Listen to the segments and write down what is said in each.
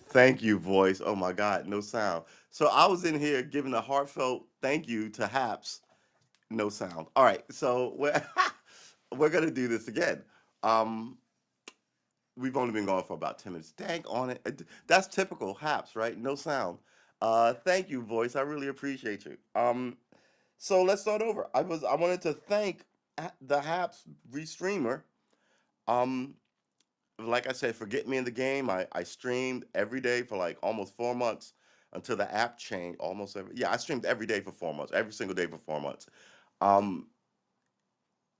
Thank you, voice. Oh my God, no sound. So I was in here giving a heartfelt thank you to Haps. No sound. All right, so we're gonna do this again. Um, we've only been going for about 10 minutes. Dang on it. That's typical Haps, right? No sound. Thank you, voice. I really appreciate you. So let's start over. I wanted to thank the Haps restreamer. Um, like I said, for getting me in the game. I streamed every day for like almost 4 months until the app changed. Almost every I streamed every day for 4 months, every single day for 4 months. Um,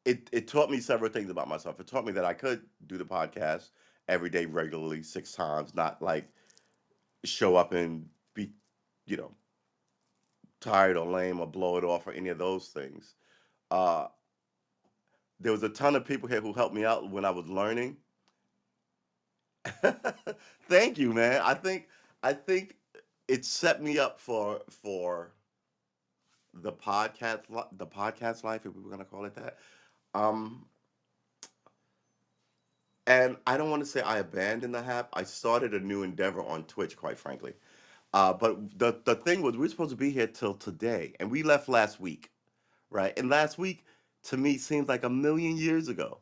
it taught me several things about myself. It taught me that I could do the podcast every day regularly 6 times, not like show up and be, you know, tired or lame or blow it off or any of those things. Uh, there was a ton of people here who helped me out when I was learning. Thank you, man. I think it set me up for the podcast life, if we were gonna call it that. Um, and I don't want to say I abandoned the app. I started a new endeavor on Twitch, quite frankly. But the thing was, we were supposed to be here till today, and we left last week, right? And last week to me seems like a million years ago.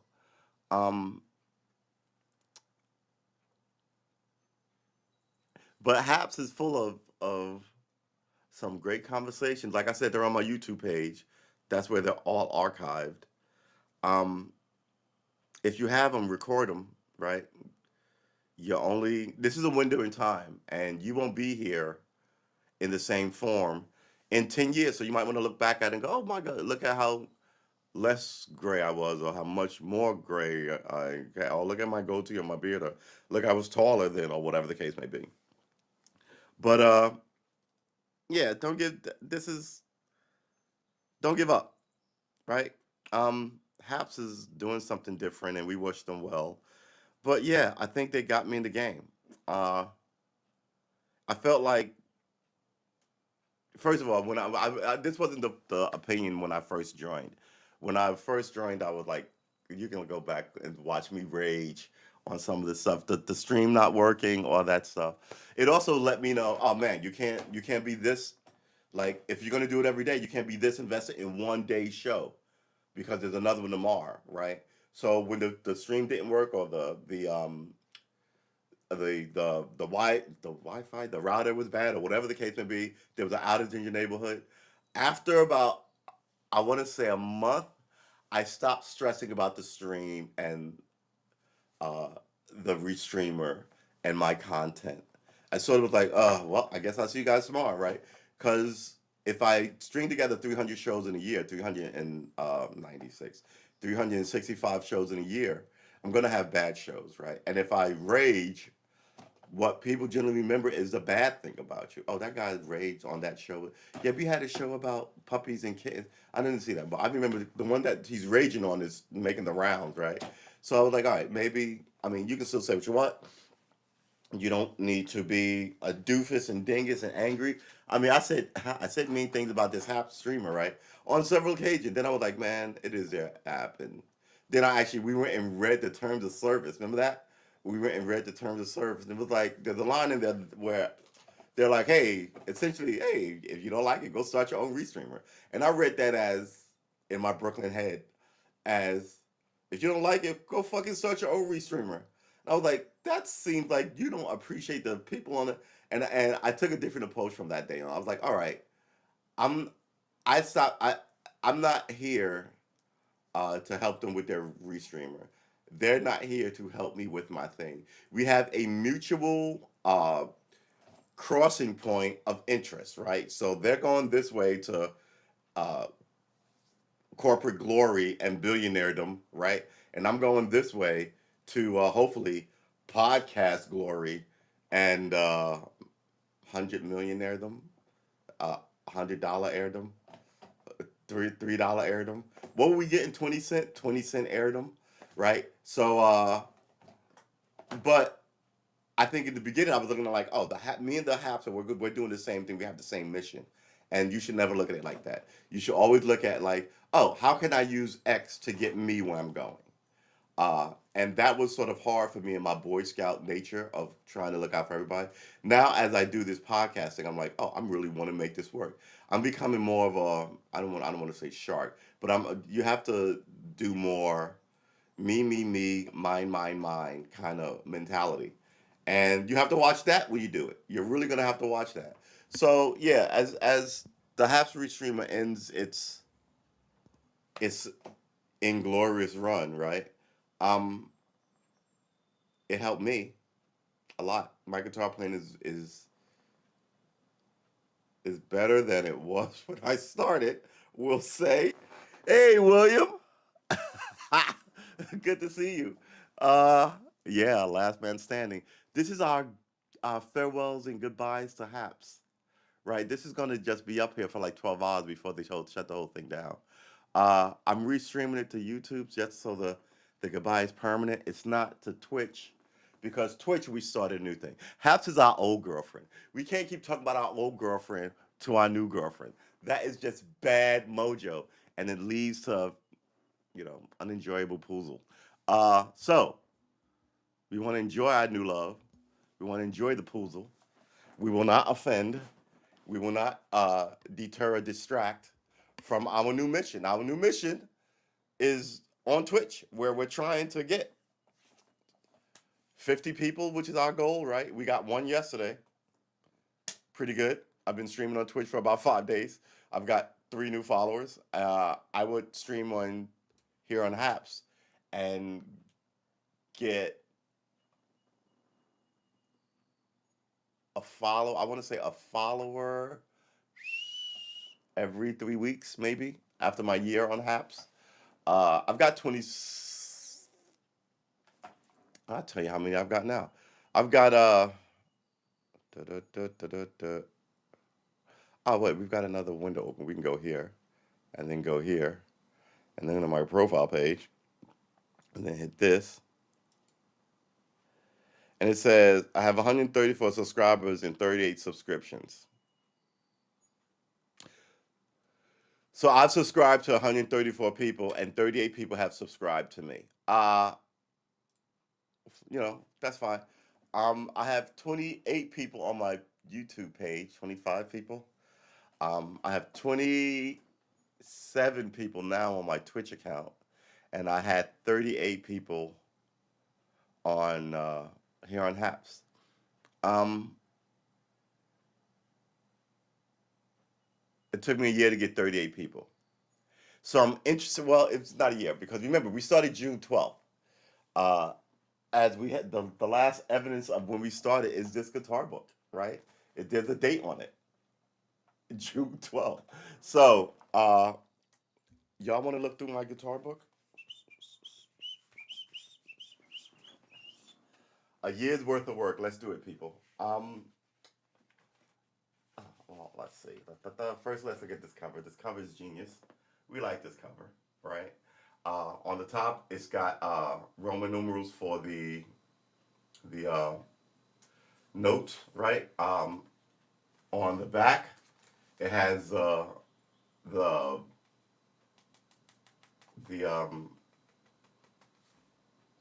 Um, but Haps is full of some great conversations. Like I said, they're on my YouTube page. That's where they're all archived. Um, if you have them, record them, right? This is a window in time, and you won't be here in the same form in 10 years. So you might want to look back at it and go, oh my God, look at how less gray I was, or how much more gray or look at my goatee or my beard, or look, I was taller then, or whatever the case may be. But yeah, don't give up, right? Haps is doing something different, and we wish them well. But yeah, I think they got me in the game. Uh, I felt like, first of all, this wasn't the opinion when I first joined. When I first joined, I was like, you can go back and watch me rage on some of the stuff, the stream not working, all that stuff. It also let me know, oh man, you can't be this, like, if you're gonna do it every day, you can't be this invested in one day show because there's another one tomorrow, right? So when the stream didn't work, or the Wi-Fi, the router was bad, or whatever the case may be, there was an outage in your neighborhood. After about, I want to say, a month, I stopped stressing about the stream and uh, the restreamer and my content. I sort of was like, well, I guess I'll see you guys tomorrow, right? Because if I string together 300 shows in a year, 396, 365 shows in a year, I'm going to have bad shows, right? And if I rage, what people generally remember is the bad thing about you. Oh, that guy raged on that show. Yeah, we had a show about puppies and kittens. I didn't see that, but I remember the one that he's raging on is making the rounds, right? So I was like, all right, maybe. I mean, you can still say what you want. You don't need to be a doofus and dingus and angry. I mean, I said mean things about this Hap streamer, right, on several occasions. Then I was like, man, it is their app, and then we went and read the terms of service. Remember that? We went and read the terms of service, and it was like there's a line in there where they're like, hey, essentially, hey, if you don't like it, go start your own restreamer. And I read that as, in my Brooklyn head, as, if you don't like it, go fucking start your own restreamer. And I was like, that seems like you don't appreciate the people on it. And I took a different approach from that day on. I was like, all right, I'm I stopped I'm not here to help them with their restreamer. They're not here to help me with my thing. We have a mutual crossing point of interest, right? So they're going this way to uh, corporate glory and billionairedom, right? And I'm going this way to hopefully podcast glory and 100 millionairedom, $100 heirdom, $3 heirdom. What were we getting? 20 cent, 20 cent heirdom, right? So, but I think in the beginning I was looking at like, oh, me and the Haps, we're good. We're doing the same thing. We have the same mission, and you should never look at it like that. You should always look at like, oh, how can I use X to get me where I'm going? And that was sort of hard for me in my Boy Scout nature of trying to look out for everybody. Now, as I do this podcasting, I'm like, oh, I'm really want to make this work. I'm becoming more of a, I don't want to say shark, but you have to do more me, mine kind of mentality. And you have to watch that when you do it. You're really gonna have to watch that. So yeah, as the Haps Streamer ends its inglorious run, right? Um, it helped me a lot. My guitar playing is better than it was when I started. We'll say, hey William, good to see you. Uh, yeah, last man standing. This is our farewells and goodbyes to Haps. Right, this is gonna just be up here for like 12 hours before they shut the whole thing down. I'm restreaming it to YouTube just so the goodbye is permanent. It's not to Twitch because Twitch we started a new thing. Haps is our old girlfriend. We can't keep talking about our old girlfriend to our new girlfriend. That is just bad mojo, and it leads to unenjoyable poozle. So we want to enjoy our new love. We want to enjoy the poozle. We will not offend. We will not deter or distract from our new mission. Our new mission is on Twitch, where we're trying to get 50 people, which is our goal, right? We got one yesterday. Pretty good. I've been streaming on Twitch for about 5 days. I've got 3 new followers. I would stream on here on Haps and get a follow. I want to say a follower every 3 weeks, maybe after my year on Haps. I've got 20. I'll tell you how many I've got now. I've got da, da, da, da, da, da. Oh wait, we've got another window open. We can go here, and then go here, and then on my profile page, and then hit this, and it says I have 134 subscribers and 38 subscriptions. So I've subscribed to 134 people, and 38 people have subscribed to me. That's fine. I have 28 people on my YouTube page, 25 people. I have 27 people now on my Twitch account, and I had 38 people on here on Haps. Um, it took me a year to get 38 people. So I'm interested. Well, it's not a year because remember we started June 12th. Uh, as we had the last evidence of when we started is this guitar book, right? There's a date on it, June 12th. So y'all want to look through my guitar book? A year's worth of work. Let's do it, people. Well, let's see. First, let's look at this cover. This cover is genius. We like this cover, right? On the top, it's got Roman numerals for the notes, right? On the back, it has the the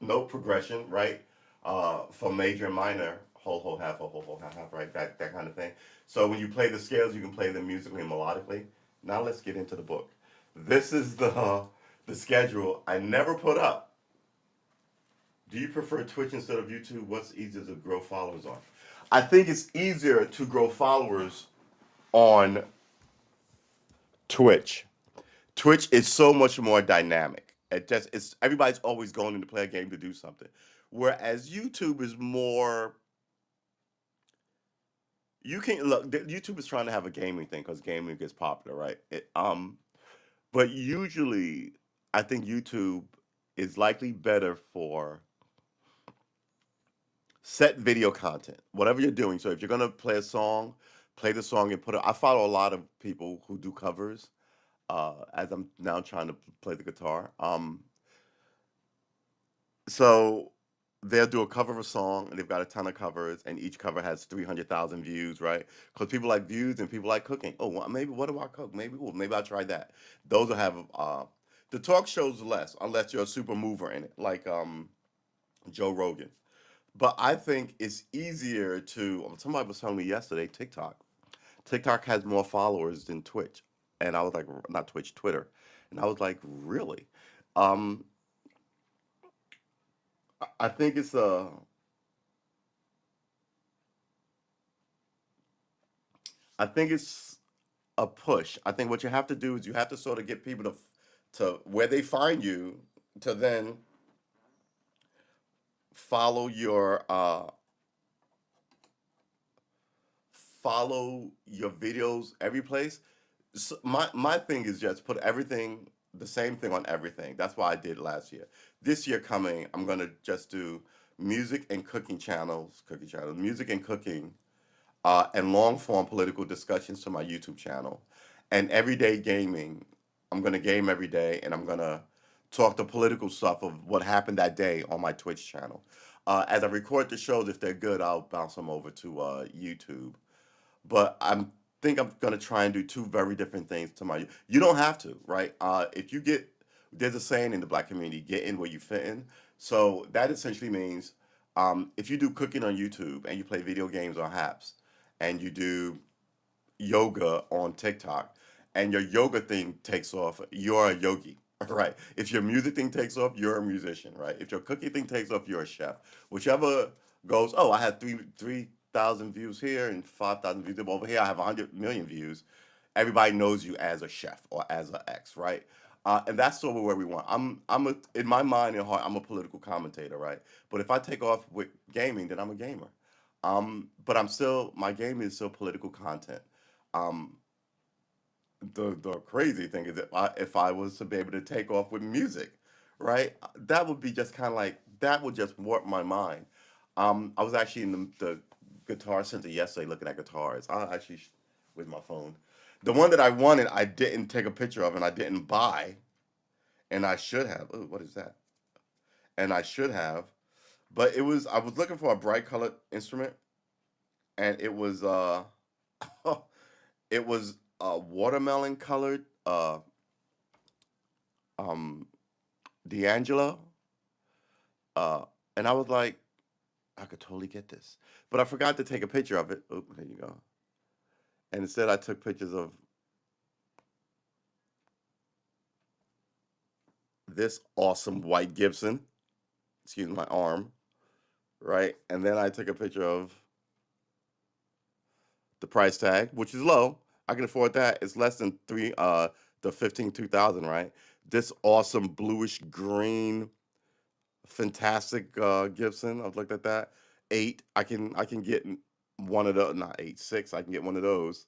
note progression, right? For major and minor, whole, half, whole, half, right? That kind of thing. So when you play the scales, you can play them musically and melodically. Now let's get into the book. This is the schedule I never put up. Do you prefer Twitch instead of YouTube? What's easier to grow followers on? I think it's easier to grow followers on Twitch. Twitch is so much more dynamic. It's everybody's always going in to play a game to do something. Whereas YouTube is more you can look YouTube is trying to have a gaming thing because gaming gets popular, right? But usually I think YouTube is likely better for set video content, whatever you're doing. So if you're gonna play a song, play the song and put it. I follow a lot of people who do covers. As I'm now trying to play the guitar. So they'll do a cover of a song, and they've got a ton of covers, and each cover has 300,000 views, right? Because people like views and people like cooking. Oh, well, maybe what do I cook? Maybe I'll try that. Those will have. The talk shows less, unless you're a super mover in it, like Joe Rogan. But I think it's easier to. Somebody was telling me yesterday, TikTok. TikTok has more followers than Twitch, and I was like, not Twitch, Twitter, and I was like, really? Um, I think it's a. I think it's a push. I think what you have to do is you have to sort of get people to where they find you to then follow your videos every place. So my thing is just put everything the same thing on everything. That's what I did last year. This year coming, I'm gonna just do music and cooking channels, music and cooking, and long form political discussions to my YouTube channel, and everyday gaming. I'm gonna game every day, and I'm gonna talk the political stuff of what happened that day on my Twitch channel. As I record the shows, if they're good, I'll bounce them over to YouTube. But I'm think I'm gonna try and do two very different things to my. You don't have to, right? If you get There's a saying in the black community: get in where you fit in. So that essentially means if you do cooking on YouTube and you play video games on Happs and you do yoga on TikTok and your yoga thing takes off, you're a yogi, right? If your music thing takes off, you're a musician, right? If your cooking thing takes off, you're a chef. Whichever goes, oh, I had 3,000 views here and 5,000 views over here. I have 100 million views. Everybody knows you as a chef or as an ex, right? And that's sort of where we want. In my mind and heart, I'm a political commentator, right? But if I take off with gaming, then I'm a gamer. But my game is still political content. Um, the crazy thing is that if I was to be able to take off with music, right, that would be just kind of like that would just warp my mind. I was actually in the guitar center yesterday looking at guitars. I actually with my phone, the one that I wanted, I didn't take a picture of and I didn't buy, and I should have. Ooh, what is that? And I should have, but I was looking for a bright colored instrument, and it was it was watermelon colored um D'Angelo, uh, and I was like, I could totally get this, but I forgot to take a picture of it. Oh, there you go. And instead, I took pictures of this awesome white Gibson. Excuse my arm, right? And then I took a picture of the price tag, which is low. I can afford that. It's less than the 15 2000, right? This awesome bluish green fantastic Gibson. I've looked at that. Eight. I can get one of those. Not eight. Six. I can get one of those.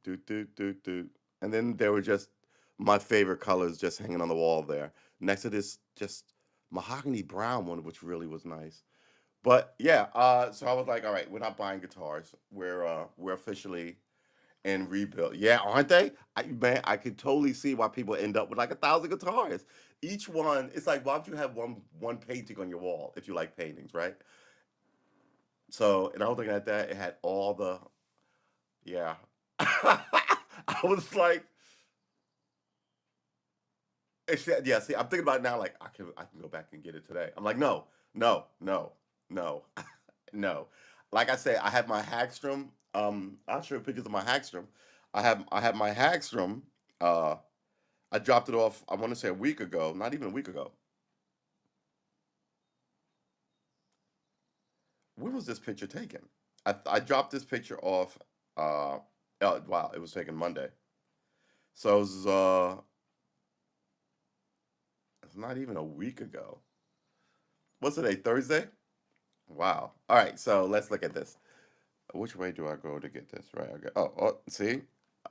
Do do do do. And then there were just my favorite colors just hanging on the wall there. Next to this just mahogany brown one, which really was nice. But yeah, so I was like, all right, we're not buying guitars. We're officially and rebuild. Yeah, aren't they? Man, I could totally see why people end up with like 1,000 guitars. Each one, it's like, why don't you have one painting on your wall if you like paintings, right? So, and I was looking at that, it had all the yeah. I was like, yeah. See, I'm thinking about it now. Like, I can go back and get it today. I'm like, no, no, no, no, no. Like I said, I have my Hagstrom. I'll show you pictures of my Hagstrom. I have my Hagstrom. Uh, I dropped it off. I want to say a week ago, not even a week ago. When was this picture taken? I dropped this picture off. Uh, wow, it was taken Monday. So it's not even a week ago. What's today? Thursday? Wow. All right, so let's look at this. Which way do I go to get this? Right. Okay. See,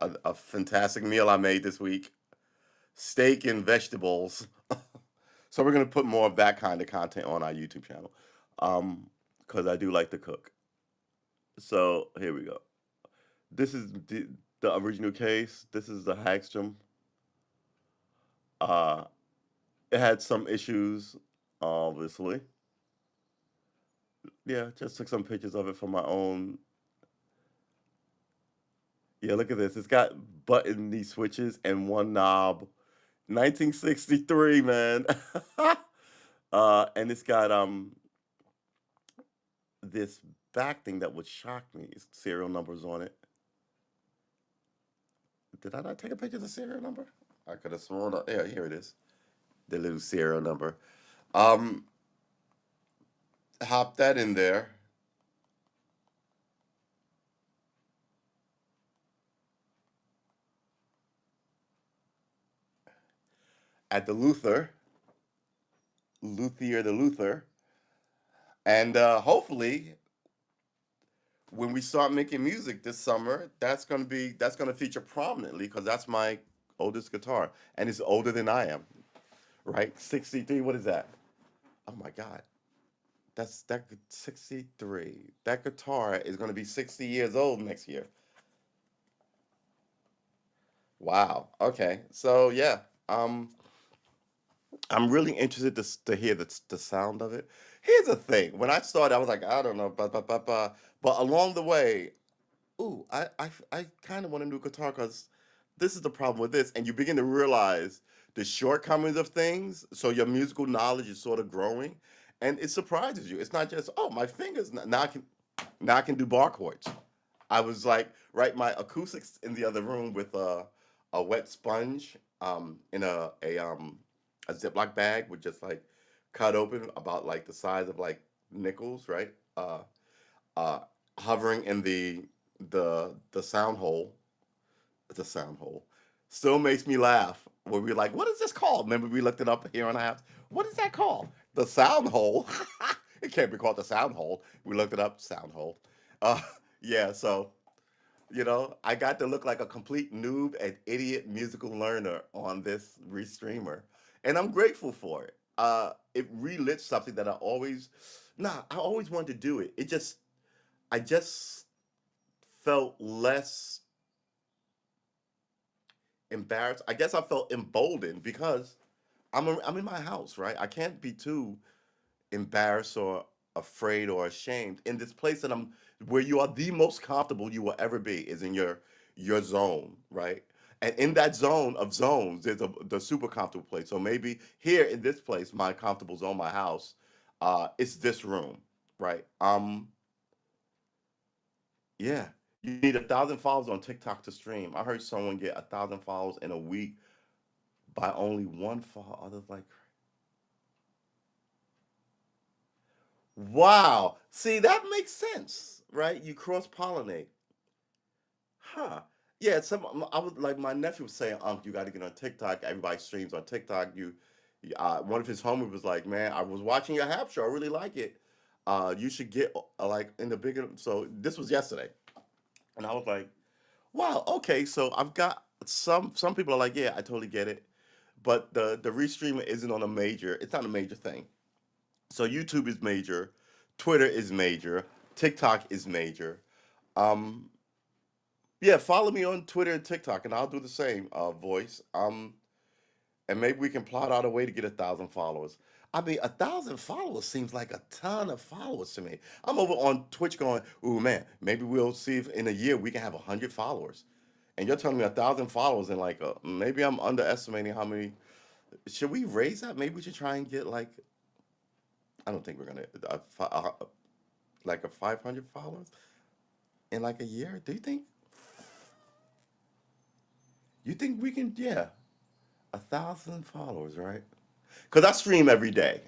a fantastic meal I made this week: steak and vegetables. So we're gonna put more of that kind of content on our YouTube channel, because I do like to cook. So here we go. This is the original case. This is the Hagstrom. Uh, it had some issues, obviously. Yeah, just took some pictures of it for my own. Yeah, look at this. It's got button these switches and one knob. 1963, man. And it's got this back thing that would shock me. Serial numbers on it. Did I not take a picture of the serial number? I could have sworn. Yeah, here it is. The little serial number. Um, Hop that in there. At the Luthier the Luther, and hopefully when we start making music this summer, that's gonna feature prominently because that's my oldest guitar, and it's older than I am. Right, 63. What is that? Oh my God, that's that 63. That guitar is gonna be 60 years old next year. Wow. Okay. So yeah, um, I'm really interested to hear the sound of it. Here's the thing: when I started, I was like, I don't know, but along the way, ooh, I kind of want a new guitar because this is the problem with this, and you begin to realize the shortcomings of things. So your musical knowledge is sort of growing, and it surprises you. It's not just my fingers now I can do bar chords. I was like, right, my acoustics in the other room with a wet sponge in a Ziploc bag with just like cut open about like the size of like nickels, right? Uh, Hovering in the sound hole, the sound hole, still makes me laugh. Where we're like, what is this called? Remember we looked it up here on the apps. What is that called? The sound hole. It can't be called the sound hole. We looked it up. Sound hole. Uh, yeah. So I got to look like a complete noob and idiot musical learner on this restreamer, and I'm grateful for it. It relit something that I always wanted to do it. I just felt less embarrassed. I guess I felt emboldened because I'm in my house, right? I can't be too embarrassed or afraid or ashamed in this place that I'm where you are the most comfortable you will ever be is in your zone, right? And in that zone of zones, there's the super comfortable place. So maybe here in this place, my comfortable zone, my house, it's this room, right? Yeah. You need 1,000 followers on TikTok to stream. I heard someone get 1,000 followers in a week by only one follow. Others like, wow. See, that makes sense, right? You cross pollinate. Huh. Yeah, I was like my nephew was saying, you got to get on TikTok. Everybody streams on TikTok. One of his homies was like, man, I was watching your Hap show. I really like it. You should get like in the bigger. So this was yesterday, and I was like, wow, okay. So I've got some people are like, yeah, I totally get it, but the restreamer isn't on a major. It's not a major thing. So YouTube is major, Twitter is major, TikTok is major. Um, Yeah, follow me on Twitter and TikTok, and I'll do the same. Voice. And maybe we can plot out a way to get 1,000 followers. I mean, 1,000 followers seems like a ton of followers to me. I'm over on Twitch going, ooh man, maybe we'll see if in a year we can have 100 followers. And you're telling me 1,000 followers, and like maybe I'm underestimating how many. Should we raise that? Maybe we should try and get like I don't think we're gonna like a 500 followers in like a year. Do you think? You think we can? Yeah, 1,000 followers, right? Because I stream every day.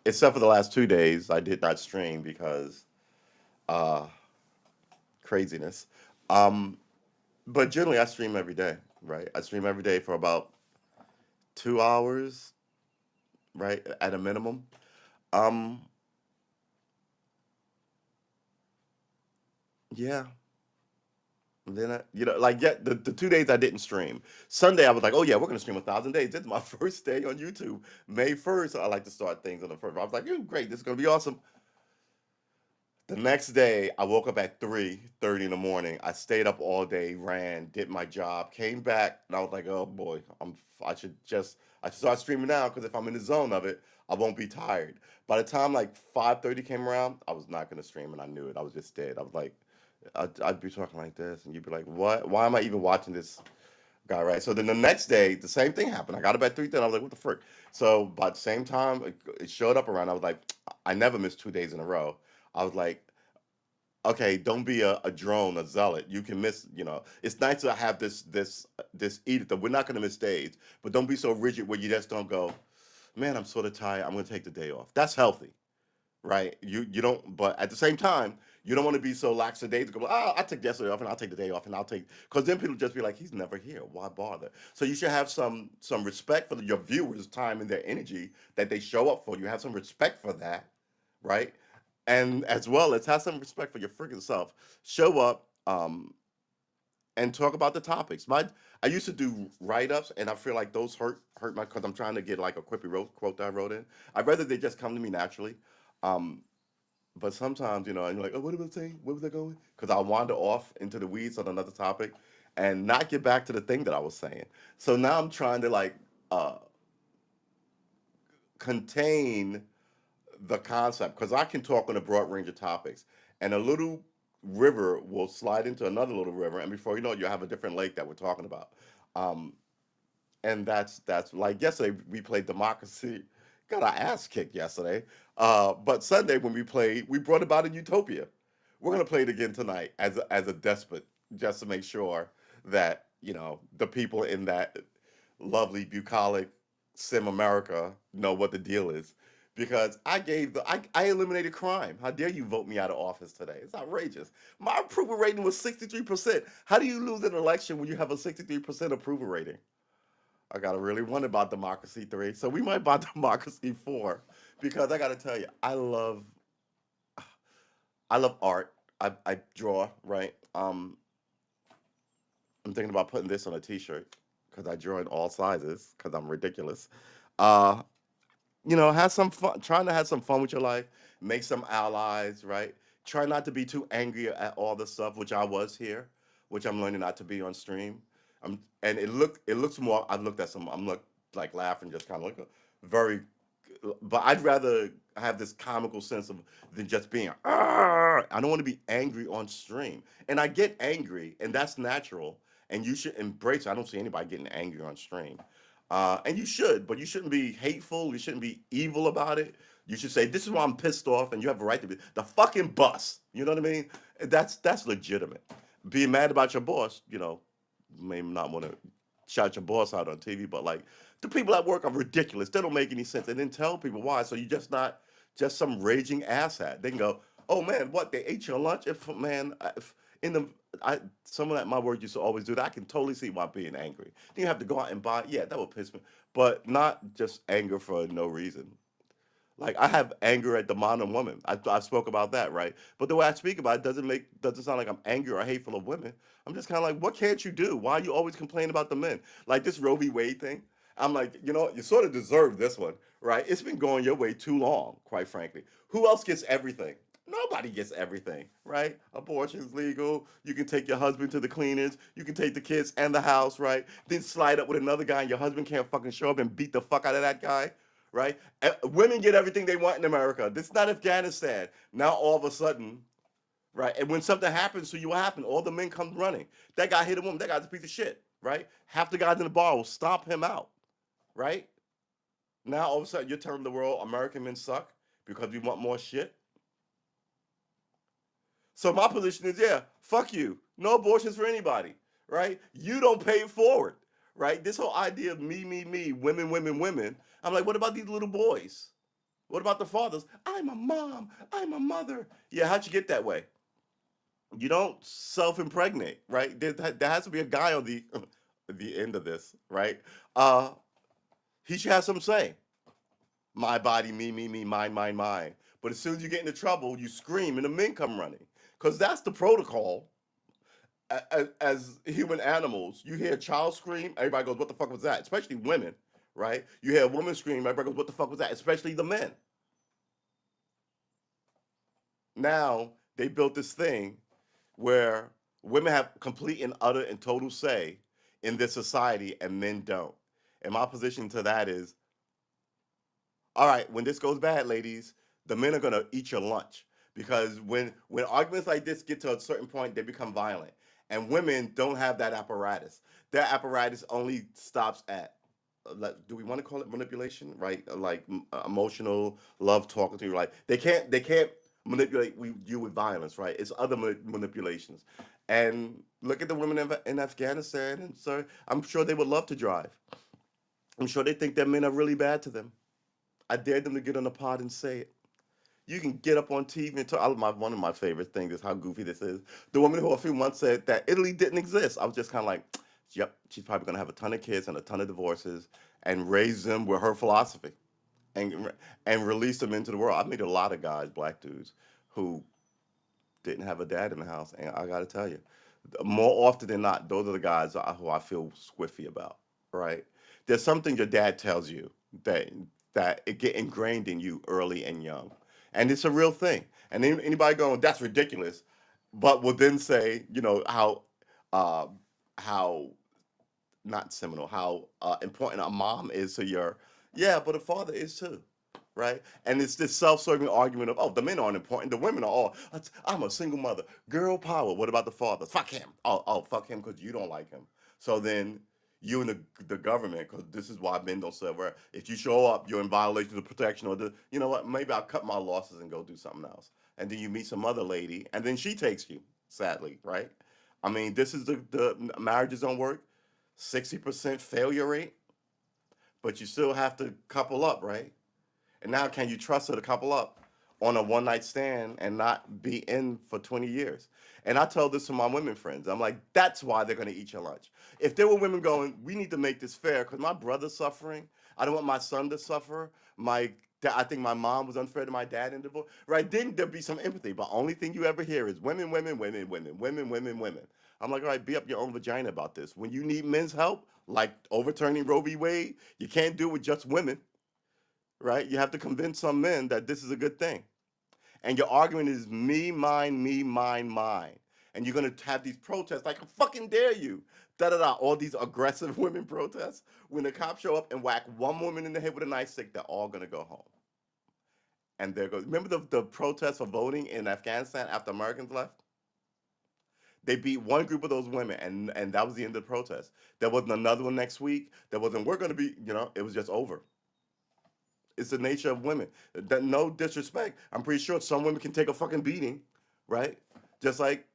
Except for the last 2 days, I did not stream because uh, craziness. Um, but generally, I stream every day, right? I stream every day for about 2 hours, right, at a minimum. Um, yeah. And then like yeah, the 2 days I didn't stream. Sunday I was like, oh yeah, we're gonna stream 1,000 days. This is my first day on YouTube. May 1st, I like to start things on the first. I was like, great, this is gonna be awesome. The next day, I woke up at 3:30 in the morning. I stayed up all day, ran, did my job, came back, and I was like, "Oh boy, I should start streaming now because if I'm in the zone of it, I won't be tired." By the time like 5:30 came around, I was not gonna stream, and I knew it. I was just dead. I was like, I'd be talking like this, and you'd be like, "What? Why am I even watching this Guy, right? So then the next day, the same thing happened. I got up at 3:10. I was like, what the frick? So by the same time it showed up around, I was like, I never missed 2 days in a row. I was like, okay, don't be a drone, a zealot. You can miss, it's nice to have this edict that we're not gonna miss days, but don't be so rigid where you just don't go, man, I'm sort of tired. I'm gonna take the day off. That's healthy, right? You don't, but at the same time, you don't want to be so lackadaisical. Oh, I take yesterday off and I'll take the day off and I'll take, because then people just be like, he's never here. Why bother? So you should have some respect for your viewers' time and their energy that they show up for. You have some respect for that, right? And as well as have some respect for your freaking self. Show up, and talk about the topics. I used to do write ups, and I feel like those hurt my, because I'm trying to get like a quippy quote that I wrote in. I'd rather they just come to me naturally. Um, but sometimes, and you're like, oh, what was I saying? Where was I going? Because I'll wander off into the weeds on another topic and not get back to the thing that I was saying. So now I'm trying to like uh, contain the concept, because I can talk on a broad range of topics, and a little river will slide into another little river, and before you know it, you have a different lake that we're talking about. Um, and that's like yesterday we played democracy. Got our ass kicked yesterday. But Sunday when we played, we brought about a utopia. We're gonna play it again tonight as a despot, just to make sure that the people in that lovely bucolic sim America know what the deal is. Because I eliminated crime. How dare you vote me out of office today? It's outrageous. My approval rating was 63%. How do you lose an election when you have a 63% approval rating? I gotta really wonder about Democracy 3. So we might buy Democracy 4, because I gotta tell you, I love art. I draw, right? I'm thinking about putting this on a T-shirt because I draw in all sizes because I'm ridiculous. Uh, have some fun, trying to have some fun with your life, make some allies, right? Try not to be too angry at all the stuff, which I was here, which I'm learning not to be on stream. And it looks more. I've looked at some. Like laughing, just kind of like very, but I'd rather have this comical sense of than just being. "Arr!" I don't want to be angry on stream, and I get angry, and that's natural. And you should embrace it. I don't see anybody getting angry on stream. And you should, but you shouldn't be hateful. You shouldn't be evil about it. You should say, "This is why I'm pissed off," and you have a right to be the fucking bus. You know what I mean? That's legitimate. Being mad about your boss, may not want to shout your boss out on TV, but like the people at work are ridiculous. They don't make any sense, and then tell people why. So you're just not just some raging asshat. They can go, "Oh man, what they ate your lunch?" If man, if in the I someone at my work used to always do that. I can totally see why being angry. Then you have to go out and buy. Yeah, that would piss me, but not just anger for no reason. Like I have anger at the modern woman. I spoke about that, right? But the way I speak about it doesn't sound like I'm angry or hateful of women. I'm just kind of like, what can't you do? Why are you always complaining about the men? Like this Roe v. Wade thing. I'm like, you sort of deserve this one, right? It's been going your way too long, quite frankly. Who else gets everything? Nobody gets everything, right? Abortion's legal. You can take your husband to the cleaners. You can take the kids and the house, right? Then slide up with another guy, and your husband can't fucking show up and beat the fuck out of that guy, right? Women get everything they want in America. This is not Afghanistan. Now all of a sudden, right? And when something happens to you, what happened? All the men come running. That guy hit a woman. That guy's a piece of shit, right? Half the guys in the bar will stomp him out, right? Now all of a sudden you're telling the world American men suck because we want more shit. So my position is, yeah, fuck you. No abortions for anybody, right? You don't pay it forward, right? This whole idea of me, women, women, women. I'm like, what about these little boys? What about the fathers? I'm a mom. I'm a mother. Yeah, how'd you get that way? You don't self-impregnate, right? There has to be a guy on the end of this, right? Uh, he should have some say. My body, me, mine, mine. But as soon as you get into trouble, you scream and the men come running. Because that's the protocol. As human animals, you hear a child scream, everybody goes, "What the fuck was that?" Especially women, right? You hear a woman scream, everybody goes, "What the fuck was that?" Especially the men. Now they built this thing where women have complete and utter and total say in this society, and men don't. And my position to that is, all right, when this goes bad, ladies, the men are gonna eat your lunch, because when arguments like this get to a certain point, they become violent, and women don't have that apparatus. Their apparatus only stops at, do we want to call it manipulation, right? Like emotional love, talking to you, right? They can't manipulate you with violence, right? It's other manipulations. And look at the women in Afghanistan, and so I'm sure they would love to drive. I'm sure they think that men are really bad to them. I dare them to get on the pod and say it. You can get up on TV and talk. One of my favorite things is how goofy this is. The woman who a few months said that Italy didn't exist. I was just kind of like, yep, she's probably going to have a ton of kids and a ton of divorces and raise them with her philosophy and and release them into the world. I've met a lot of guys, black dudes, who didn't have a dad in the house, and I got to tell you, more often than not, those are the guys who I feel squiffy about. Right? There's something your dad tells you that it get ingrained in you early and young, and it's a real thing. And anybody going, that's ridiculous, but will then say, uh, how not seminal, how important a mom is to your, yeah, but a father is too, right? And it's this self-serving argument of, oh, the men aren't important, the women are all. I'm a single mother, girl power. What about the father? Fuck him. Oh, fuck him because you don't like him. So then you and the government, because this is why men don't say, where if you show up, you're in violation of protection, or you know what? Maybe I'll cut my losses and go do something else. And then you meet some other lady, and then she takes you. Sadly, right? I mean, this is the marriages don't work. 60% failure rate, but you still have to couple up, right? And now, can you trust her to couple up on a one night stand and not be in for 20 years? And I tell this to my women friends. I'm like, that's why they're going to eat your lunch. If there were women going, we need to make this fair because my brother's suffering. I don't want my son to suffer. I think my mom was unfair to my dad in divorce, right? Then there'd be some empathy. But only thing you ever hear is women, women, women, women, women, women, women. I'm like, all right, be up your own vagina about this. When you need men's help, like overturning Roe v. Wade, you can't do it with just women, right? You have to convince some men that this is a good thing. And your argument is me, mine, me, mine, mine. And you're gonna have these protests like, I fucking dare you. Da da da. All these aggressive women protests. When the cops show up and whack one woman in the head with a nightstick, they're all gonna go home. And there goes. Remember the protests for voting in Afghanistan after Americans left? They beat one group of those women, and that was the end of the protest. There wasn't another one next week. There wasn't. We're gonna be. It was just over. It's the nature of women. That no disrespect. I'm pretty sure some women can take a fucking beating, right? Just like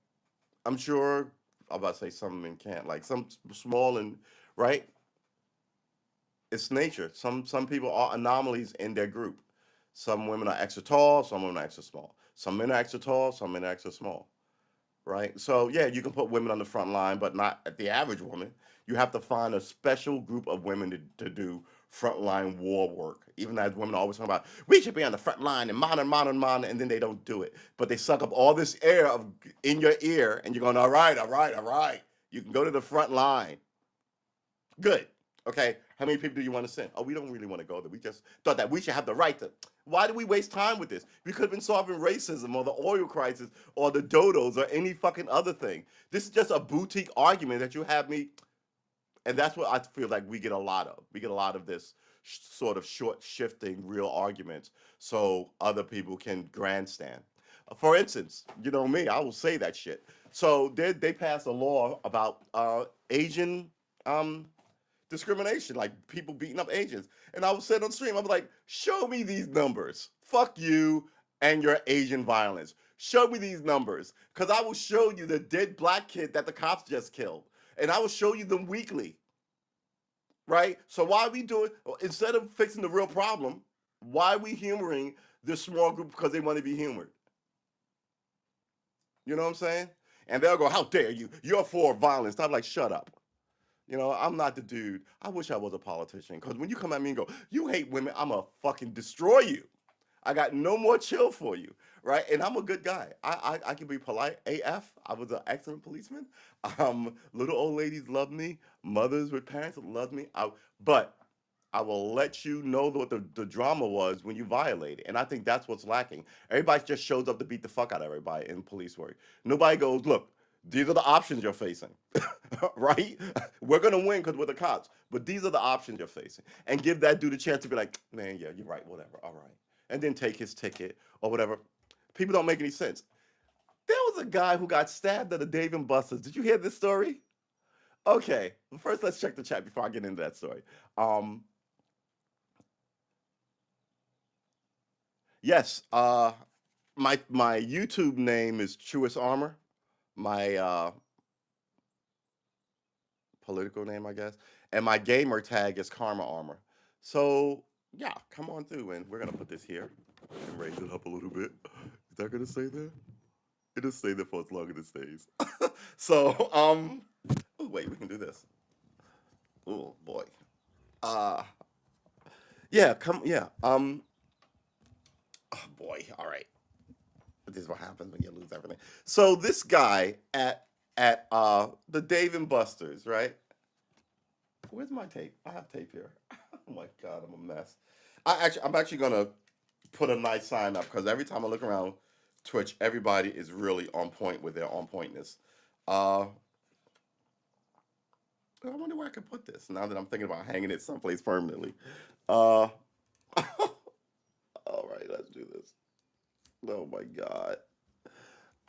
I'm sure I'm about to say some men can't. Like some small and right. It's nature. Some people are anomalies in their group. Some women are extra tall. Some women are extra small. Some men are extra tall. Some men are extra small. Right? So yeah, you can put women on the front line, but not the average woman. You have to find a special group of women to do frontline war work. Even as women always talk about, we should be on the front line and modern, modern, modern, and then they don't do it. But they suck up all this air in your ear, and you're going, all right, all right, all right. You can go to the front line. Good. Okay. How many people do you want to send? Oh, we don't really want to go there. We just thought that we should have the right to. Why do we waste time with this? We could have been solving racism or the oil crisis or the dodos or any fucking other thing. This is just a boutique argument that you have me, and that's what I feel like we get a lot of. We get a lot of this sort of short shifting real arguments so other people can grandstand. For instance, you know me, I will say that shit. So they passed a law about Asian um, discrimination, like people beating up Asians. And I was sitting on stream, I was like, show me these numbers. Fuck you and your Asian violence. Show me these numbers. Because I will show you the dead black kid that the cops just killed. And I will show you them weekly. Right? So why are we doing, instead of fixing the real problem, why are we humoring this small group because they want to be humored? You know what I'm saying? And they'll go, how dare you? You're for violence. I'm like, shut up. I'm not the dude. I wish I was a politician. Because when you come at me and go, you hate women, I'm going to fucking destroy you. I got no more chill for you. Right? And I'm a good guy. I can be polite AF. I was an excellent policeman. Little old ladies love me. Mothers with parents love me. But I will let you know what the drama was when you violate it. And I think that's what's lacking. Everybody just shows up to beat the fuck out of everybody in police work. Nobody goes, look, these are the options you're facing, right? We're going to win because we're the cops, but these are the options you're facing. And give that dude a chance to be like, man, yeah, you're right, whatever, all right. And then take his ticket or whatever. People don't make any sense. There was a guy who got stabbed at a Dave and Buster's. Did you hear this story? Okay, first let's check the chat before I get into that story. Um, yes, my YouTube name is Truest Armor. My political name, I guess, and my gamer tag is Karma Armor. So yeah, come on through, and we're gonna put this here and raise it up a little bit. Is that gonna stay there? It'll stay there for as long as it stays. So oh wait, we can do this. Oh boy. Uh yeah, come yeah. Oh boy. All right. This is what happens when you lose everything. So this guy at the Dave and Buster's, right? Where's my tape? I have tape here. Oh my god, I'm a mess. I'm actually gonna put a nice sign up because every time I look around Twitch, everybody is really on point with their on pointness. Uh, I wonder where I could put this now that I'm thinking about hanging it someplace permanently. Uh, all right, let's do this. Oh my god.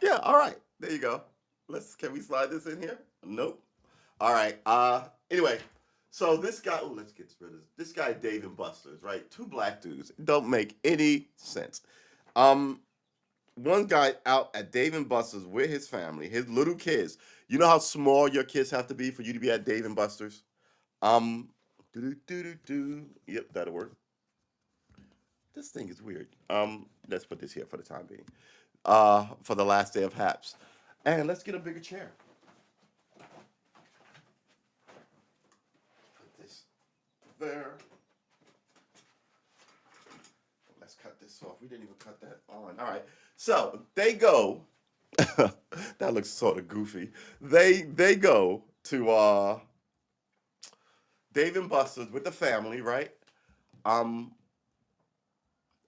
Yeah, all right. There you go. Can we slide this in here? Nope. All right. Anyway, so this guy, oh, let's get rid of this guy Dave and Buster's, right? Two black dudes. Don't make any sense. Um One guy out at Dave and Buster's with his family, his little kids. You know how small your kids have to be for you to be at Dave and Buster's? Um do do do do do. Yep, that'll work. This thing is weird. Let's put this here for the time being. For the last day of Happs. And let's get a bigger chair. Put this there. Let's cut this off. We didn't even cut that on. All right. So they go. That looks sort of goofy. They go to Dave and Buster's with the family, right? Um,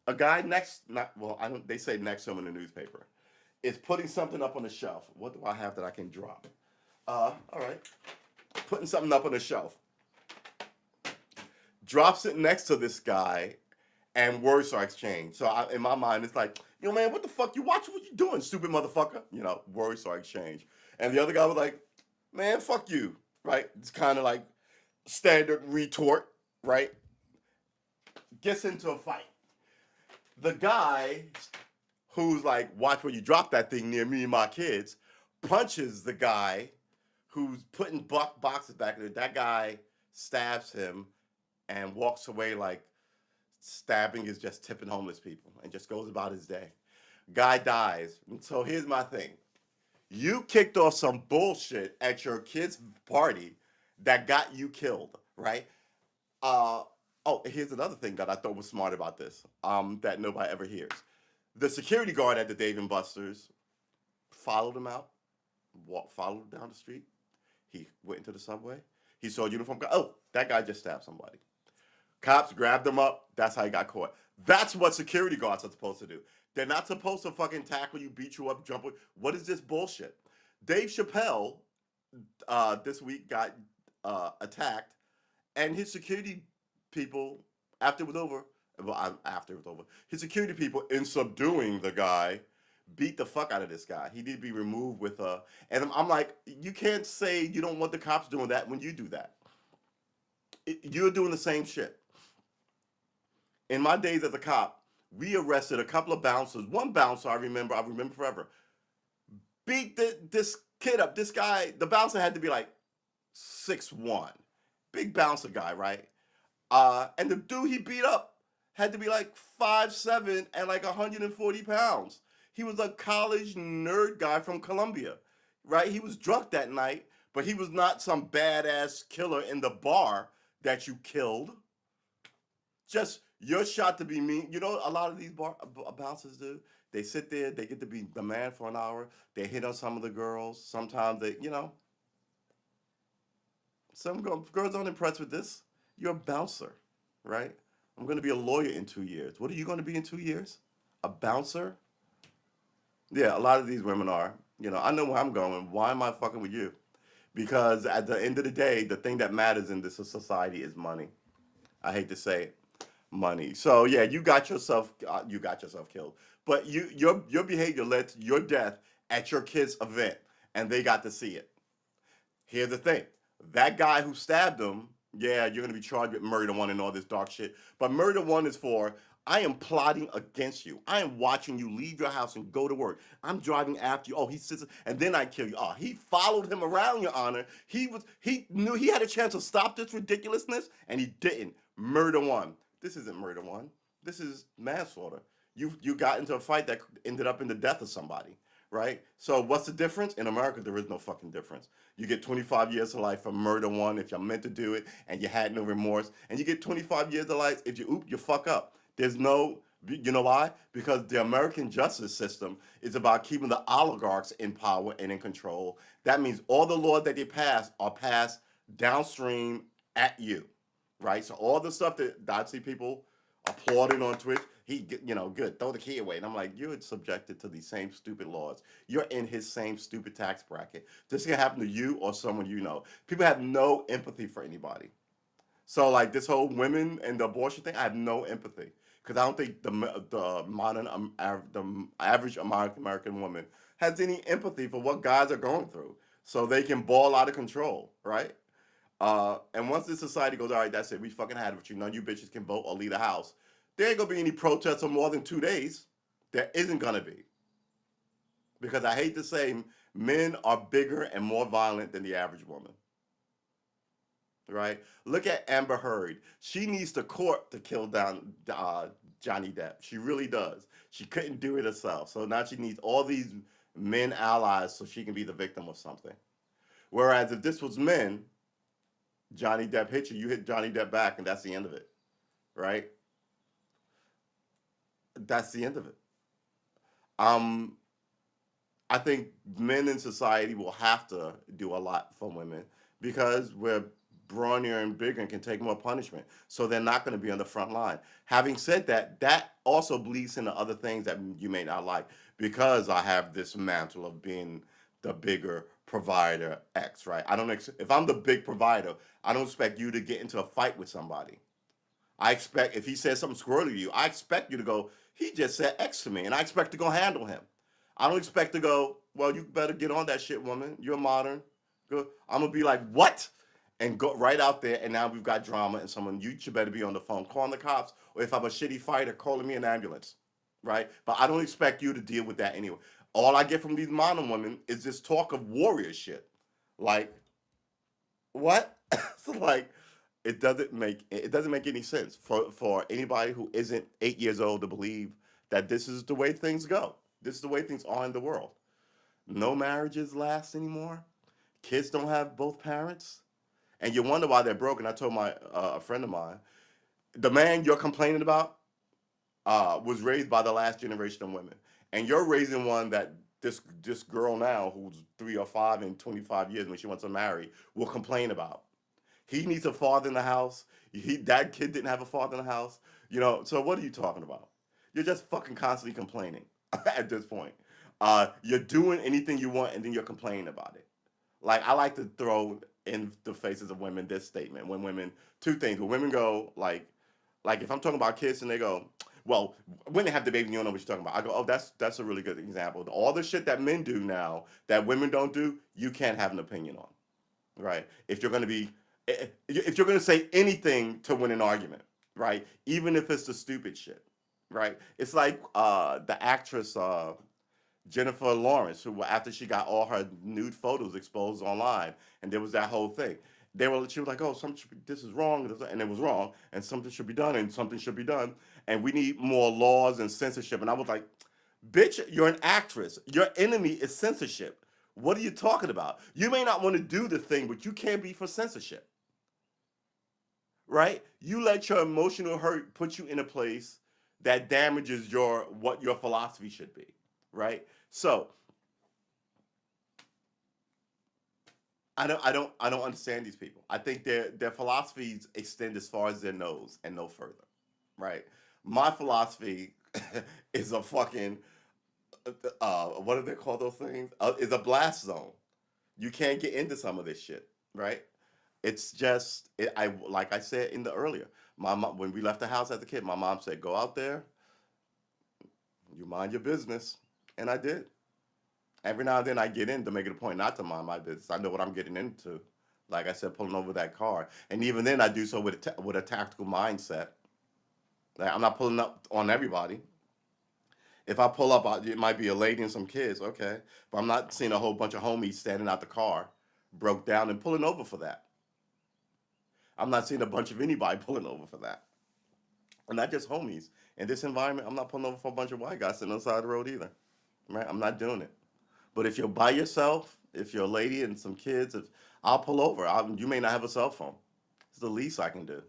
a guy next, not well, I don't. They say next to him in the newspaper is putting something up on the shelf. What do I have that I can drop? All right, putting something up on the shelf. Drops it next to this guy, and words are exchanged. So in my mind, it's like, man, what the fuck? You watch what you doing, stupid motherfucker? Words are exchanged. And the other guy was like, man, fuck you, right? It's kind of like standard retort, right? Gets into a fight. The guy who's like, watch where you drop that thing near me and my kids, punches the guy who's putting boxes back there. That guy stabs him and walks away like stabbing is just tipping homeless people and just goes about his day. Guy dies. So here's my thing. You kicked off some bullshit at your kid's party that got you killed, right? Uh, oh, here's another thing that I thought was smart about this, that nobody ever hears. The security guard at the Dave and Buster's followed him out, followed him down the street. He went into the subway. He saw a uniform guy. Oh, that guy just stabbed somebody. Cops grabbed him up. That's how he got caught. That's what security guards are supposed to do. They're not supposed to fucking tackle you, beat you up, jump. What is this bullshit? Dave Chappelle this week got attacked, and his security people, after it was over, after it was over, his security people, in subduing the guy, beat the fuck out of this guy. He did be removed with a, and I'm like, you can't say you don't want the cops doing that when you do that. You're doing the same shit. In my days as a cop, we arrested a couple of bouncers. One bouncer I remember forever, beat this kid up. This guy, the bouncer had to be like 6'1", big bouncer guy, right? And the dude he beat up had to be like 5'7" and like 140 pounds. He was a college nerd guy from Columbia, right? He was drunk that night, but he was not some badass killer in the bar that you killed. Just your shot to be mean. You know, a lot of these bouncers do. They sit there, they get to be the man for an hour. They hit on some of the girls. Sometimes some girls aren't impressed with this. You're a bouncer, right? I'm going to be a lawyer in 2 years. What are you going to be in 2 years? A bouncer? Yeah, a lot of these women are. I know where I'm going. Why am I fucking with you? Because at the end of the day, the thing that matters in this society is money. I hate to say it, money. So yeah, you got yourself killed. But your behavior led to your death at your kid's event, and they got to see it. Here's the thing: That guy who stabbed him, yeah, you're gonna be charged with murder one and all this dark shit. But murder one is for I am plotting against you. I am watching you leave your house and go to work. I'm driving after you. Oh, he sits and then I kill you. Oh, he followed him around, Your Honor. He knew he had a chance to stop this ridiculousness and he didn't. Murder one. This isn't murder one. This is manslaughter. You got into a fight that ended up in the death of somebody, right? So what's the difference? In America, there is no fucking difference. You get 25 years to life for murder one if you're meant to do it and you had no remorse, and you get 25 years to life if you fuck up. There's no, you know why? Because the American justice system is about keeping the oligarchs in power and in control. That means all the laws that they pass are passed downstream at you, right? So all the stuff that I see people applauding on Twitch, good, throw the key away. And I'm like, you're subjected to these same stupid laws. You're in his same stupid tax bracket. This can happen to you or someone you know. People have no empathy for anybody. So like this whole women and the abortion thing, I have no empathy because I don't think the modern the average American woman has any empathy for what guys are going through. So they can ball out of control, right? And once this society goes, all right, that's it. We fucking had it with you. None of you bitches can vote or leave the house. There ain't gonna be any protests for more than 2 days. There isn't gonna be because I hate to say, men are bigger and more violent than the average woman. Right? Look at Amber Heard. She needs the court to kill down Johnny Depp. She really does. She couldn't do it herself, so now she needs all these men allies so she can be the victim of something. Whereas if this was men, Johnny Depp hit you, you hit Johnny Depp back, and that's the end of it, right? That's the end of it. Um, I think men in society will have to do a lot for women because we're brawnier and bigger and can take more punishment. So they're not going to be on the front line. Having said that, that also bleeds into other things that you may not like because I have this mantle of being the bigger provider X, right? I don't if I'm the big provider, I don't expect you to get into a fight with somebody. I expect if he says something squirrely to you, I expect you to go, he just said X to me, and I expect to go handle him. I don't expect to go, well, you better get on that shit, woman. You're modern. Go. I'm gonna be like, what? And go right out there, and now we've got drama, and someone you should better be on the phone calling the cops, or if I'm a shitty fighter, calling me an ambulance, right? But I don't expect you to deal with that anyway. All I get from these modern women is this talk of warrior shit. Like, what? So like, it doesn't make any sense for anybody who isn't 8 years old to believe that this is the way things go. This is the way things are in the world. No marriages last anymore. Kids don't have both parents, and you wonder why they're broken. I told my a friend of mine, the man you're complaining about was raised by the last generation of women, and you're raising one that this girl now who's 3 or 5 in 25 years when she wants to marry will complain about. He needs a father in the house. That kid didn't have a father in the house. So what are you talking about? You're just fucking constantly complaining at this point. You're doing anything you want and then you're complaining about it. Like I like to throw in the faces of women this statement when women two things. When women go like if I'm talking about kids and they go, well, when they have the baby, you don't know what you're talking about. I go, oh, that's a really good example. All the shit that men do now that women don't do, you can't have an opinion on, right? If you're going to say anything to win an argument, right? Even if it's the stupid shit, right? It's like the actress Jennifer Lawrence, who after she got all her nude photos exposed online, and there was that whole thing. She was like, "Oh, this is wrong," and it was wrong, and something should be done, and something should be done, and we need more laws and censorship. And I was like, "Bitch, you're an actress. Your enemy is censorship. What are you talking about? You may not want to do the thing, but you can't be for censorship, right? You let your emotional hurt put you in a place that damages what your philosophy should be, right? So I don't understand these people. I think their philosophies extend as far as their nose and no further, right? My philosophy is a fucking what do they call those things? Is a blast zone. You can't get into some of this shit, right? It's just I like I said in the earlier. My mom, when we left the house as a kid, my mom said, "Go out there, you mind your business," and I did. Every now and then I get in to make it a point not to mind my business. I know what I'm getting into. Like I said, pulling over that car, and even then, I do so with with a tactical mindset. Like I'm not pulling up on everybody. If I pull up, it might be a lady and some kids, okay, but I'm not seeing a whole bunch of homies standing out the car, broke down and pulling over for that. I'm not seeing a bunch of anybody pulling over for that, and not just homies. In this environment, I'm not pulling over for a bunch of white guys sitting on the side of the road either. Right? I'm not doing it. But if you're by yourself, if you're a lady and some kids, I'll pull over. You may not have a cell phone. It's the least I can do,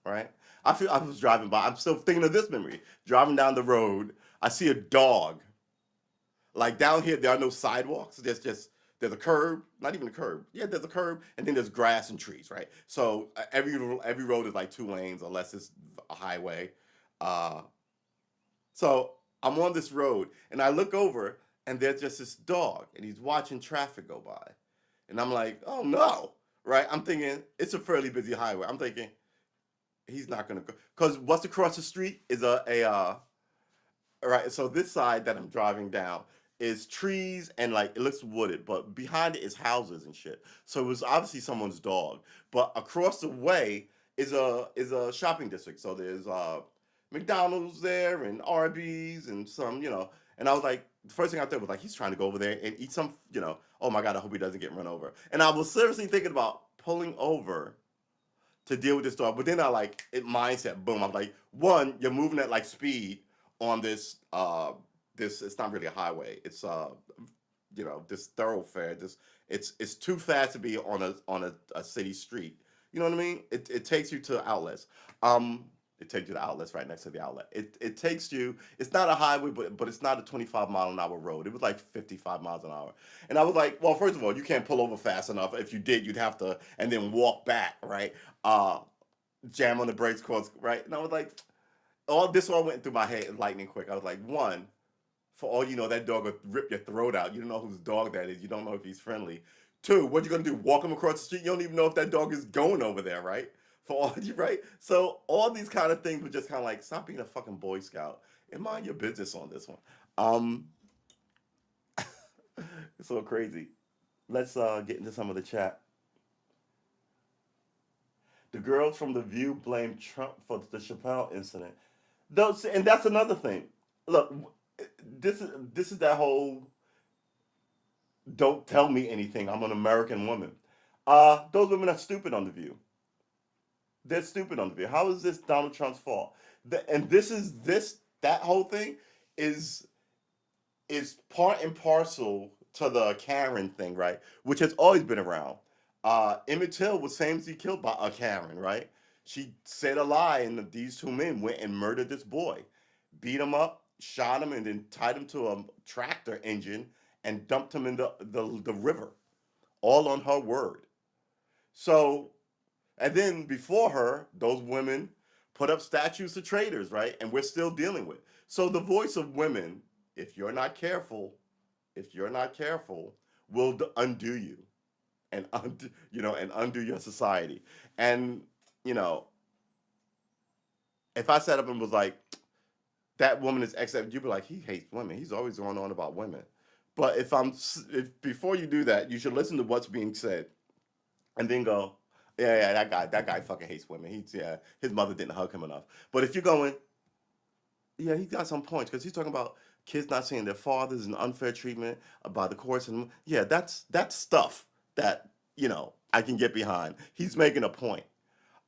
right? I was driving by. I'm still thinking of this memory. Driving down the road, I see a dog. Like down here, there are no sidewalks. There's a curb, not even a curb. Yeah, there's a curb, and then there's grass and trees, right? So every road is like two lanes, unless it's a highway. Uh, so I'm on this road, and I look over, and there's just this dog, and he's watching traffic go by, and I'm like, oh no, right? I'm thinking it's a fairly busy highway. I'm thinking he's not gonna go because what's across the street is a all right, so this side that I'm driving down is trees and like it looks wooded, but behind it is houses and shit. So it was obviously someone's dog. But across the way is a shopping district. So there's McDonald's there and Arby's and some, And I was like, the first thing I thought was like he's trying to go over there and eat some, oh my god, I hope he doesn't get run over. And I was seriously thinking about pulling over to deal with this dog. But then I like it mindset, boom. I'm like, one, you're moving at like speed on this it's not really a highway. It's this thoroughfare. It's too fast to be on a city street. You know what I mean? It takes you to outlets. Um it takes you to outlets right next to the outlet. It takes you. It's not a highway, but it's not a 25-mile-an-hour road. It was like 55 miles an hour, and I was like, well, first of all, you can't pull over fast enough. If you did, you'd have to and then walk back, right? Uh, Jam on the brakes, cause right. And I was like, all went through my head lightning quick. I was like, one, for all you know, that dog will rip your throat out. You don't know whose dog that is. You don't know if he's friendly. Two, what you gonna do? Walk him across the street? You don't even know if that dog is going over there, right? For all you right. So all these kind of things were just kind of like, stop being a fucking Boy Scout and mind your business on this one. Um, it's so crazy. Let's get into some of the chat. The girls from The View blame Trump for the Chappelle incident. Those, and that's another thing. Look, this is that whole don't tell me anything. I'm an American woman. Those women are stupid on The View. They're stupid on The View. How is this Donald Trump's fault? And that whole thing is is part and parcel to the Karen thing, right? Which has always been around. Emmett Till was famously killed by a Karen, right? She said a lie, and these two men went and murdered this boy, beat him up, shot him, and then tied him to a tractor engine and dumped him in the river, all on her word. So, and then before her, those women put up statues of traitors, right? And we're still dealing with. So the voice of women, if you're not careful, if you're not careful, will undo you and undo your society. And you know, if I sat up and was like, that woman is XF, you'd be like, he hates women. He's always going on about women. But if before you do that, you should listen to what's being said and then go, yeah, yeah, that guy fucking hates women. His mother didn't hug him enough. But if you're going, yeah, he's got some points because he's talking about kids not seeing their fathers and unfair treatment by the courts, and yeah, that's stuff that I can get behind. He's making a point.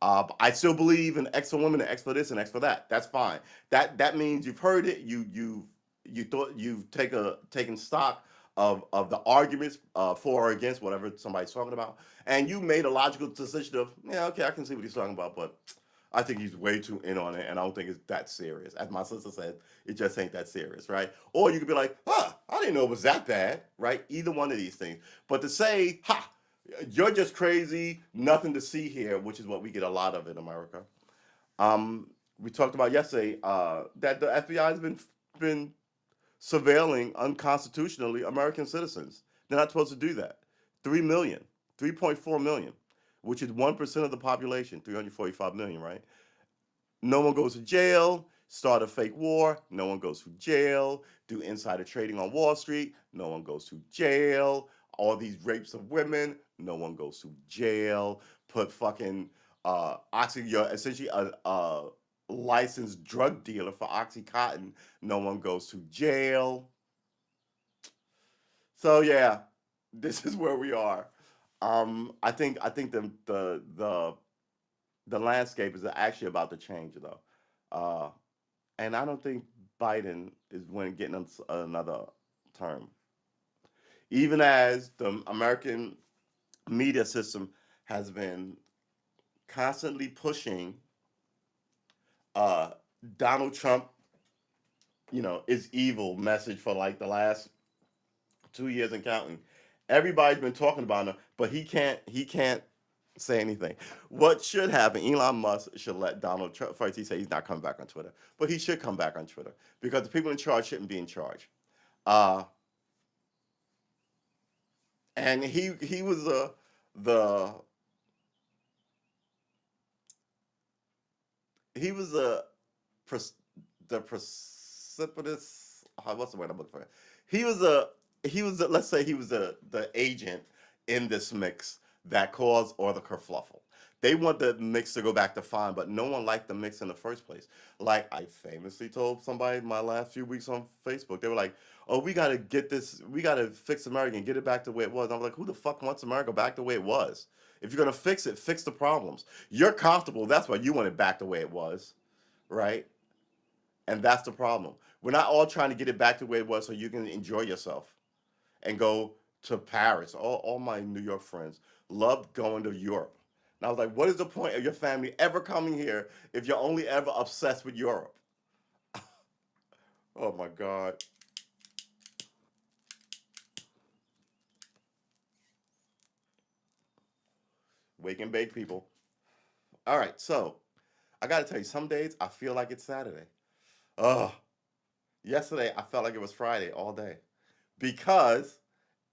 I still believe in X for women and X for this and X for that. That's fine. That means you've heard it. You thought you've taken stock of the arguments for or against whatever somebody's talking about, and you made a logical decision of, yeah, okay, I can see what he's talking about, but I think he's way too in on it, and I don't think it's that serious. As my sister said, it just ain't that serious, right? Or you could be like, huh, I didn't know it was that bad, right? Either one of these things. But to say, ha, you're just crazy, nothing to see here, which is what we get a lot of in America. We talked about yesterday that the FBI has been surveilling unconstitutionally American citizens. They're not supposed to do that. 3 million, 3.4 million, which is 1% of the population, 345 million, right? No one goes to jail, start a fake war, no one goes to jail, do insider trading on Wall Street, no one goes to jail, all these rapes of women, No one goes to jail. Put fucking oxy. You're essentially a licensed drug dealer for OxyContin. No one goes to jail. So yeah, this is where we are. I think the landscape is actually about to change though, uh, and I don't think Biden is when getting another term. Even as the American media system has been constantly pushing uh, Donald Trump, is evil message for like the last 2 years and counting. Everybody's been talking about him, but he can't say anything. What should happen? Elon Musk should let Donald Trump first. He said he's not coming back on Twitter, but he should come back on Twitter because the people in charge shouldn't be in charge. Uh, and he was the he was pres- the precipitous. What's the word I'm looking for? He was a let's say he was the agent in this mix that caused all the kerfluffle. They want the mix to go back to fine, but no one liked the mix in the first place. Like I famously told somebody my last few weeks on Facebook, they were like, "Oh, we got to fix America and get it back to the way it was." I'm like, "Who the fuck wants America back the way it was? If you're gonna fix it, fix the problems. You're comfortable. That's why you want it back the way it was, right?" And that's the problem. We're not all trying to get it back to where it was so you can enjoy yourself and go to Paris. All my New York friends loved going to Europe. And I was like, what is the point of your family ever coming here if you're only ever obsessed with Europe? Oh my God. Wake and bake people. All right, so I got to tell you, some days I feel like it's Saturday. Oh, yesterday I felt like it was Friday all day because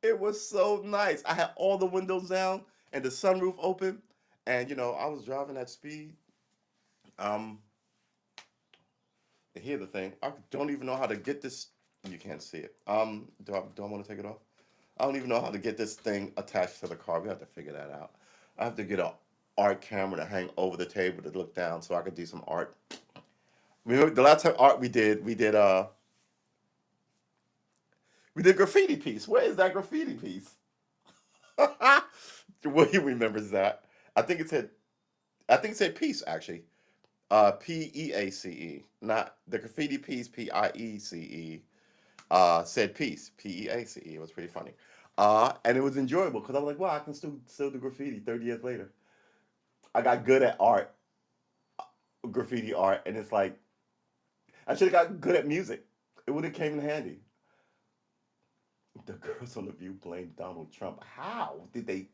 it was so nice. I had all the windows down and the sunroof open, and I was driving at speed. Um, Here's the thing: I don't even know how to get this. You can't see it. Do I want to take it off? I don't even know how to get this thing attached to the car. We have to figure that out. I have to get a art camera to hang over the table to look down so I could do some art. Remember the last time art we did graffiti piece. Where is that graffiti piece? William remembers that. I think it said I think it said peace actually. Peace, not the graffiti piece. Piece. Said peace. Peace. It was pretty funny. And it was enjoyable because I was like, wow, I can still do graffiti 30 years later. I got good at art, graffiti art, and it's like I should have got good at music. It would have came in handy. The girls on the View blame Donald Trump. How did they?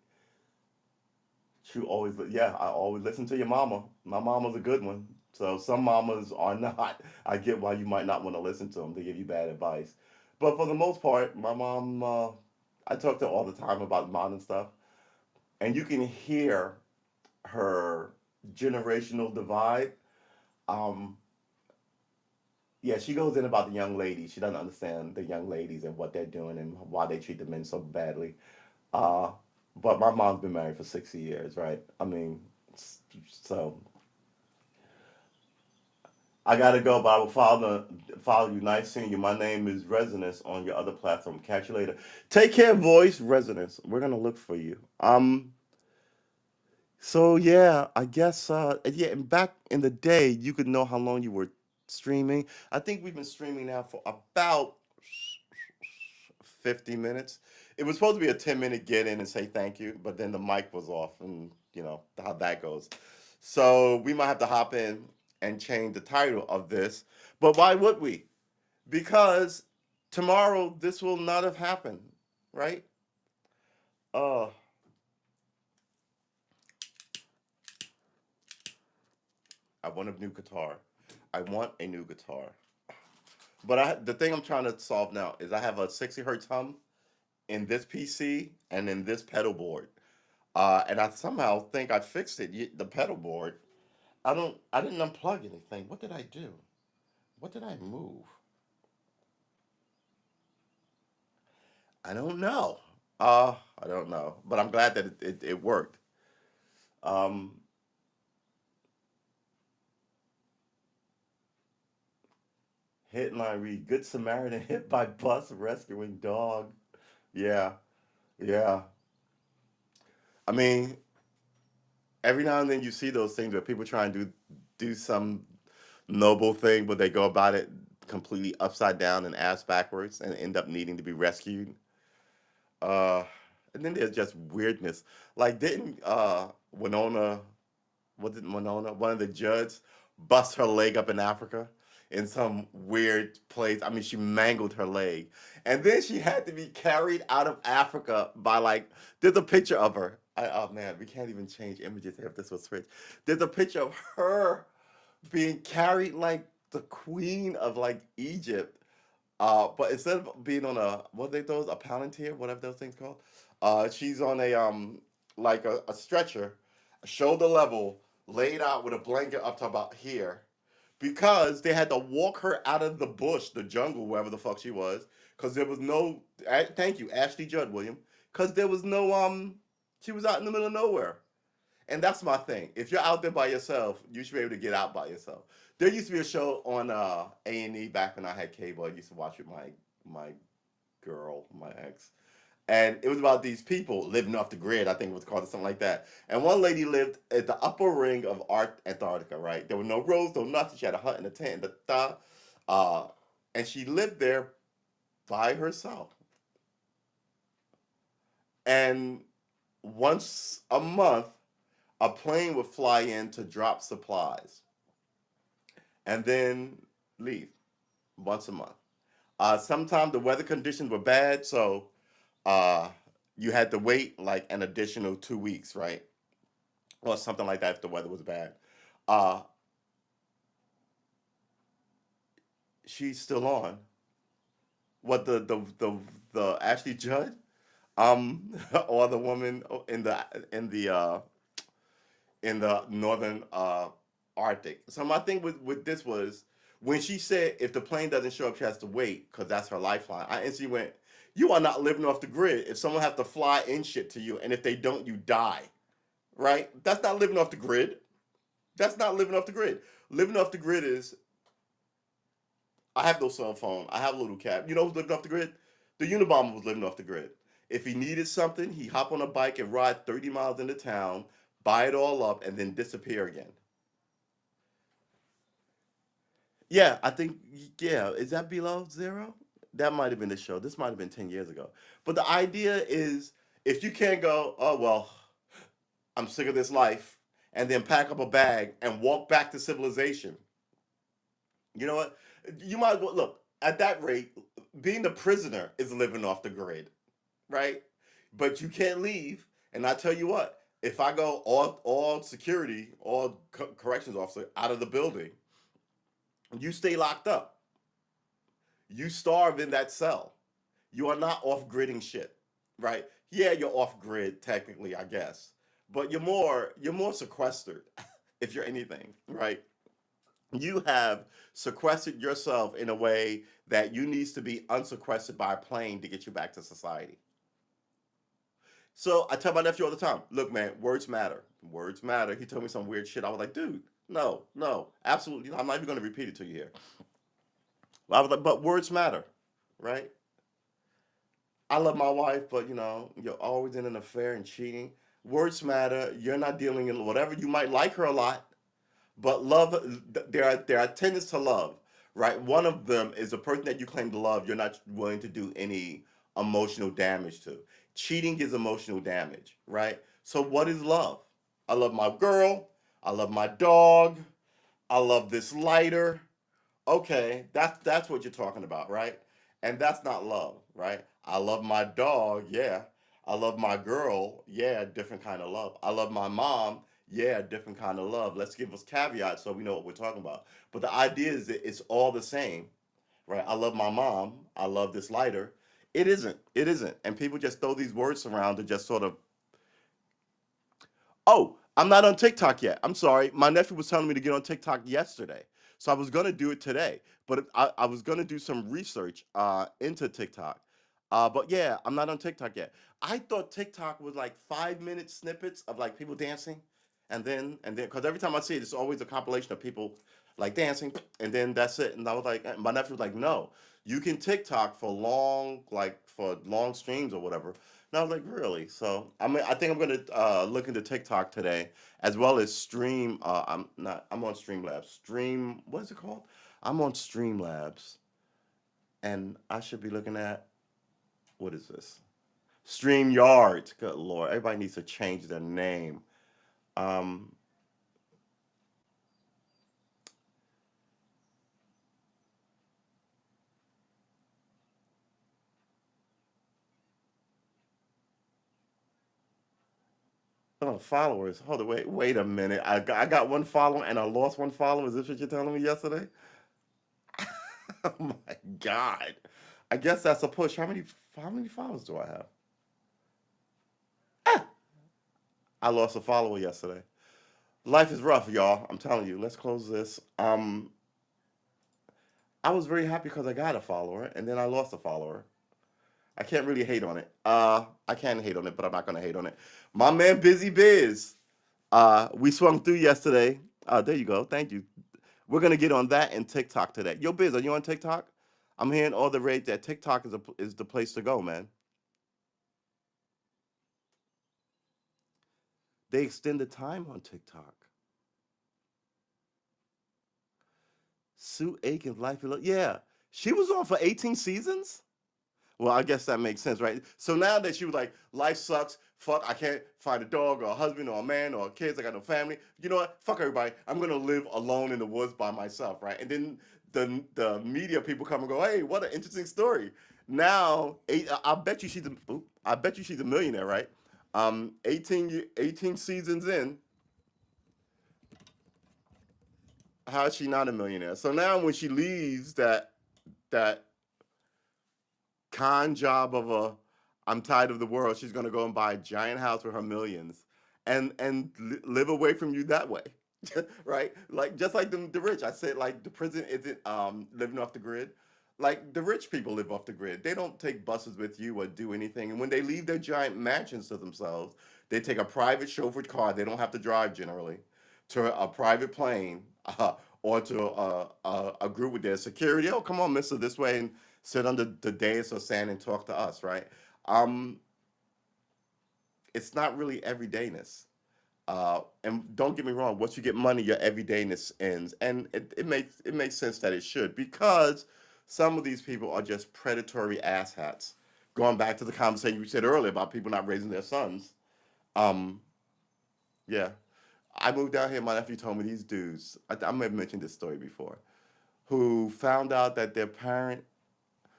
She always, yeah, I always listen to your mama. My mama's a good one. So some mamas are not. I get why you might not want to listen to them. They give you bad advice. But for the most part, my mom, I talk to her all the time about modern stuff. And you can hear her generational divide. Um, yeah, she goes in about the young ladies. She doesn't understand the young ladies and what they're doing and why they treat the men so badly. Uh, but my mom's been married for 60 years, right? I mean, so I gotta go, but I will follow you. Nice seeing you. My name is Resonance on your other platform. Catch you later. Take care, voice Resonance. We're gonna look for you. So yeah, I guess yeah, and back in the day you could know how long you were streaming. I think we've been streaming now for about 50 minutes. It was supposed to be a 10-minute get in and say thank you, but then the mic was off and you know how that goes. So we might have to hop in and change the title of this. But why would we? Because tomorrow this will not have happened, right? Uh I want a new guitar. I want a new guitar. But the thing I'm trying to solve now is I have a 60 hertz hum in this PC and in this pedal board. And I somehow think I fixed it. The pedal board. I didn't unplug anything. What did I do? What did I move? I don't know. I don't know, but I'm glad that it worked. Um, Headline read: Good Samaritan hit by bus rescuing dog. Yeah, yeah. I mean, every now and then you see those things where people try and do some noble thing, but they go about it completely upside down and ass backwards and end up needing to be rescued. Uh, and then there's just weirdness. Like, didn't Winona, was it Winona, one of the judges, bust her leg up in Africa in some weird place? I mean, she mangled her leg, and then she had to be carried out of Africa by like. There's a picture of her. Oh man, we can't even change images if this was switched. There's a picture of her being carried like the queen of like Egypt. But instead of being on a what are they those a palantir, whatever those things called, she's on a like a stretcher, shoulder level, laid out with a blanket up to about here, because they had to walk her out of the bush, the jungle, wherever the fuck she was, because there was no. Thank you, Ashley Judd William, because there was no she was out in the middle of nowhere. And that's my thing. If you're out there by yourself, you should be able to get out by yourself. There used to be a show on A&E back when I had cable. I used to watch with my girl, my ex, and it was about these people living off the grid. I think it was called or something like that. And one lady lived at the upper ring of Antarctica. Right, there were no roads, no nothing. She had a hut and a tent, uh, and she lived there by herself. And once a month, a plane would fly in to drop supplies and then leave once a month. Sometimes the weather conditions were bad, so uh, you had to wait like an additional 2 weeks, right? Or something like that if the weather was bad. Uh, she's still on. What the Ashley Judd, or the woman in the in the northern Arctic. So my thing with this was when she said if the plane doesn't show up, she has to wait because that's her lifeline. I instantly went, "You are not living off the grid. If someone has to fly in shit to you, and if they don't, you die. Right? That's not living off the grid. That's not living off the grid. Living off the grid is I have no cell phone. I have a little cab. You know who's living off the grid? The Unabomber was living off the grid. If he needed something, he hop on a bike and ride 30 miles into town, buy it all up, and then disappear again. Yeah, I think yeah. Is that below zero? That might have been the show. This might have been 10 years ago. But the idea is, if you can't go, oh well, I'm sick of this life, and then pack up a bag and walk back to civilization. You know what? You might as well look at that rate. Being a prisoner is living off the grid, right? But you can't leave. And I tell you what, if I go all security, all corrections officer out of the building, you stay locked up. You starve in that cell. You are not off gridding shit, right? Yeah, you're off grid technically, I guess, but you're more sequestered if you're anything, right? You have sequestered yourself in a way that you needs to be unsequestered by a plane to get you back to society. So I tell my nephew all the time, look, man, words matter. Words matter. He told me some weird shit. I was like, dude, no, no, absolutely. I'm not even going to repeat it to you here. I was like, but words matter, right? I love my wife, but you're always in an affair and cheating. Words matter. You're not dealing in whatever you might like her a lot, but love. There are tenets to love, right? One of them is the person that you claim to love. You're not willing to do any emotional damage to. Cheating is emotional damage, right? So what is love? I love my girl. I love my dog. I love this lighter. Okay, that's what you're talking about, right? And that's not love, right? I love my dog, yeah. I love my girl, yeah, different kind of love. I love my mom, yeah, different kind of love. Let's give us caveats so we know what we're talking about. But the idea is that it's all the same, right? I love my mom, I love this lighter. It isn't. It isn't. And people just throw these words around to just sort of, oh, I'm not on TikTok yet. I'm sorry. My nephew was telling me to get on TikTok yesterday. So I was going to do it today. But I was going to do some research into TikTok. But yeah, I'm not on TikTok yet. I thought TikTok was like 5 minute snippets of like people dancing, and then because every time I see it, it's always a compilation of people like dancing, and then that's it. And I was like, my nephew was like, no, you can TikTok for long, like for long streams or whatever. And I was like, really? So I think I'm gonna look into TikTok today, as well as stream. I'm on Streamlabs. Stream, what is it called? I'm on Streamlabs, and I should be looking at, what is this? StreamYard. Good lord, everybody needs to change their name. Um, oh, followers. Hold on, wait a minute. I got one follower and I lost one follower. Is this what you're telling me yesterday? Oh my god. I guess that's a push. How many followers do I have? Ah, I lost a follower yesterday. Life is rough, y'all. I'm telling you. Let's close this. I was very happy because I got a follower and then I lost a follower. I can't really hate on it. I can hate on it, but I'm not gonna hate on it. My man, Busy Biz. We swung through yesterday. There you go. Thank you. We're gonna get on that and TikTok today. Yo, Biz, are you on TikTok? I'm hearing all the rage that TikTok is the place to go, man. They extend the time on TikTok. Sue Aiken's life, yeah, she was on for 18 seasons. Well, I guess that makes sense, right? So now that she was like, life sucks, fuck, I can't find a dog or a husband or a man or kids, I got no family. You know what? Fuck everybody. I'm gonna live alone in the woods by myself, right? And then the media people come and go, hey, what an interesting story. Now, I bet you I bet you she's a millionaire, right? 18 seasons in, how is she not a millionaire? So now when she leaves that con job of a I'm tired of the world. She's gonna go and buy a giant house with her millions, and live away from you that way, right? Like just like the rich. I said like the prison isn't living off the grid. Like the rich people live off the grid. They don't take buses with you or do anything. And when they leave their giant mansions to themselves, they take a private chauffeured car. They don't have to drive generally to a private plane. Or to a group with their security. Oh, come on, Mister, this way, and sit on the dais or sand and talk to us, right? Um, it's not really everydayness. And don't get me wrong, once you get money, your everydayness ends, and it makes sense that it should because some of these people are just predatory asshats. Going back to the conversation you said earlier about people not raising their sons, um, yeah, I moved out here. My nephew told me these dudes. I may have mentioned this story before, who found out that their parent,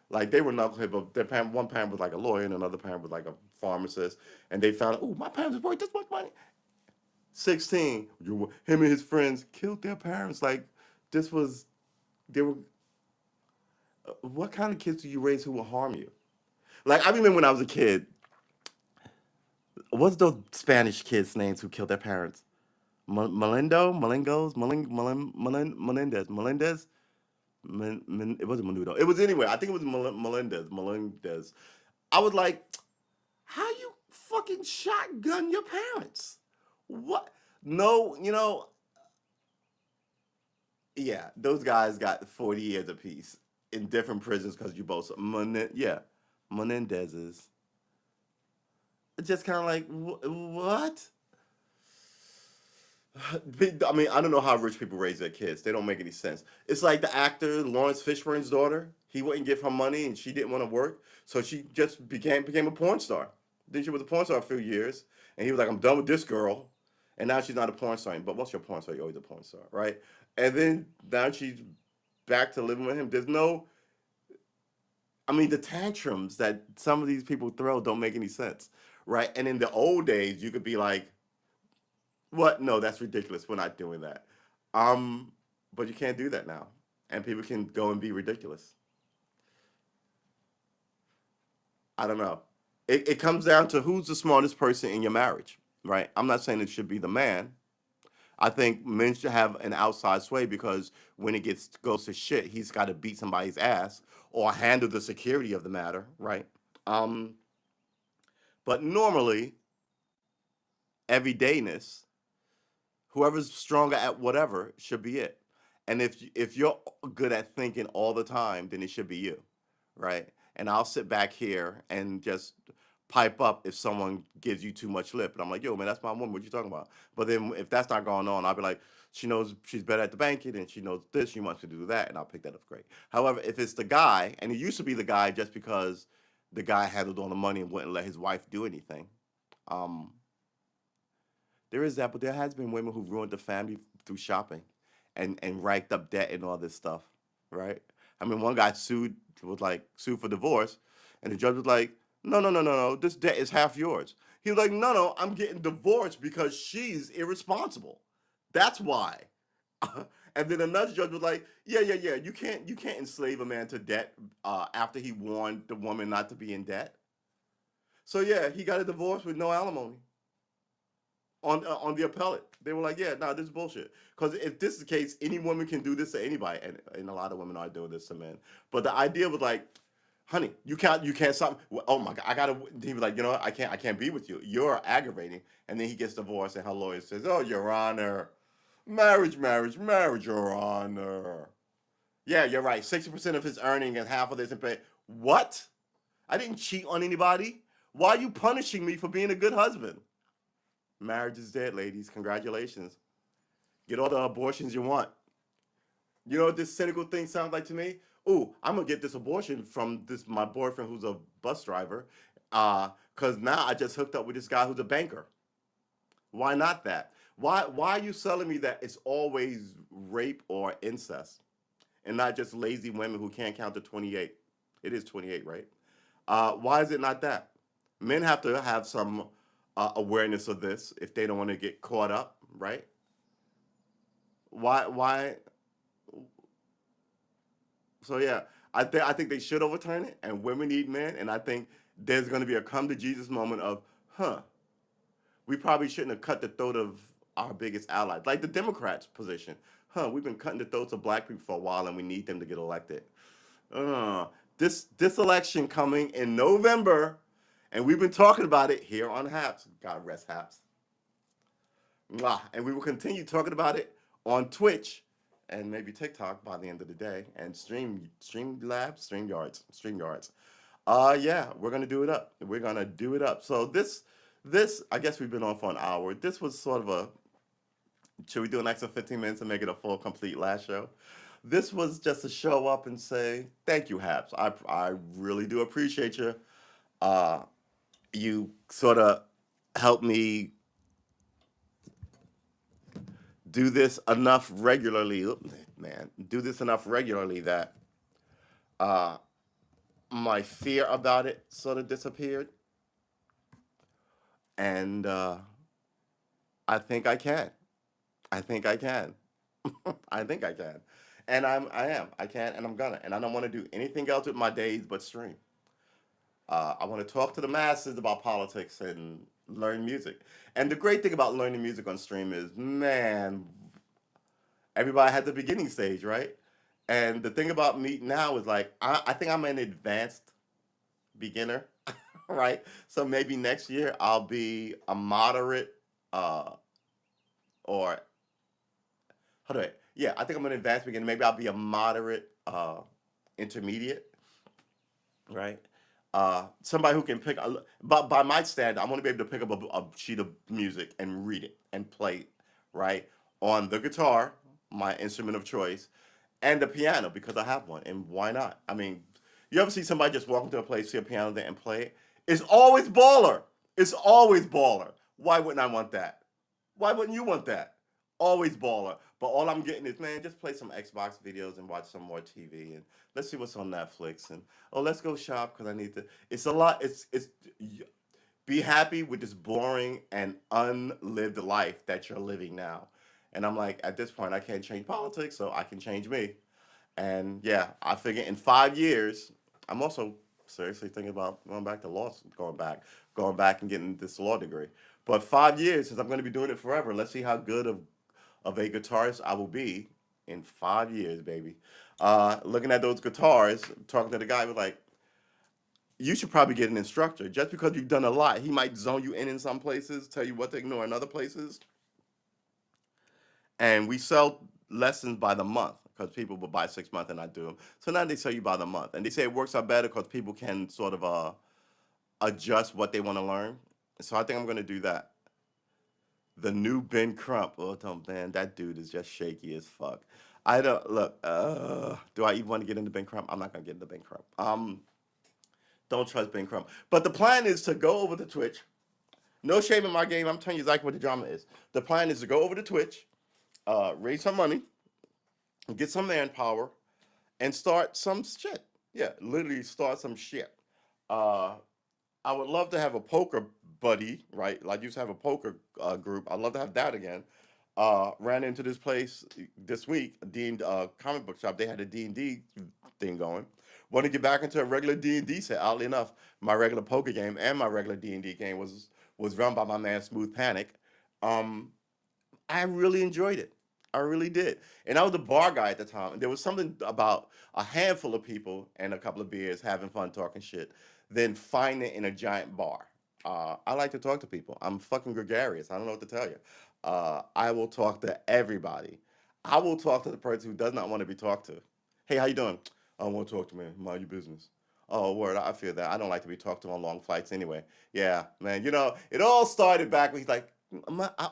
like they were knucklehead, but their parent, one parent was like a lawyer and another parent was like a pharmacist, and they found out, oh, my parents worth this much money. 16, him and his friends killed their parents. Like this was, they were. What kind of kids do you raise who will harm you? Like I remember when I was a kid, what's those Spanish kids' names who killed their parents? Melindo, Melingos, Melendez. It wasn't Menudo. It was anyway. I think it was Melendez. Melendez. I was like, how you fucking shotgun your parents? What? No, yeah, those guys got 40 years apiece in different prisons because you both, yeah, Menendez's. It's just kind of like, what? I mean, I don't know how rich people raise their kids. They don't make any sense. It's like the actor Lawrence Fishburne's daughter. He wouldn't give her money, and she didn't want to work, so she just became a porn star. Then she was a porn star for a few years, and he was like, "I'm done with this girl," and now she's not a porn star. But once you're a porn star, you're always a porn star, right? And then now she's back to living with him. There's no, I mean, the tantrums that some of these people throw don't make any sense, right? And in the old days, you could be like, what? No, that's ridiculous. We're not doing that. Um, but you can't do that now, and people can go and be ridiculous. I don't know. It comes down to who's the smartest person in your marriage, right? I'm not saying it should be the man. I think men should have an outside sway because when it goes to shit, he's got to beat somebody's ass or handle the security of the matter, right? Um, but normally, everydayness, whoever's stronger at whatever should be it. And if you're good at thinking all the time, then it should be you, right? And I'll sit back here and just pipe up if someone gives you too much lip, and I'm like, yo, man, that's my woman. What you talking about? But then if that's not going on, I'll be like, she knows she's better at the banking, and she knows this. She wants to do that, and I'll pick that up. Great. However, if it's the guy, and it used to be the guy just because the guy handled all the money and wouldn't let his wife do anything. Um, there is that, but there has been women who've ruined the family through shopping, and racked up debt and all this stuff, right? I mean, one guy sued for divorce, and the judge was like, no, no, no, no, no, this debt is half yours. He was like, no, no, I'm getting divorced because she's irresponsible. That's why. And then another judge was like, yeah, yeah, yeah, you can't enslave a man to debt after he warned the woman not to be in debt. So yeah, he got a divorce with no alimony on the appellate. They were like, yeah, no, this is bullshit. Because if this is the case, any woman can do this to anybody, and a lot of women are doing this to men. But the idea was like, honey, you can't stop. Oh my god, I gotta. He was like, you know what, I can't be with you. You're aggravating. And then he gets divorced, and her lawyer says, oh, Your Honor, marriage, marriage, marriage, Your Honor. Yeah, you're right. 60% of his earning and half of this and pay. What? I didn't cheat on anybody. Why are you punishing me for being a good husband? Marriage is dead, ladies. Congratulations. Get all the abortions you want. You know what this cynical thing sounds like to me? Ooh, I'm gonna get this abortion from this my boyfriend who's a bus driver, cause now I just hooked up with this guy who's a banker. Why not that? Why are you selling me that it's always rape or incest and not just lazy women who can't count to 28? It is 28, right? Why is it not that? Men have to have some awareness of this if they don't want to get caught up, right? Why? So yeah, I think they should overturn it, and women need men, and I think there's going to be a come to Jesus moment of, huh, we probably shouldn't have cut the throat of our biggest allies, like the Democrats' position. Huh, we've been cutting the throats of black people for a while, and we need them to get elected. Uh, this election coming in November, and we've been talking about it here on Happs. God rest Happs. Mwah. And we will continue talking about it on Twitch and maybe TikTok by the end of the day, and Streamlabs, StreamYards. Yeah, we're gonna do it up. We're gonna do it up. So this I guess we've been on for an hour. This was sort of a, should we do an extra 15 minutes and make it a full complete last show? This was just to show up and say thank you, Haps. I really do appreciate you. Uh, you sort of helped me do this enough regularly, man, do this enough regularly that uh, my fear about it sort of disappeared, and I think I can. I think I can. I think I can, and I can, and I'm gonna, and I don't want to do anything else with my days but stream. I want to talk to the masses about politics and learn music. And the great thing about learning music on stream is, man, everybody had the beginning stage, right? And the thing about me now is like I think I'm an advanced beginner, right? So maybe next year I'll be a moderate uh or how do I yeah, I think I'm an advanced beginner. Maybe I'll be a moderate intermediate, right? Somebody who can pick but by my standard, I want to be able to pick up a sheet of music and read it and play it, right? On the guitar, my instrument of choice, and the piano because I have one. And why not? I mean, you ever see somebody just walk into a place, see a piano there, and play it? It's always baller. It's always baller. Why wouldn't I want that? Why wouldn't you want that? Always baller. But all I'm getting is, man, just play some Xbox videos and watch some more TV, and let's see what's on Netflix, and oh, let's go shop because I need to. It's a lot. It's be happy with this boring and unlived life that you're living now. And I'm like, at this point, I can't change politics, so I can change me. And yeah, I figure in 5 years, I'm also seriously thinking about going back to law, going back and getting this law degree. But 5 years, since I'm going to be doing it forever, let's see how good of a guitarist I will be in 5 years, baby. Looking at those guitars, talking to the guy, was like, you should probably get an instructor. Just because you've done a lot, he might zone you in some places, tell you what to ignore in other places. And we sell lessons by the month because people will buy 6 months and I do them. So now they sell you by the month, and they say it works out better because people can sort of adjust what they want to learn. So I think I'm going to do that. The new Ben Crump. Oh, man, that dude is just shaky as fuck. I don't look. Do I even want to get into Ben Crump? I'm not gonna get into Ben Crump. Don't trust Ben Crump. But the plan is to go over to Twitch. No shame in my game. I'm telling you exactly what the drama is. The plan is to go over to Twitch, raise some money, get some manpower, and start some shit. Yeah, literally start some shit. Uh, I would love to have a poker buddy, right? Like I used to have a poker group. I'd love to have that again. Ran into this place this week, comic book shop. They had a D&D thing going. Want to get back into a regular D&D set. Oddly enough, my regular poker game and my regular D&D game was run by my man Smooth Panic. Um, I really enjoyed it. I really did. And I was a bar guy at the time. And there was something about a handful of people and a couple of beers having fun talking shit than finding in a giant bar. I like to talk to people. I'm fucking gregarious. I don't know what to tell you. I will talk to everybody. I will talk to the person who does not want to be talked to. Hey, how you doing? I don't want to talk to me. Mind your business. Oh, word. I feel that. I don't like to be talked to on long flights anyway. Yeah, man. It all started back when he's like,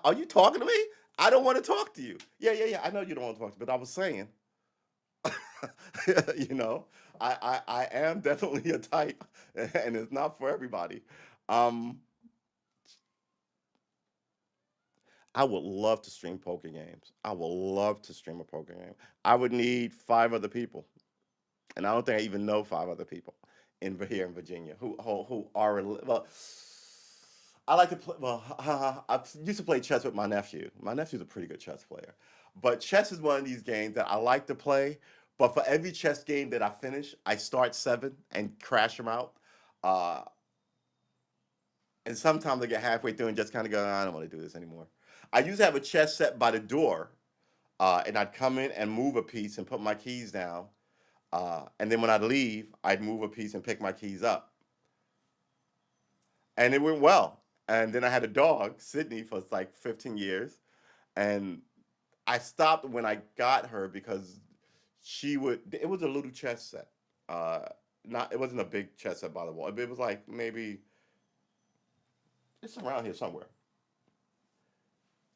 Are you talking to me? I don't want to talk to you. Yeah, yeah, yeah. I know you don't want to talk to me, but I was saying, you know, I am definitely a type, and it's not for everybody. Um, I would love to stream poker games. I would love to stream a poker game. I would need 5 other people, and I don't think I even know 5 other people here in Virginia who are well. I like to play. Well, I used to play chess with my nephew. My nephew's a pretty good chess player, but chess is one of these games that I like to play. But for every chess game that I finish, I start 7 and crash them out. Uh, and sometimes I get halfway through and just kind of go, I don't want to do this anymore. I used to have a chess set by the door, and I'd come in and move a piece and put my keys down. And then when I'd leave, I'd move a piece and pick my keys up. And it went well. And then I had a dog, Sydney, for like 15 years. And I stopped when I got her because it was a little chess set. Uh, it wasn't a big chess set by the wall. It was like maybe, it's around here somewhere.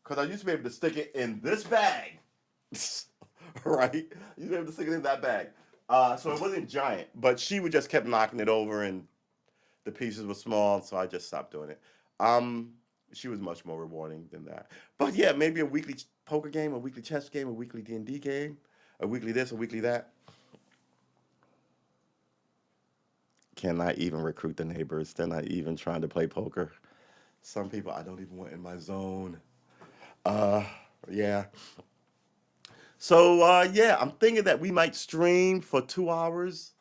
Because I used to be able to stick it in this bag, right? You used to be able to stick it in that bag. So it wasn't giant, but she would just kept knocking it over, and the pieces were small, so I just stopped doing it. Um, she was much more rewarding than that. But yeah, maybe a weekly poker game, a weekly chess game, a weekly D&D game, a weekly this, a weekly that. Can I even recruit the neighbors? They're not even trying to play poker. Some people I don't even want in my zone. Uh, yeah. So yeah, I'm thinking that we might stream for 2 hours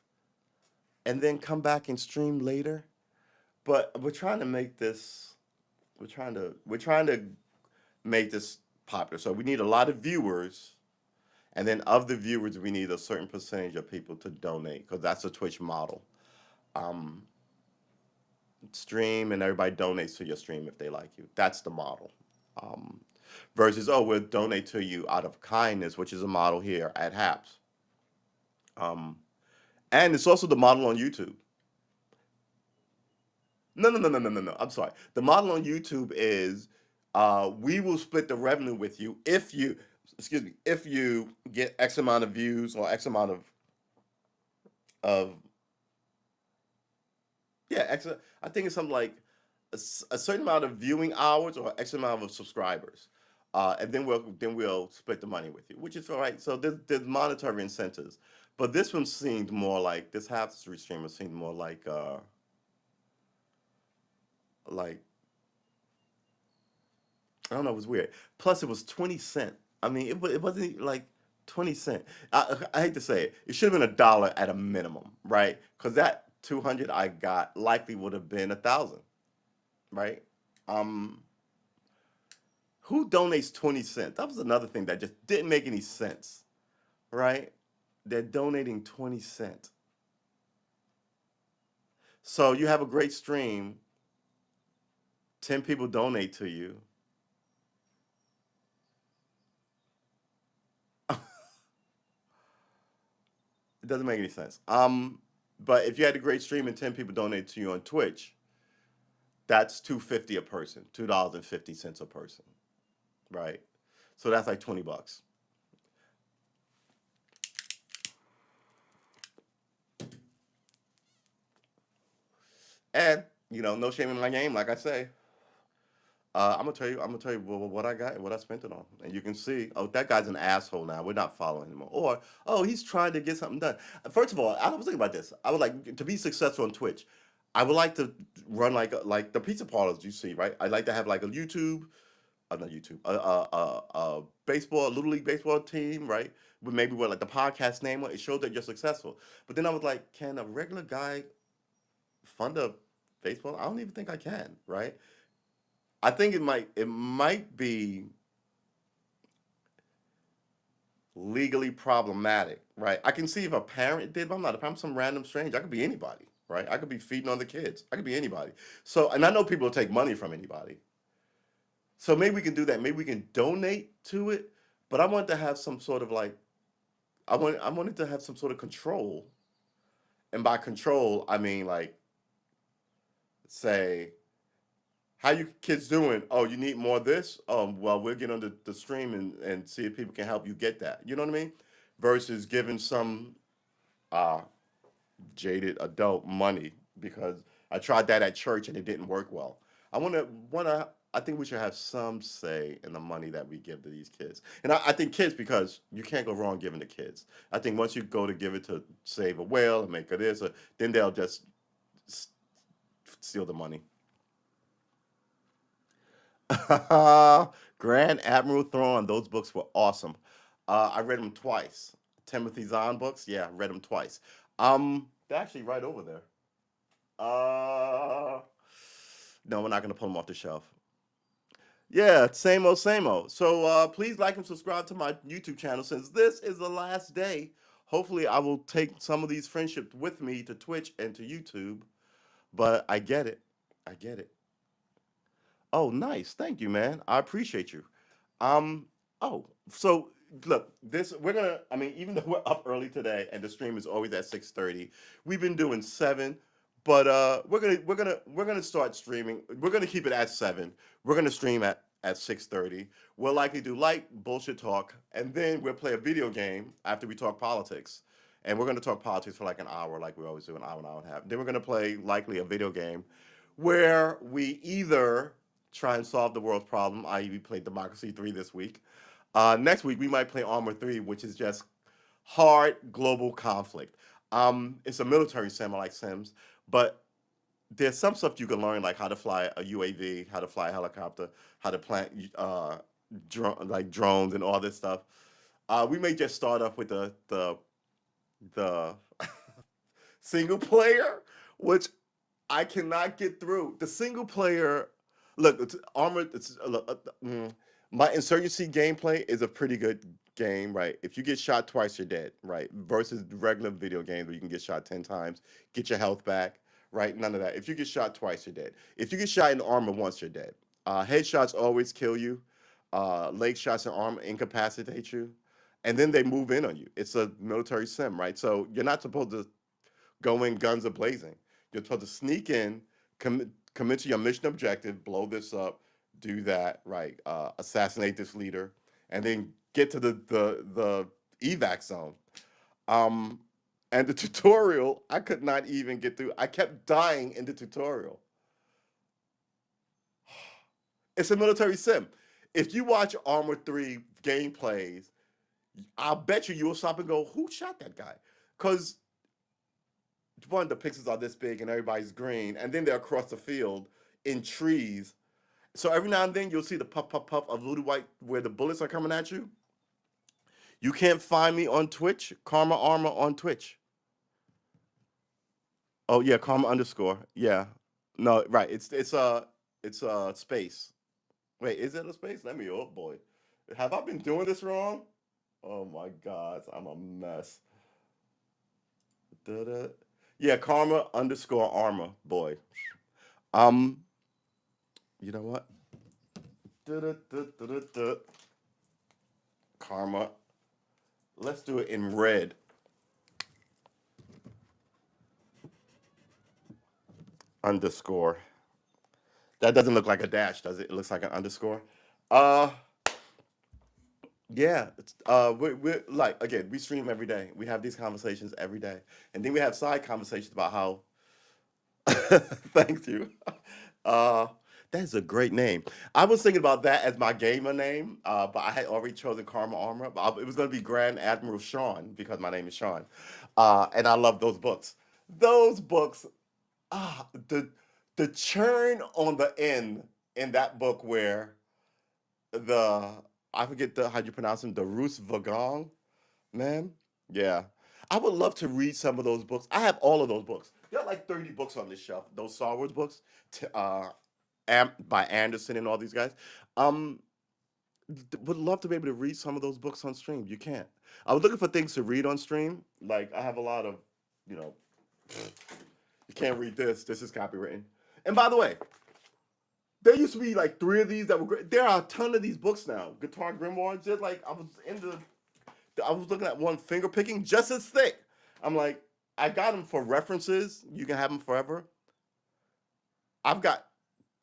and then come back and stream later. But we're trying to make this. We're trying to make this popular. So we need a lot of viewers, and then of the viewers, we need a certain percentage of people to donate because that's a Twitch model. Um, Stream and everybody donates to your stream if they like you. That's the model. Um, Versus, oh, we'll donate to you out of kindness, which is a model here at Happs. Um, and it's also the model on YouTube. No, no, no, no, no, no, no. I'm sorry. The model on YouTube is we will split the revenue with you excuse me, if you get X amount of views or X amount of yeah, X. I think it's something like a certain amount of viewing hours or X amount of subscribers, and then we'll split the money with you, which is all right. So there's monetary incentives, but this one seemed more like this half streamer seemed more like I don't know, it was weird. Plus, it was 20 cent. I mean, it wasn't like 20 cent. I hate to say it, it should have been $1 at a minimum, right? Because that 200 I got likely would have been 1,000, right? Um, who donates 20 cents? That was another thing that just didn't make any sense, right? They're donating 20 cents. So you have a great stream, 10 people donate to you. It doesn't make any sense. But if you had a great stream and 10 people donate to you on Twitch, that's 250 a person, $2.50 a person, right? So that's like 20 bucks. And, no shame in my game, like I say. I'm gonna tell you what I got and what I spent it on, and you can see. Oh, that guy's an asshole now. We're not following him, or oh, he's trying to get something done. First of all, I was thinking about this. I would like to be successful on Twitch. I would like to run like the pizza parlors you see, right? I'd like to have like a YouTube, not YouTube, baseball, little league baseball team, right? With maybe what like the podcast name. It shows that you're successful. But then I was like, can a regular guy fund a baseball? I don't even think I can, right? I think it might be legally problematic, right? I can see if a parent did, but I'm not. If I'm some random stranger, I could be anybody, right? I could be feeding on the kids. I could be anybody. So, and I know people will take money from anybody. So maybe we can do that. Maybe we can donate to it. But I want to have some sort of like I wanted to have some sort of control. And by control, I mean like say, how you kids doing? Oh, you need more of this? Well, we'll get on the stream and see if people can help you get that. You know what I mean? Versus giving some uh, jaded adult money because I tried that at church and it didn't work well. I want to. I think we should have some say in the money that we give to these kids, and I think kids because you can't go wrong giving to kids. I think once you go to give it to save a whale and make it this, then they'll just s- steal the money. Grand Admiral Thrawn, those books were awesome. I read them twice. Timothy Zahn books, yeah, read them twice. They're actually right over there. Uh, no, we're not gonna pull them off the shelf. Yeah, same old, same old. So please like and subscribe to my YouTube channel. Since this is the last day, hopefully I will take some of these friendships with me to Twitch and to YouTube. But I get it. I get it. Oh, nice. Thank you, man. I appreciate you. Um, oh, so look, this we're gonna. I mean, even though we're up early today and the stream is always at 6:30, we've been doing seven, but we're gonna start streaming. We're gonna keep it at seven. We're gonna stream at 6:30. We'll likely do light bullshit talk, and then we'll play a video game after we talk politics. And we're gonna talk politics for like an hour, like we always do, an hour and a half. Then we're gonna play likely a video game where we either try and solve the world's problem, i.e., we played Democracy 3 this week. Next week, we might play Armor 3, which is just hard global conflict. It's a military sim, I like Sims, but there's some stuff you can learn, like how to fly a UAV, how to fly a helicopter, how to plant like drones and all this stuff. We may just start off with the single player, which I cannot get through. The single player, look, it's Armored. My insurgency gameplay is a pretty good game, right? If you get shot twice, you're dead, right? Versus regular video games where you can get shot 10 times, get your health back, right? None of that. If you get shot twice, you're dead. If you get shot in armor once, you're dead. Headshots always kill you. Leg shots in armor incapacitate you, and then they move in on you. It's a military sim, right? So you're not supposed to go in guns a blazing. You're supposed to sneak in, commit to your mission objective, blow this up, do that, right? Assassinate this leader, and then get to the evac zone. Um, and the tutorial, I could not even get through. I kept dying in the tutorial. It's a military sim. If you watch Armor 3 gameplays, I'll bet you will stop and go, who shot that guy? Because one, the pixels are this big and everybody's green, and then they're across the field in trees. So every now and then you'll see the puff, puff, puff of little white where the bullets are coming at you. You can't find me on Twitch, Karma Armor on Twitch. Oh yeah, Karma underscore. Yeah, no, right. It's space. Wait, is it a space? Let me. Oh boy, have I been doing this wrong? Oh my God, I'm a mess. Da-da. Yeah, karma underscore armor, boy. Um, you know what? Du-du-du-du-du-du. Karma. Let's do it in red underscore. That doesn't look like a dash, does it? It looks like an underscore. Uh, yeah. We're like again, we stream every day. We have these conversations every day, and then we have side conversations about how. Thank you. Uh, that's a great name. I was thinking about that as my gamer name, but I had already chosen Karma Armor. It was going to be Grand Admiral Sean because my name is Sean, and I love those books. Those books, ah, the churn on the end in that book where the I forget how you pronounce him, the Rus Vagon man. Yeah, I would love to read some of those books. I have all of those books. There are like 30 books on this shelf. Those Star Wars books, by Anderson and all these guys. Um, would love to be able to read some of those books on stream. You can't. I was looking for things to read on stream. Like I have a lot of, you know, you can't read this. This is copywritten. And by the way, there used to be like three of these that were great. There are a ton of these books now. Guitar Grimoires. Just like I was looking at one finger picking just as thick. I'm like, I got them for references. You can have them forever. I've got,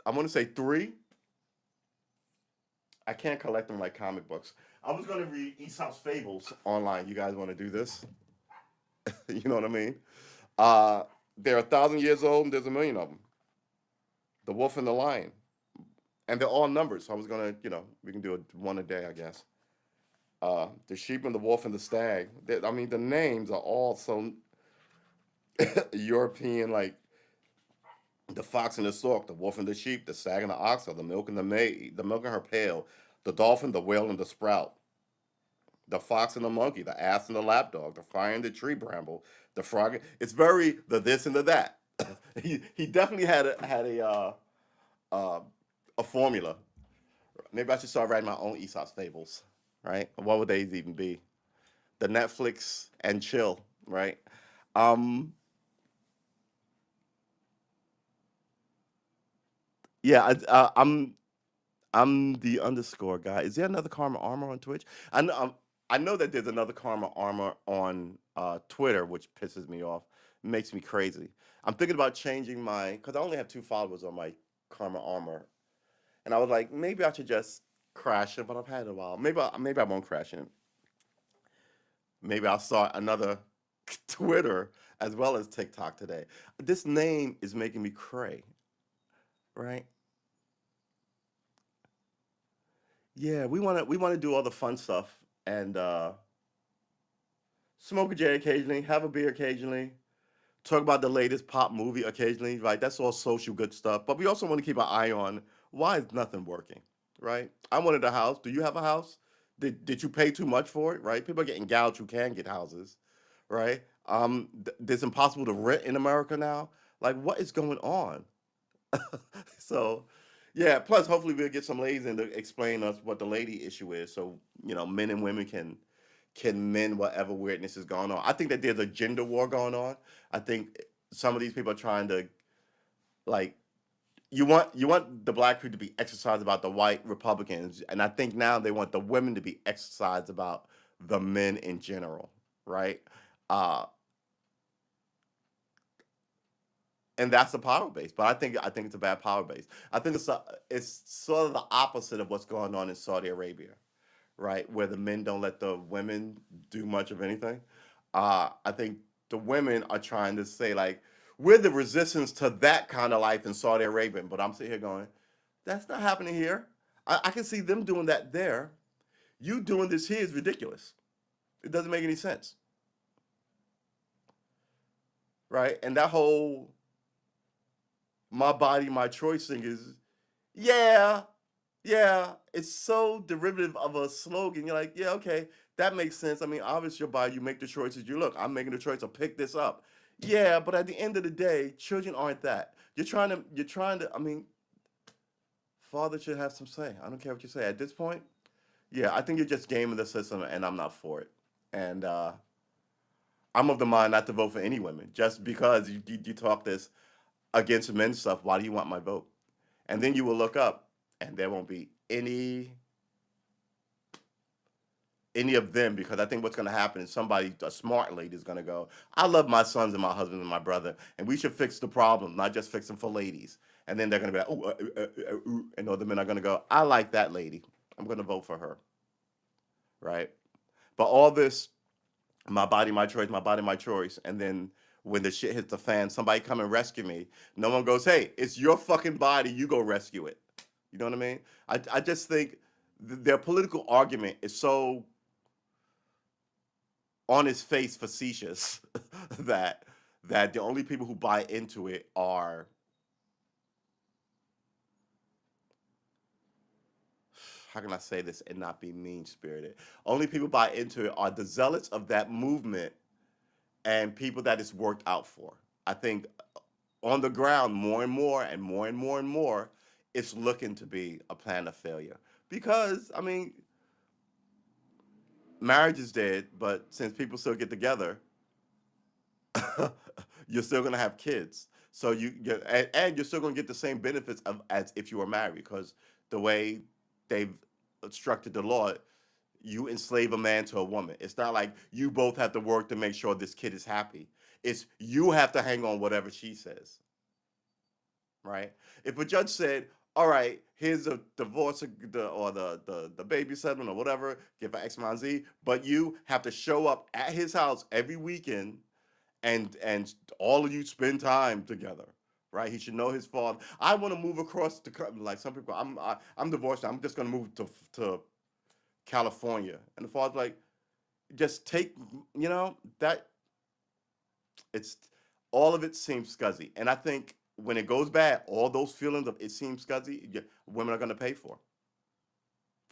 I want to say three. I can't collect them like comic books. I was going to read Aesop's Fables online. You guys want to do this? You know what I mean? Uh, they're 1,000 years old and there's a million of them. The Wolf and the Lion. And they're all numbers. So I was going to, we can do one a day, I guess. The Sheep and the Wolf and the Stag. I mean, the names are all so European, like the fox and the stork, the wolf and the sheep, the stag and the ox, the milk and the maid, the milk and her pail, the dolphin, the whale and the sprout, the fox and the monkey, the ass and the lapdog, the fire and the tree bramble, the frog. It's very the this and the that. He definitely uh, a formula. Maybe I should start writing my own Aesop's fables, right? What would they even be? The Netflix and chill, right? Um, yeah, I'm the underscore guy. Is there another Karma Armor on Twitch? I know that there's another Karma Armor on Twitter, which pisses me off, makes me crazy. I'm thinking about changing my because I only have 2 followers on my Karma Armor, and I was like, maybe I should just crash it, but I've had it a while. Maybe I won't crash it. Maybe I'll start another Twitter as well as TikTok today. This name is making me cray, right? Yeah, we want to do all the fun stuff and smoke a J occasionally, have a beer occasionally, talk about the latest pop movie occasionally, right? That's all social good stuff. But we also want to keep an eye on why is nothing working, right? I wanted a house. Do you have a house? Did you pay too much for it, right? People are getting gouged who can get houses, right? It's impossible to rent in America now. Like, what is going on? So, yeah. Plus, hopefully, we'll get some ladies in to explain us what the lady issue is, so men and women can mend whatever weirdness is going on. I think that there's a gender war going on. I think some of these people are trying to like you want the black people to be exercised about the white Republicans, and I think now they want the women to be exercised about the men in general, right? Uh, and that's the power base. But I think it's a bad power base. I think it's sort of the opposite of what's going on in Saudi Arabia, right? Where the men don't let the women do much of anything. I think the women are trying to say like we're the resistance to that kind of life in Saudi Arabia. But I'm sitting here going, that's not happening here. I can see them doing that there. You doing this here is ridiculous. It doesn't make any sense, right? And that whole my body, my choice thing is, yeah, yeah, it's so derivative of a slogan. You're like, yeah, okay, that makes sense. I mean, obviously, your body, you make the choices. You look, I'm making the choice to pick this up. Yeah, but at the end of the day, children aren't that. You're trying to. I mean, father should have some say. I don't care what you say. At this point, yeah, I think you're just gaming the system, and I'm not for it. And I'm of the mind not to vote for any women just because you talk this against men stuff. Why do you want my vote? And then you will look up, and there won't be any of them, because I think what's going to happen is somebody, a smart lady, is going to go, I love my sons and my husband and my brother, and we should fix the problem, not just fix them for ladies. And then they're going to be like, oh, and other men are going to go, I like that lady. I'm going to vote for her, right? But all this, my body, my choice, my body, my choice, and then when the shit hits the fan, somebody come and rescue me. No one goes, hey, it's your fucking body, you go rescue it. You know what I mean? I just think their political argument is so on its face facetious that the only people who buy into it are, how can I say this and not be mean spirited? Only people buy into it are the zealots of that movement and people that it's worked out for. I think on the ground, more and more and more and more and more, it's looking to be a plan of failure. Because I mean, marriage is dead, but since people still get together, you're still gonna have kids. So and you're still gonna get the same benefits as if you were married, because the way they've structured the law, you enslave a man to a woman. It's not like you both have to work to make sure this kid is happy. It's you have to hang on whatever she says, right? If a judge said, "All right, here's a divorce or the baby settlement or whatever, give her X, Y, and Z," but you have to show up at his house every weekend and all of you spend time together, right? He should know his father. I want to move across the country. Like some people, I'm divorced. I'm just gonna move to California, and the father's like, just take, that it's all of it seems scuzzy, and I think when it goes bad, all those feelings of it seems scuzzy, women are gonna pay for,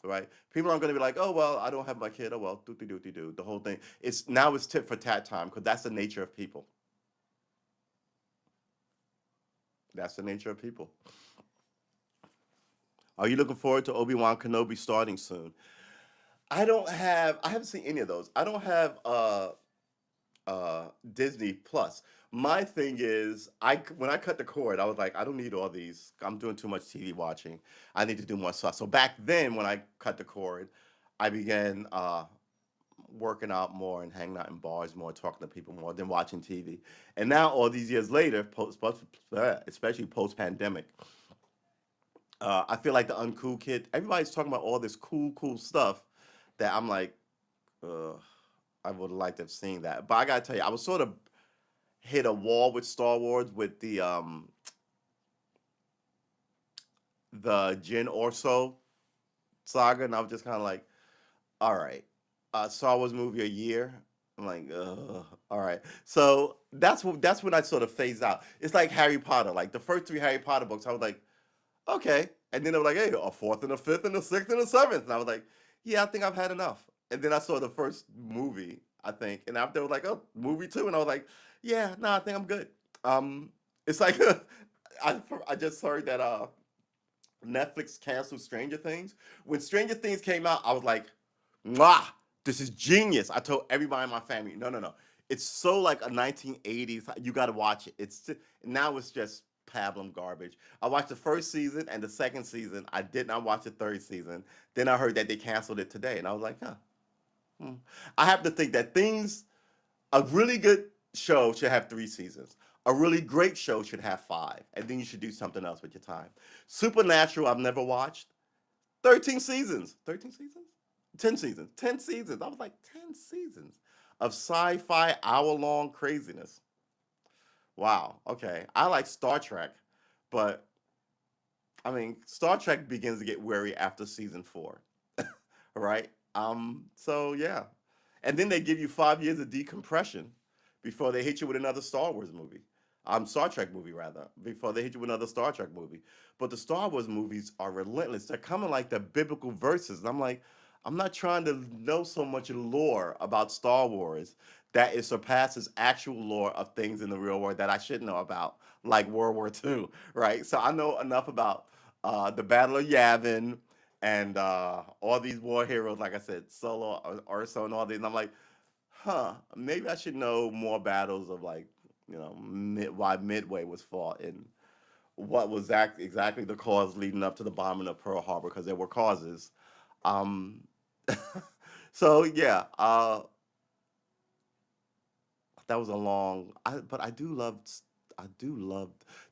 right? People aren't gonna be like, oh well, I don't have my kid. Oh well, do. The whole thing. It's tit for tat time because that's the nature of people. That's the nature of people. Are you looking forward to Obi-Wan Kenobi starting soon? I haven't seen any of those. I don't have Disney Plus. My thing is, when I cut the cord, I was like, I don't need all these. I'm doing too much TV watching. I need to do more stuff. So back then, when I cut the cord, I began working out more and hanging out in bars more, talking to people more than watching TV. And now, all these years later, especially post pandemic, I feel like the uncool kid. Everybody's talking about all this cool stuff that I'm like, uh, I would like to have seen that. But I gotta tell you, I was sort of hit a wall with Star Wars with the Jin Orso saga, and I was just kind of like, all right, Star Wars movie a year. I'm like, all right. So that's when I sort of phased out. It's like Harry Potter. Like the first three Harry Potter books, I was like, okay. And then they were like, hey, a fourth and a fifth and a sixth and a seventh. And I was like, yeah, I think I've had enough. And then I saw the first movie, I think. And after they were like, oh, movie two. And I was like, yeah, no, I think I'm good. Um, it's like, I just heard that Netflix canceled Stranger Things. When Stranger Things came out, I was like, mwah, this is genius. I told everybody in my family, no. It's so like a 1980s. You got to watch it. Now it's just pablum garbage. I watched the first season and the second season. I did not watch the third season. Then I heard that they canceled it today, and I was like, huh. Hmm. I have to think that a really good show should have three seasons. A really great show should have five, and then you should do something else with your time. Supernatural, I've never watched. 13 seasons. 13 seasons? 10 seasons. 10 seasons. I was like, 10 seasons of sci fi hour long craziness. Wow. Okay. I like Star Trek, but I mean, Star Trek begins to get weary after season four, right? So yeah. And then they give you 5 years of decompression before they hit you with another Star Wars movie. Star Trek movie rather, before they hit you with another Star Trek movie. But the Star Wars movies are relentless. They're coming like the biblical verses. And I'm like, I'm not trying to know so much lore about Star Wars that it surpasses actual lore of things in the real world that I should know about, like World War II, right? So I know enough about the Battle of Yavin and all these war heroes, like I said, Solo, Urso, and all these. And I'm like, maybe I should know more battles of like, why Midway was fought and what was exactly the cause leading up to the bombing of Pearl Harbor because there were causes. Um, so yeah, that was a long. But I do love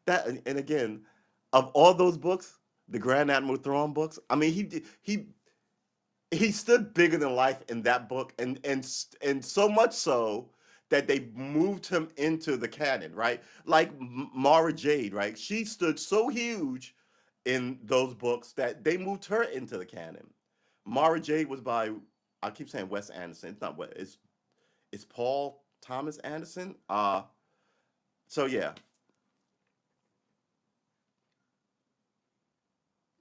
that. And again, of all those books, the Grand Admiral Thrawn books. I mean, he stood bigger than life in that book, and so much so that they moved him into the canon, right? Like Mara Jade, right? She stood so huge in those books that they moved her into the canon. Mara Jade was by, I keep saying Wes Anderson. It's not Wes. It's Paul Thomas Anderson. So yeah,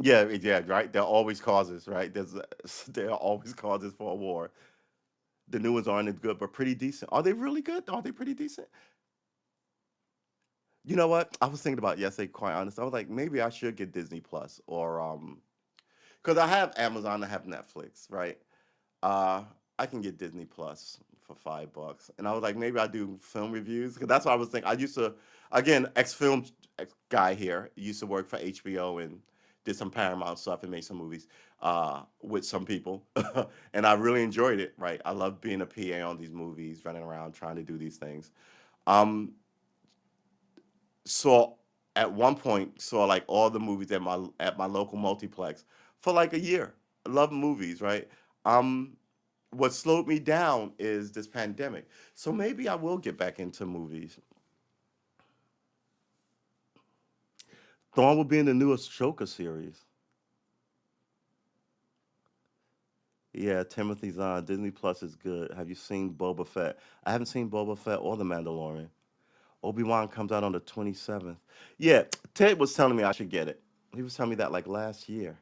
yeah, right. There are always causes, right? There are always causes for a war. The new ones aren't as good, but pretty decent. Are they really good? Are they pretty decent? You know what? I was thinking about yesterday, quite honest. I was like, maybe I should get Disney Plus or because I have Amazon, I have Netflix, right? Uh, I can get Disney Plus for $5, and I was like, maybe I do film reviews because that's what I was thinking. I used to, again, ex-film guy here used to work for HBO and did some Paramount stuff and made some movies with some people, and I really enjoyed it. Right, I love being a PA on these movies, running around trying to do these things. Um, saw at one point saw like all the movies at my local multiplex for like a year. I love movies, right? Um, what slowed me down is this pandemic. So maybe I will get back into movies. Thorn will be in the newest Ashoka series. Yeah, Timothy Zahn. Disney Plus is good. Have you seen Boba Fett? I haven't seen Boba Fett or The Mandalorian. Obi-Wan comes out on the 27th. Yeah, Ted was telling me I should get it. He was telling me that like last year.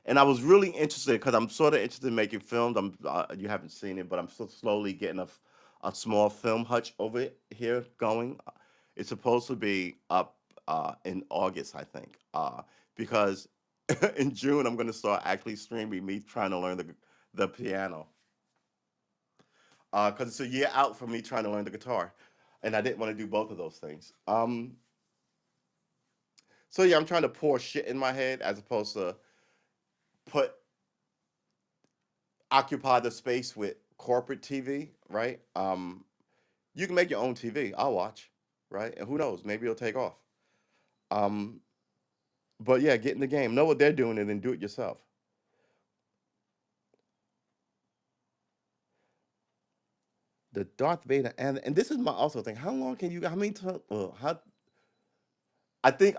And I was really interested because I'm sort of interested in making films. You haven't seen it, but I'm still slowly getting a small film hutch over here going. It's supposed to be up in August, I think, because in June I'm going to start actually streaming me trying to learn the piano because it's a year out for me trying to learn the guitar, and I didn't want to do both of those things. So yeah, I'm trying to pour shit in my head as opposed to put occupy the space with corporate TV, right? You can make your own TV. I'll watch, right? And who knows? Maybe it'll take off. Um, but yeah, get in the game. Know what they're doing and then do it yourself. The Darth Vader and this is my also thing. How long can you? How many times? How? I think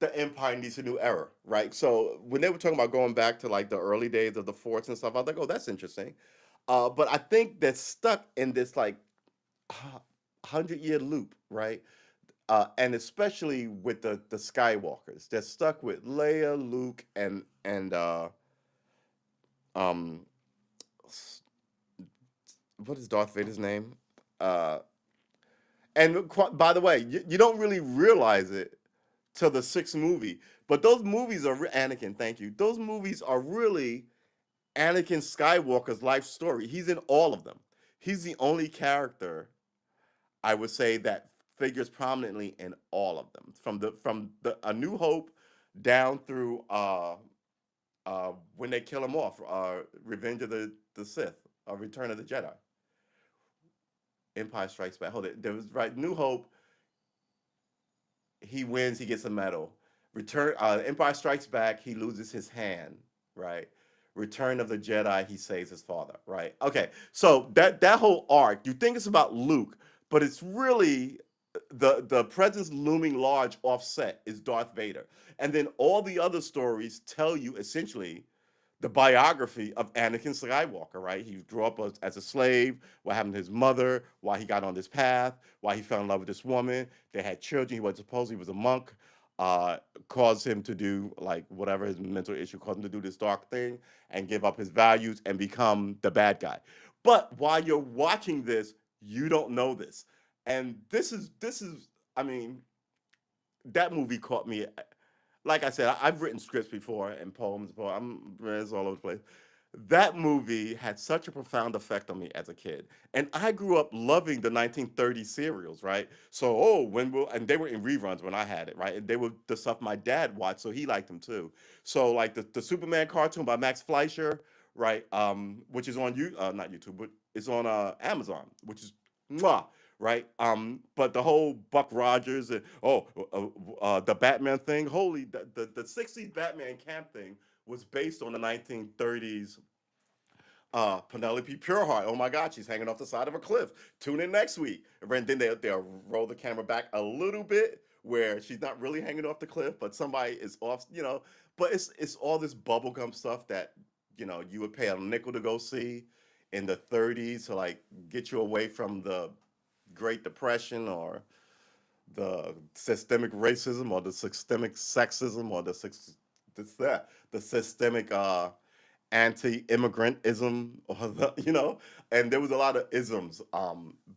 the Empire needs a new era, right? So when they were talking about going back to like the early days of the Force and stuff, I was like, oh, that's interesting. But I think they're stuck in this like 100-year loop, right? And especially with the Skywalkers, they're stuck with Leia, Luke, and um, what is Darth Vader's name? Uh, and by the way, you don't really realize it till the sixth movie, but those movies are Anakin. Thank you. Those movies are really Anakin Skywalker's life story. He's in all of them. He's the only character I would say that figures prominently in all of them, from the A New Hope down through when they kill him off, Revenge of the Sith, Return of the Jedi, Empire Strikes Back. Hold it, there was right New Hope. He wins, he gets a medal. Return Empire Strikes Back, he loses his hand, right? Return of the Jedi, he saves his father, right? Okay, so that whole arc, you think it's about Luke, but it's really the presence looming large offset is Darth Vader, and then all the other stories tell you essentially the biography of Anakin Skywalker, right? He grew up as a slave, what happened to his mother, why he got on this path, why he fell in love with this woman. They had children. He was supposed he was a monk, uh, caused him to do like whatever his mental issue caused him to do this dark thing and give up his values and become the bad guy. But while you're watching this, you don't know this. And this is I mean, that movie caught me like I said, I've written scripts before and poems before. It's all over the place. That movie had such a profound effect on me as a kid. And I grew up loving the 1930s serials, right? So, when will, and they were in reruns when I had it, right? And they were the stuff my dad watched, so he liked them too. So, like the Superman cartoon by Max Fleischer, right? Which is on not YouTube, but it's on Amazon, which is mwah, right? But the whole Buck Rogers and the Batman thing, holy, the 60s Batman camp thing was based on the 1930s Penelope Pureheart. Oh my God, she's hanging off the side of a cliff. Tune in next week. And then they'll roll the camera back a little bit where she's not really hanging off the cliff, but somebody is off, But it's all this bubblegum stuff that, you would pay a nickel to go see in the 30s to like get you away from the Great Depression or the systemic racism or the systemic sexism or the systemic anti-immigrantism or and there was a lot of isms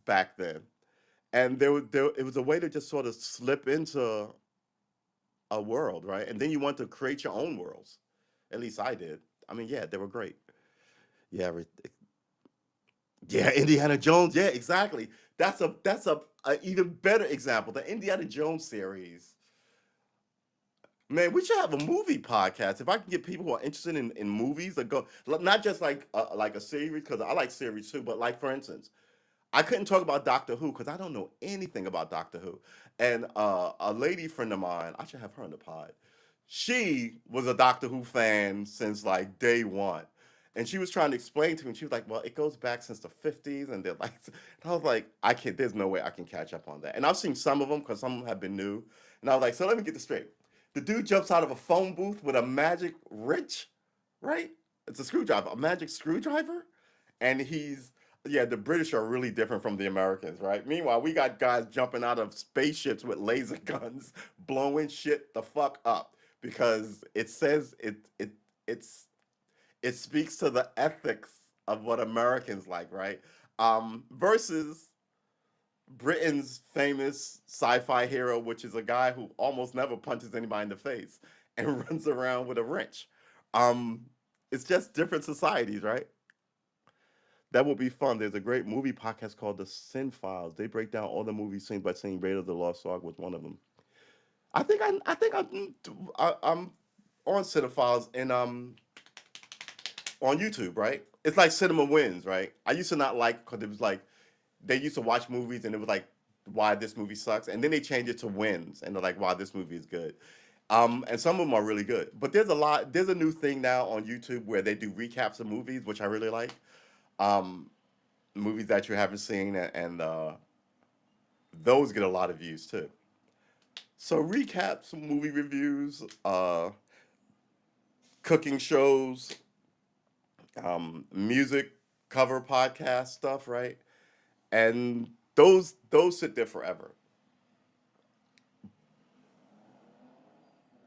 back then, and there it was a way to just sort of slip into a world, right? And then you want to create your own worlds. At least I did. I mean, yeah, they were great. Yeah, yeah, Indiana Jones. Yeah, exactly. That's a even better example. The Indiana Jones series. Man, we should have a movie podcast. If I can get people who are interested in movies that go, not just like a series, because I like series too, but like for instance, I couldn't talk about Doctor Who because I don't know anything about Doctor Who. And a lady friend of mine, I should have her on the pod. She was a Doctor Who fan since like day one. And she was trying to explain to me, she was like, well, it goes back since the 50s. And they're like, and I was like, I can't, there's no way I can catch up on that. And I've seen some of them because some of them have been new. And I was like, so let me get this straight. The dude jumps out of a phone booth with a magic wrench, right? It's a screwdriver, a magic screwdriver. And yeah, the British are really different from the Americans, right? Meanwhile, we got guys jumping out of spaceships with laser guns, blowing shit the fuck up because it says it's it speaks to the ethics of what Americans like, right? Versus Britain's famous sci-fi hero, which is a guy who almost never punches anybody in the face and runs around with a wrench. Um, it's just different societies, right? That would be fun. There's a great movie podcast called The Sin Files. They break down all the movies seen by seeing Raiders of the Lost Ark was one of them. I'm on Cinephiles and on YouTube, right? It's like Cinema Wins, right? I used to not like because it was like they used to watch movies and it was like why this movie sucks, and then they changed it to wins and they're like why this movie is good. And some of them are really good, but there's a new thing now on YouTube where they do recaps of movies, which I really like. Um, Movies that you haven't seen, and those get a lot of views too. So recaps, movie reviews, cooking shows, music cover podcast stuff, right? And those sit there forever.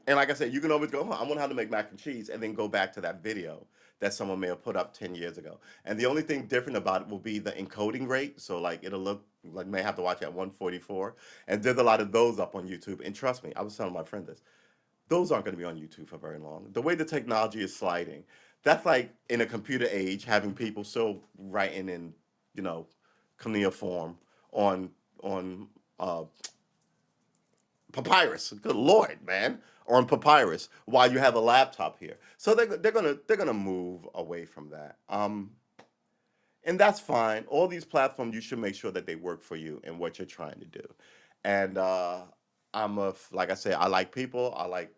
And like I said, you can always go, I wonder how to make mac and cheese, and then go back to that video that someone may have put up 10 years ago. And the only thing different about it will be the encoding rate. So like it'll look like may have to watch at 144. And there's a lot of those up on YouTube. And trust me, I was telling my friend this. Those aren't going to be on YouTube for very long. The way the technology is sliding, that's like in a computer age having people still writing in, you know, cuneiform on on papyrus. Good lord, man, on papyrus while you have a laptop here. So they're gonna move away from that. And that's fine. All these platforms, you should make sure that they work for you and what you're trying to do. And like I said, I like people. I like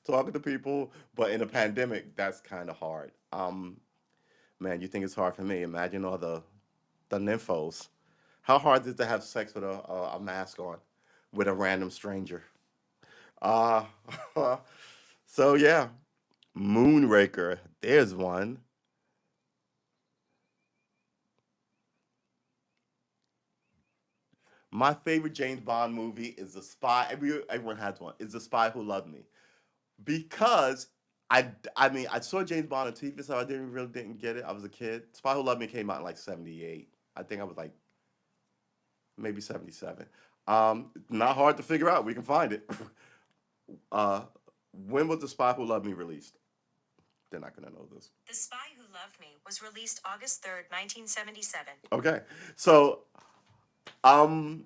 talking to people, but in a pandemic, that's kind of hard. Man, you think it's hard for me? Imagine all the nymphos. How hard is it to have sex with a mask on with a random stranger? Uh, so yeah, Moonraker. There's one. My favorite James Bond movie is The Spy. Everyone has one. Is The Spy Who Loved Me because I mean I saw James Bond on TV, so I didn't get it. I was a kid. Spy Who Loved Me came out in like '78. I think I was like maybe '77. Not hard to figure out. We can find it. uh, when was The Spy Who Loved Me released? They're not gonna know this. The Spy Who Loved Me was released August 3rd, 1977. Okay, so um,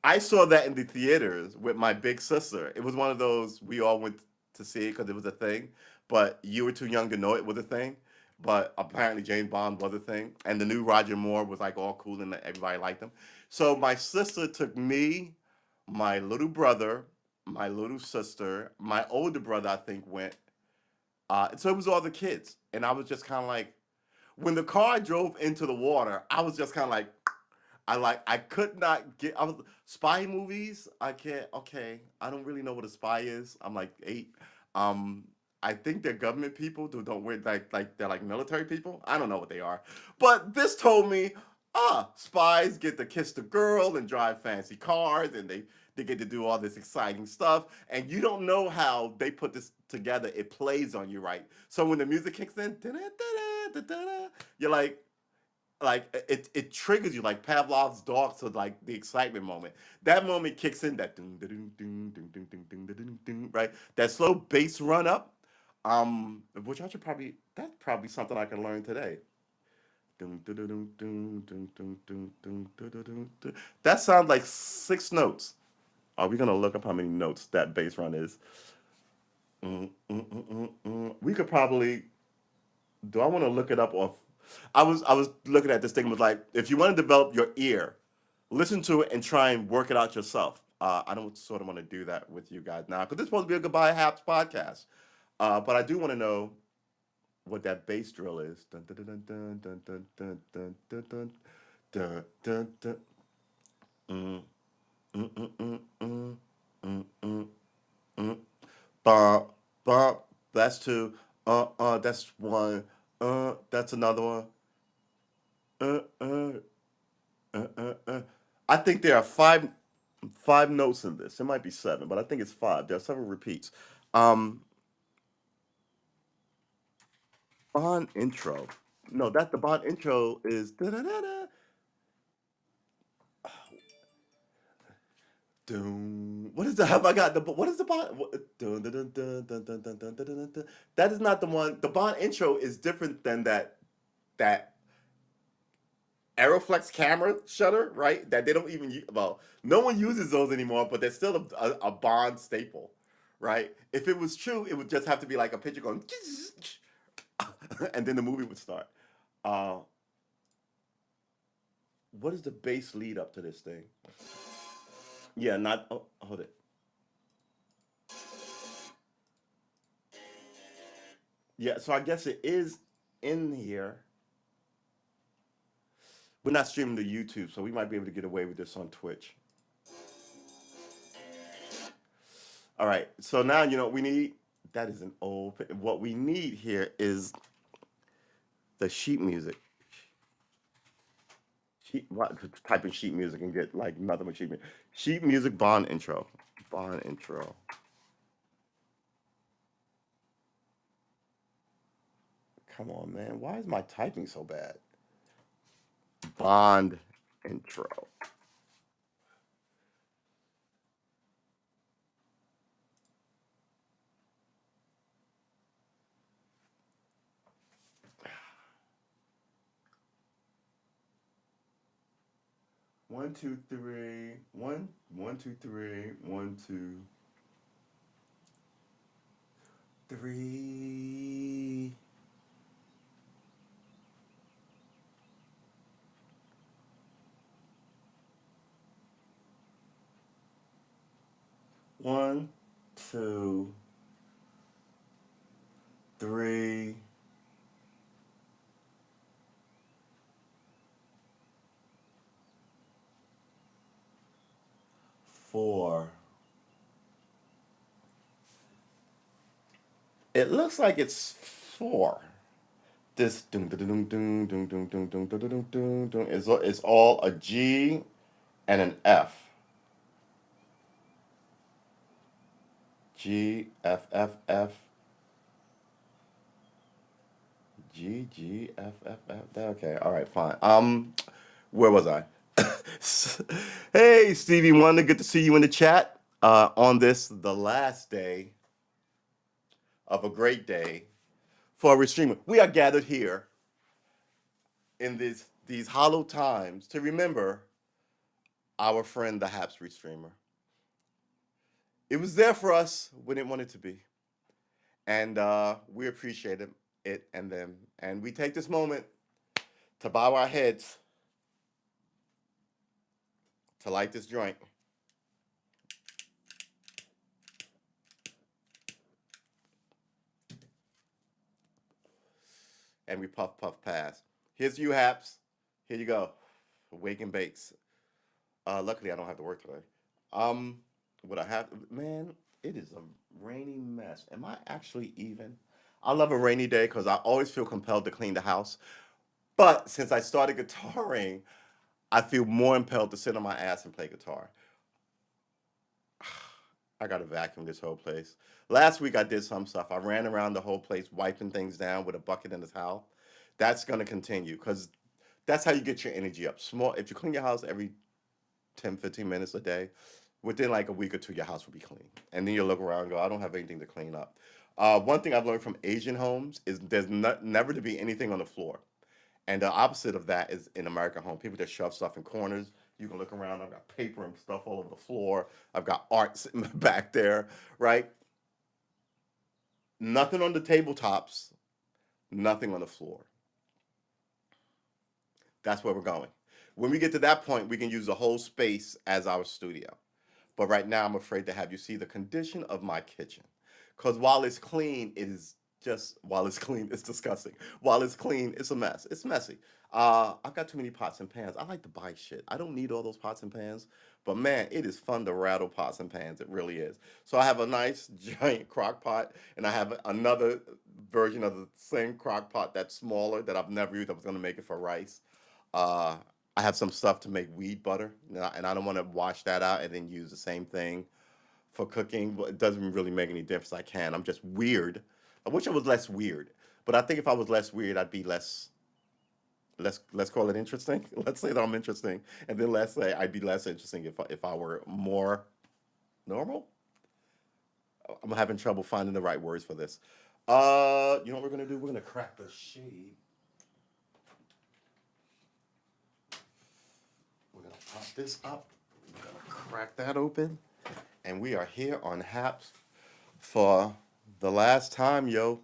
I saw that in the theaters with my big sister. It was one of those we all went to see it because it was a thing, but you were too young to know it was a thing. But apparently James Bond was a thing, and the new Roger Moore was like all cool and everybody liked him. So my sister took me, my little brother, my little sister, my older brother I think went. So it was all the kids, and I was just kind of like, when the car drove into the water, I was just kind of like, I could not get. I was spy movies. I can't. Okay, I don't really know what a spy is. I'm like 8. Um, I think they're government people who don't wear like they're like military people. I don't know what they are, but this told me, spies get to kiss the girl and drive fancy cars, and they get to do all this exciting stuff, and you don't know how they put this together. It plays on you, right? So when the music kicks in, you're like it triggers you like Pavlov's dog to like the excitement moment. That moment kicks in that ding, ding, ding, ding, ding, ding, ding, ding, ding, right? That slow bass run up, which I should probably that's probably something I can learn today. Dun, dun, dun, dun, dun, dun, dun, dun, dun, dun, dun, dun, dun. That sounds like 6 notes. Are we gonna look up how many notes that bass run is? We could probably. Do I want to look it up off? I was looking at this thing, was like, if you want to develop your ear, listen to it and try and work it out yourself. I don't sort of want to do that with you guys now because this is supposed to be a Goodbye Haps podcast. But I do want to know what that bass drill is. Dun, dun, dun, dun, dun, dun, dun, dun, dun, dun, dun, dun, dun. Mm, mm, mm, mm, mm, mm, mm, mm. Bump, bump. That's two. That's one. That's another one. Uh, uh, uh. I think there are five notes in this. It might be seven, but I think it's five. There are several repeats. Um, Bond intro. No, that's the Bond intro is da da da da. Doom. What is the have I got the what is the Bond? Dun, dun, dun, dun, dun, dun, dun, dun, dun, dun, dun. That is not the one. The Bond intro is different than that Aeroflex camera shutter, right? That they don't even use. Well, no one uses those anymore, but they're still a Bond staple, right? If it was true, it would just have to be like a picture going, and then the movie would start. Uh, what is the base lead up to this thing? Yeah, not. Oh, hold it. Yeah, so I guess it is in here. We're not streaming to YouTube, so we might be able to get away with this on Twitch. All right, so now you know what we need. That is an old. What we need here is the sheet music. What, type in sheet music and get like nothing but sheet music. Sheet music Bond intro. Bond intro. Come on, man. Why is my typing so bad? Bond intro. 1, 2, 3. 1, 1, 2, 3. 1, 2, 3. 1, 2, 3. 4. It looks like it's 4. This dun, dun, dun, dun, dun, dun, dun, dun, dun, dun, dun, dun, is all a G and an F. G F F F G G F F F. Okay, all right, fine. Where was I? Hey, Stevie Wonder, good to see you in the chat. On this, the last day of a great day. for a restreamer. We are gathered here in these hollow times to remember our friend, the Happs restreamer. It was there for us when it wanted to be, and we appreciate it and them. And we take this moment to bow our heads to light this joint, and we puff puff pass. Here's you, Haps. Here you go. Wake and bakes. Luckily, I don't have to work today. Um, what I have, man, it is a rainy mess. Am I actually even? I love a rainy day because I always feel compelled to clean the house. But since I started guitaring, I feel more impelled to sit on my ass and play guitar. I gotta vacuum this whole place. Last week I did some stuff. I ran around the whole place wiping things down with a bucket and a towel. That's gonna continue because that's how you get your energy up. Small. If you clean your house every 10, 15 minutes a day, within like a week or two, your house will be clean. And then you'll look around and go, I don't have anything to clean up. One thing I've learned from Asian homes is there's never to be anything on the floor. And the opposite of that is in American home. People just shove stuff in corners. You can look around. I've got paper and stuff all over the floor. I've got art sitting back there, right? Nothing on the tabletops, nothing on the floor. That's where we're going. When we get to that point, we can use the whole space as our studio. But right now, I'm afraid to have you see the condition of my kitchen. Because while it's clean, it is just, while it's clean, it's disgusting. While it's clean, it's a mess. It's messy. I've got too many pots and pans. I like to buy shit. I don't need all those pots and pans. But man, it is fun to rattle pots and pans. It really is. So I have a nice giant crock pot, and I have another version of the same crock pot that's smaller that I've never used. I was going to make it for rice. Uh, I have some stuff to make weed butter, and I don't want to wash that out and then use the same thing for cooking. But it doesn't really make any difference. I can. I'm just weird. I wish I was less weird, but I think if I was less weird, I'd be less. Let's call it interesting. Let's say that I'm interesting, and then let's say I'd be less interesting if I were more normal. I'm having trouble finding the right words for this. You know what we're gonna do? We're gonna crack the shade. We're gonna pop this up. We're gonna crack that open. And we are here on Haps for the last time, yo.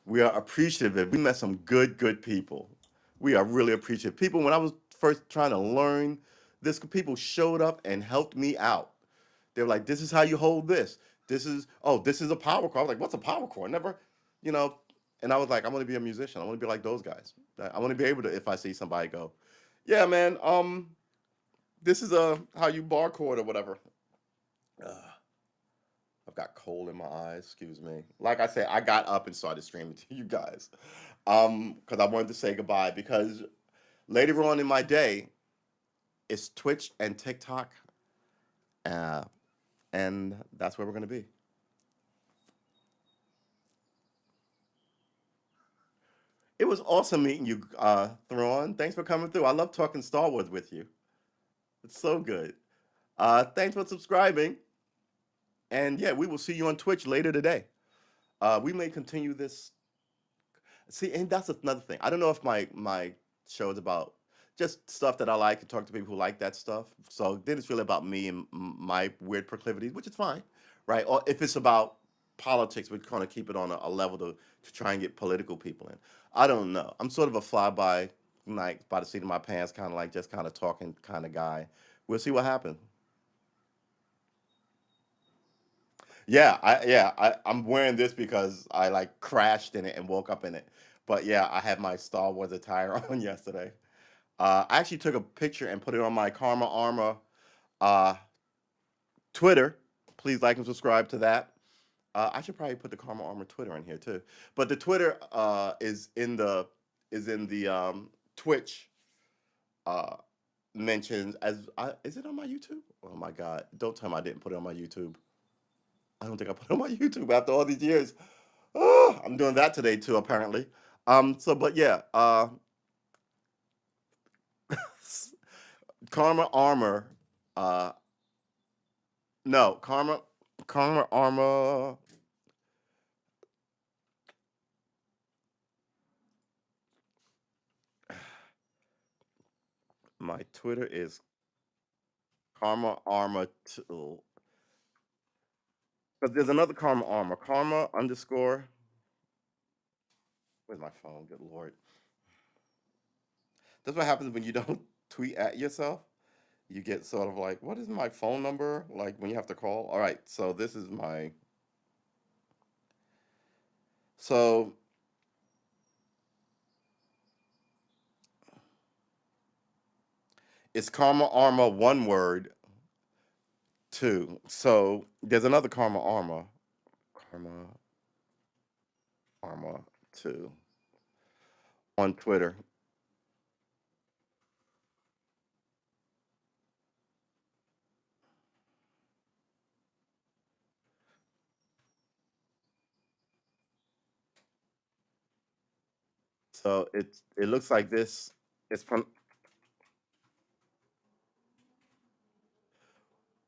We are appreciative. We met some good people. We are really appreciative. People, when I was first trying to learn this, people showed up and helped me out. They were like, this is how you hold this. This is a power chord. I was like, what's a power chord? Never, you know. And I was like, I want to be a musician. I want to be like those guys. I want to be able to, if I see somebody go, yeah, man, this is a how you bar chord or whatever. Uh, I've got coal in my eyes. Excuse me. Like I said, I got up and started streaming to you guys, because I wanted to say goodbye. Because later on in my day, it's Twitch and TikTok, uh, and that's where we're gonna be. It was awesome meeting you, Thrawn. Thanks for coming through. I love talking Star Wars with you. It's so good. Thanks for subscribing, and yeah, we will see you on Twitch later today. We may continue this. See, and that's another thing. I don't know if my show is about just stuff that I like and talk to people who like that stuff. So then it's really about me and my weird proclivities, which is fine, right? Or if it's about politics, we're going to keep it on a level to try and get political people in. I don't know. I'm sort of a flyby, like by the seat of my pants, kind of like just kind of talking kind of guy. We'll see what happens. I'm wearing this because I like crashed in it and woke up in it. But yeah, I had my Star Wars attire on yesterday. I actually took a picture and put it on my Karma Armor uh, Twitter. Please like and subscribe to that. I should probably put the Karma Armor Twitter in here too. But the Twitter is in the Twitch uh, mentions as is it on my YouTube? Oh my God! Don't tell me I didn't put it on my YouTube. I don't think I put it on my YouTube after all these years. Oh, I'm doing that today too, apparently. But yeah, Karma Armor. Uh, no, Karma Armor. My Twitter is Karma Armor 2. But there's another Karma Armor. Karma underscore. Where's my phone? Good lord. That's what happens when you don't tweet at yourself. You get sort of like, what is my phone number? Like when you have to call. All right, so this is my. So it's Karma Armor, one word, two. So there's another Karma Armor. Karma Armor 2 on Twitter. So it looks like this. It's from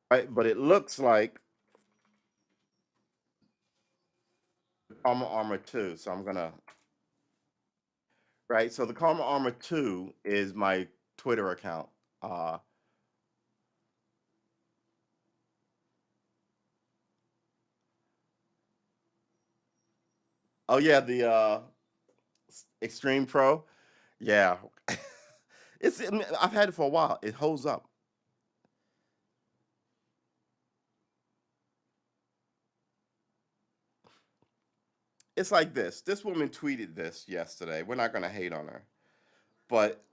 right, but it looks like Karma Armor 2. So I'm gonna right. So the Karma Armor 2 is my Twitter account. Uh oh yeah, the Extreme Pro. Yeah. I mean, I've had it for a while. It holds up. It's like this. This woman tweeted this yesterday. We're not gonna hate on her, but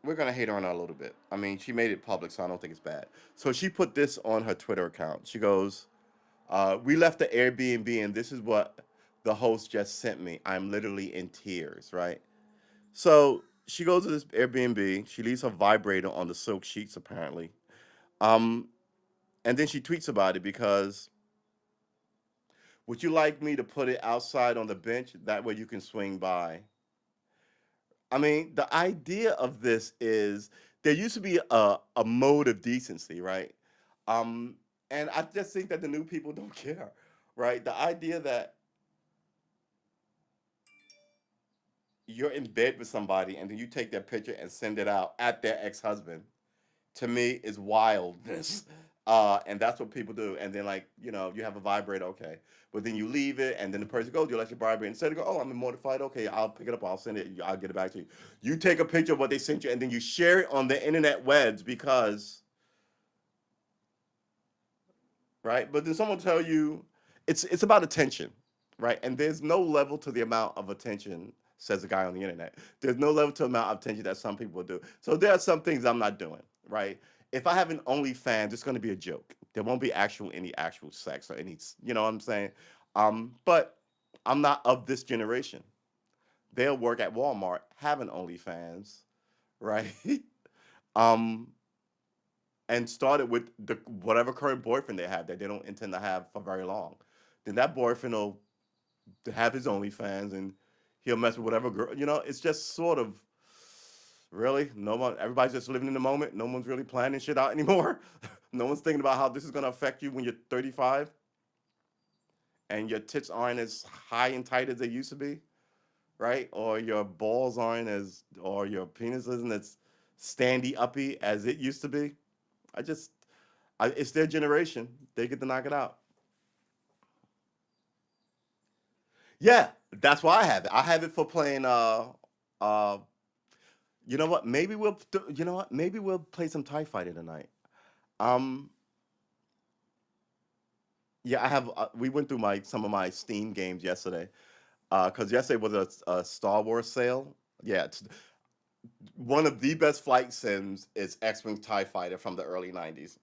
we're gonna hate on her a little bit. I mean, she made it public, so I don't think it's bad. So she put this on her Twitter account. She goes, "We left the Airbnb, and this is what the host just sent me. I'm literally in tears." Right. So she goes to this Airbnb. She leaves her vibrator on the silk sheets, apparently. Um, and then she tweets about it because would you like me to put it outside on the bench? That way you can swing by. I mean, the idea of this is there used to be a mode of decency, right? Um, and I just think that the new people don't care, right? The idea that you're in bed with somebody and then you take their picture and send it out at their ex-husband to me is wildness. And that's what people do. And then like, you have a vibrator, okay. But then you leave it and then the person goes, you let your vibrator instead of go, oh, I'm mortified, okay, I'll pick it up, I'll send it, I'll get it back to you. You take a picture of what they sent you and then you share it on the internet webs because right? But then someone tell you it's about attention, right? And there's no level to the amount of attention, says the guy on the internet. There's no level to the amount of attention that some people do. So there are some things I'm not doing, right? If I have an OnlyFans, it's going to be a joke. There won't be any actual sex or any, you know what I'm saying? But I'm not of this generation. They'll work at Walmart, have an OnlyFans, right? um, and started with the whatever current boyfriend they have that they don't intend to have for very long. Then that boyfriend will have his OnlyFans and he'll mess with whatever girl. It's just sort of really no one. Everybody's just living in the moment. No one's really planning shit out anymore. No one's thinking about how this is gonna affect you when you're 35 and your tits aren't as high and tight as they used to be, right? Or your balls aren't as, or your penis isn't as standy uppy as it used to be. I just it's their generation. They get to knock it out. Yeah, that's why I have it. I have it for playing. Uh. You know what? Maybe we'll. You know what? Maybe we'll play some Tie Fighter tonight. Um. Yeah, I have. We went through my some of my Steam games yesterday. Because yesterday was a Star Wars sale. Yeah, it's one of the best flight sims is X-wing Tie Fighter from the early '90s.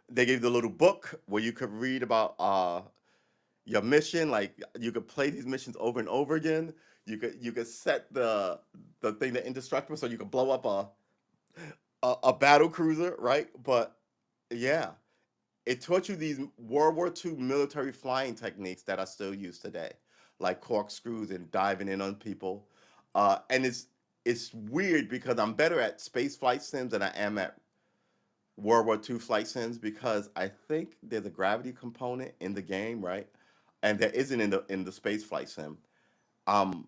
They gave the little book where you could read about your mission. Like you could play these missions over and over again. You could set the thing to indestructible so you could blow up a battle cruiser, right? But yeah, it taught you these World War II military flying techniques that are still used today, like corkscrews and diving in on people. And it's weird because I'm better at space flight sims than I am at World War II flight sims because I think there's a gravity component in the game, right? And there isn't in the space flight sim. Um,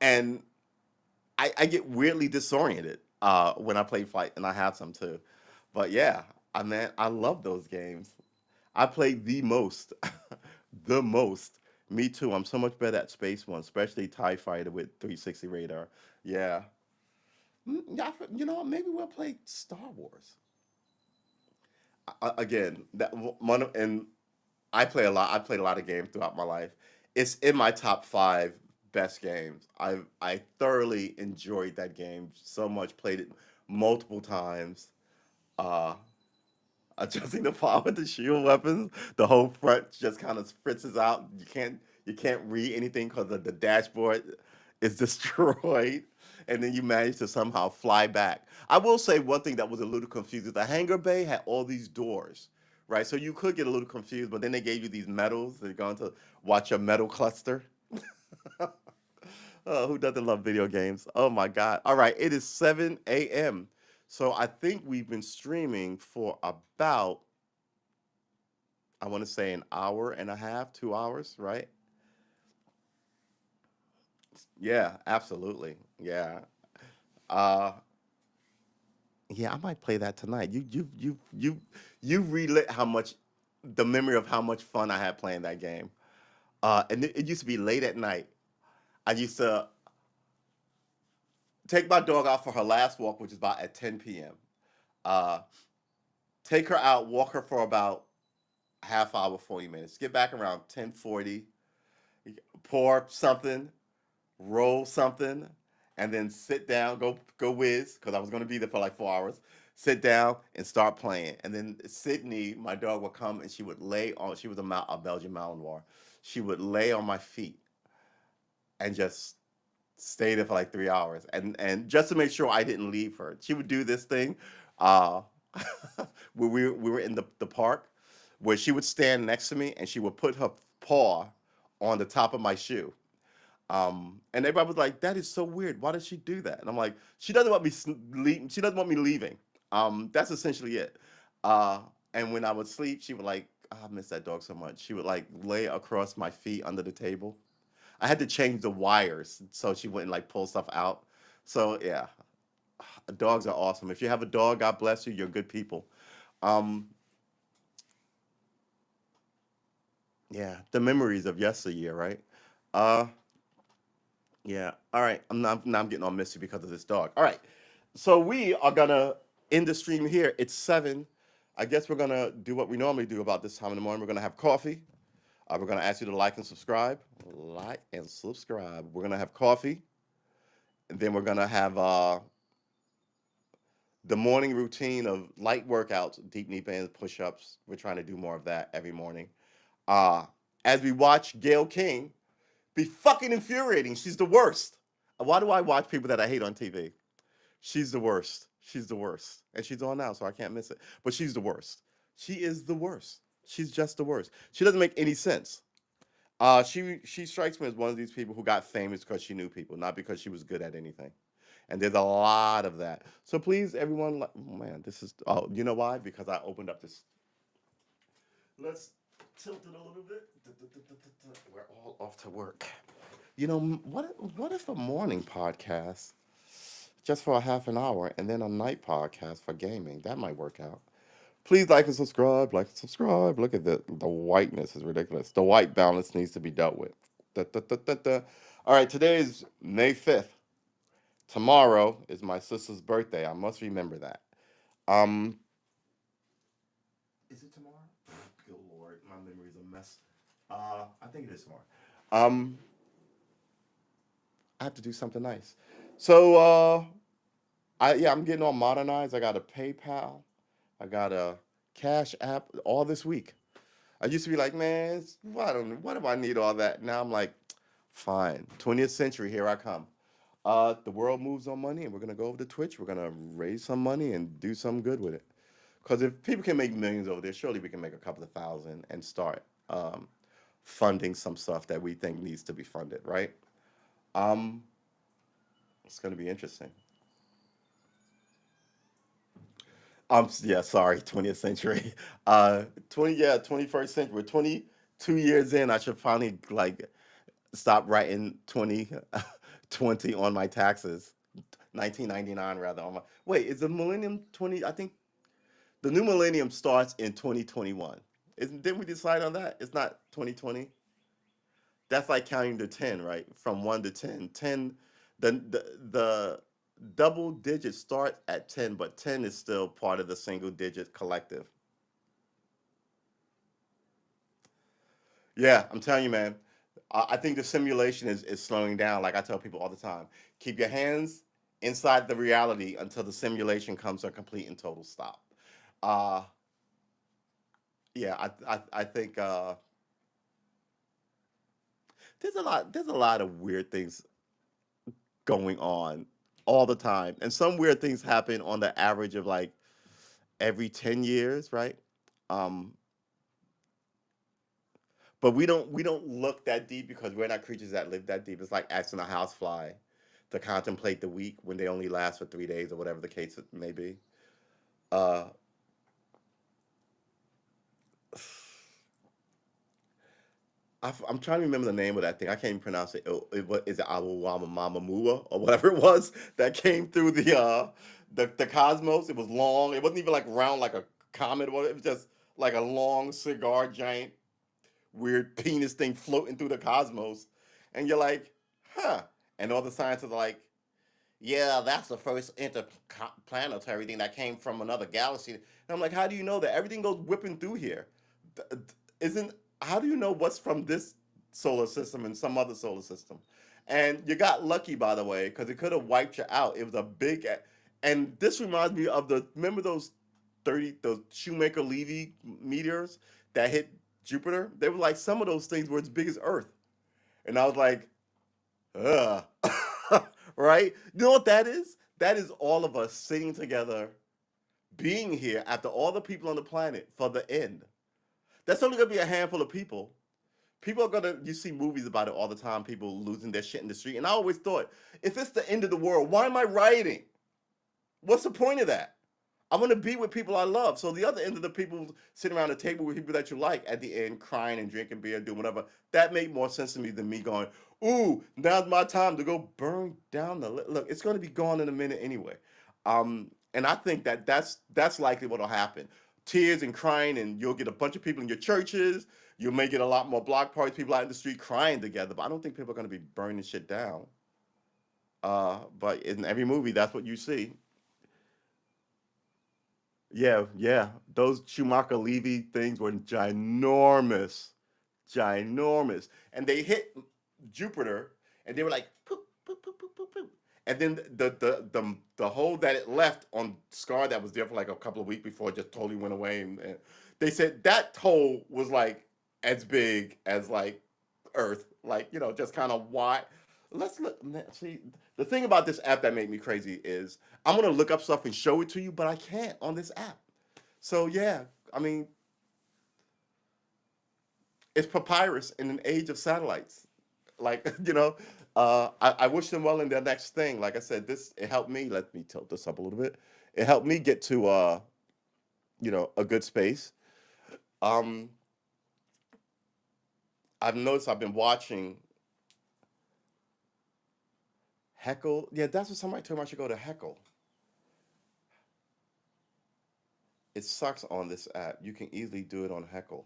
and I get weirdly disoriented when I play Flight, and I have some too. But yeah, I love those games. I played the most, the most. Me too. I'm so much better at Space One, especially Tie Fighter with 360 radar. Yeah. Yeah, you know, maybe we'll play Star Wars again. One and I play a lot. I played a lot of games throughout my life. It's in my top five best games. I thoroughly enjoyed that game so much. Played it multiple times. Uh, Adjusting the power with the shield weapons, the whole front just kind of spritzes out. You can't read anything because the dashboard is destroyed, and then you manage to somehow fly back. I will say one thing that was a little confusing: the hangar bay had all these doors, right? So you could get a little confused, but then they gave you these medals. They're going to watch your medal cluster. Oh, who doesn't love video games? Oh my God. All right, it is 7 a.m. So I think we've been streaming for about, I want to say, an hour and a half, 2 hours, right? Yeah, absolutely. Yeah. Uh yeah, I might play that tonight. You relit how much the memory of how much fun I had playing that game. And it used to be late at night. I used to take my dog out for her last walk, which is about at 10 p.m. Uh, take her out, walk her for about half hour, 40 minutes. Get back around 10:40, pour something, roll something, and then sit down, go whiz, because I was gonna be there for like 4 hours. Sit down and start playing. And then Sydney, my dog, would come and she would lay on. She was a Belgian Malinois. She would lay on my feet and just stay there for like 3 hours, and just to make sure I didn't leave her. She would do this thing, uh, where we were in the park, where she would stand next to me and she would put her paw on the top of my shoe. And everybody was like, "That is so weird. Why does she do that?" And I'm like, "She doesn't want me She doesn't want me leaving. That's essentially it." Uh, and when I would sleep, she would like, "Oh, I miss that dog so much." She would like lay across my feet under the table. I had to change the wires so she wouldn't like pull stuff out. So yeah, dogs are awesome. If you have a dog, God bless you. You're good people. Um, yeah, the memories of yesteryear, right? Uh, yeah. All right. Now I'm getting all misty because of this dog. All right. So we are gonna end the stream here. It's 7. I guess we're gonna do what we normally do about this time in the morning. We're gonna have coffee. We're gonna ask you to like and subscribe. Like and subscribe. We're gonna have coffee, and then we're gonna have the morning routine of light workouts, deep knee bands, push-ups. We're trying to do more of that every morning. Uh, as we watch Gail King be fucking infuriating. She's the worst. Why do I watch people that I hate on TV? She's the worst. She's the worst. And she's on now, so I can't miss it. But she's the worst. She is the worst. She's just the worst. She doesn't make any sense. She strikes me as one of these people who got famous because she knew people, not because she was good at anything. And there's a lot of that. So please, everyone, oh man, this is. Oh, you know why? Because I opened up this. Let's tilt it a little bit. We're all off to work. You know, what if a morning podcast just for a half an hour and then a night podcast for gaming? That might work out. Please like and subscribe. Like and subscribe. Look at the whiteness is ridiculous. The white balance needs to be dealt with. Da, da, da, da, da. All right, today is May 5th. Tomorrow is my sister's birthday. I must remember that. Um, is it tomorrow? Good lord, my memory's a mess. I think it is tomorrow. Um, I have to do something nice. So, I'm getting all modernized. I got a PayPal. I got a Cash App. All this week. I used to be like, man, why do I need all that? Now I'm like, fine. 20th century, here I come. The world moves on money, and we're gonna go over to Twitch. We're gonna raise some money and do something good with it. Because if people can make millions over there, surely we can make a couple of thousand and start funding some stuff that we think needs to be funded, right? Um, it's gonna be interesting. Yeah, sorry, 20th century. 21st century. We're 22 years in. I should finally like stop writing 20 on my taxes. 1999 rather on my. Wait, is the millennium 20? I think the new millennium starts in 2021. Isn't didn't we decide on that? It's not 2020. That's like counting to 10, right? From 1 to 10. 10 the double digits start at 10, but 10 is still part of the single digit collective. Yeah, I'm telling you, man. I think the simulation is slowing down. Like I tell people all the time, keep your hands inside the reality until the simulation comes to a complete and total stop. Uh, yeah, I think there's a lot of weird things going on all the time, and some weird things happen on the average of like every 10 years, right? Um, but we don't look that deep because we're not creatures that live that deep. It's like asking a housefly to contemplate the week when they only last for 3 days or whatever the case may be. Uh, I'm trying to remember the name of that thing. I can't even pronounce it. Is it Awama Mama Mua or whatever it was that came through the cosmos? It was long. It wasn't even like round like a comet. It was just like a long cigar, giant, weird penis thing floating through the cosmos. And you're like, huh? And all the scientists are like, yeah, that's the first interplanetary thing that came from another galaxy. And I'm like, how do you know that? Everything goes whipping through here. Isn't How do you know what's from this solar system and some other solar system? And you got lucky, by the way, because it could have wiped you out. It was a big, and this reminds me of remember those Shoemaker Levy meteors that hit Jupiter? They were like some of those things were as big as Earth, and I was like, ugh. Right? You know what that is? That is all of us sitting together, being here after all the people on the planet for the end. That's only gonna be a handful of people. People are gonna, you see movies about it all the time, people losing their shit in the street. And I always thought, if it's the end of the world, why am I rioting? What's the point of that? I want to be with people I love. So the other end of the people sitting around the table with people that you like at the end, crying and drinking beer, doing whatever, that made more sense to me than me going, ooh, now's my time to go burn down the look. It's going to be gone in a minute anyway. And I think that's likely what'll happen. Tears and crying, and you'll get a bunch of people in your churches. You may get a lot more block parties, people out in the street crying together. But I don't think people are going to be burning shit down. But in every movie, that's what you see. Yeah, yeah. Those Schumacher Levy things were ginormous, ginormous, and they hit Jupiter, and they were like poop, poop, poop, poop, poop, poop. And then the hole that it left on Scar that was there for like a couple of weeks before it just totally went away, and they said that hole was like as big as like Earth, like just kind of wide. Let's look. See, the thing about this app that made me crazy is I'm gonna look up stuff and show it to you, but I can't on this app. So yeah, I mean, it's papyrus in an age of satellites. Like I wish them well in their next thing. Like I said, this it helped me. Let me tilt this up a little bit. It helped me get to a good space. Um, I've noticed I've been watching Heckle. Yeah, that's what somebody told me I should go to Heckle. It sucks on this app. You can easily do it on Heckle.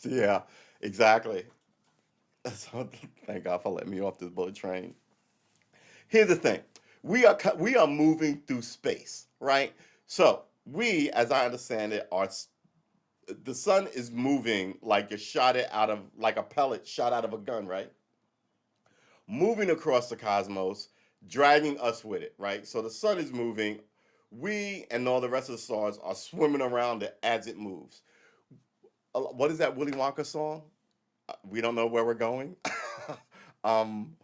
Yeah, exactly. So thank God for letting me off this bullet train. Here's the thing: we are moving through space, right? So we, as I understand it, are the sun is moving like you shot it out of like a pellet shot out of a gun, right? Moving across the cosmos, dragging us with it, right? So the sun is moving. We and all the rest of the stars are swimming around it as it moves. What is that Willy Wonka song? We don't know where we're going. um,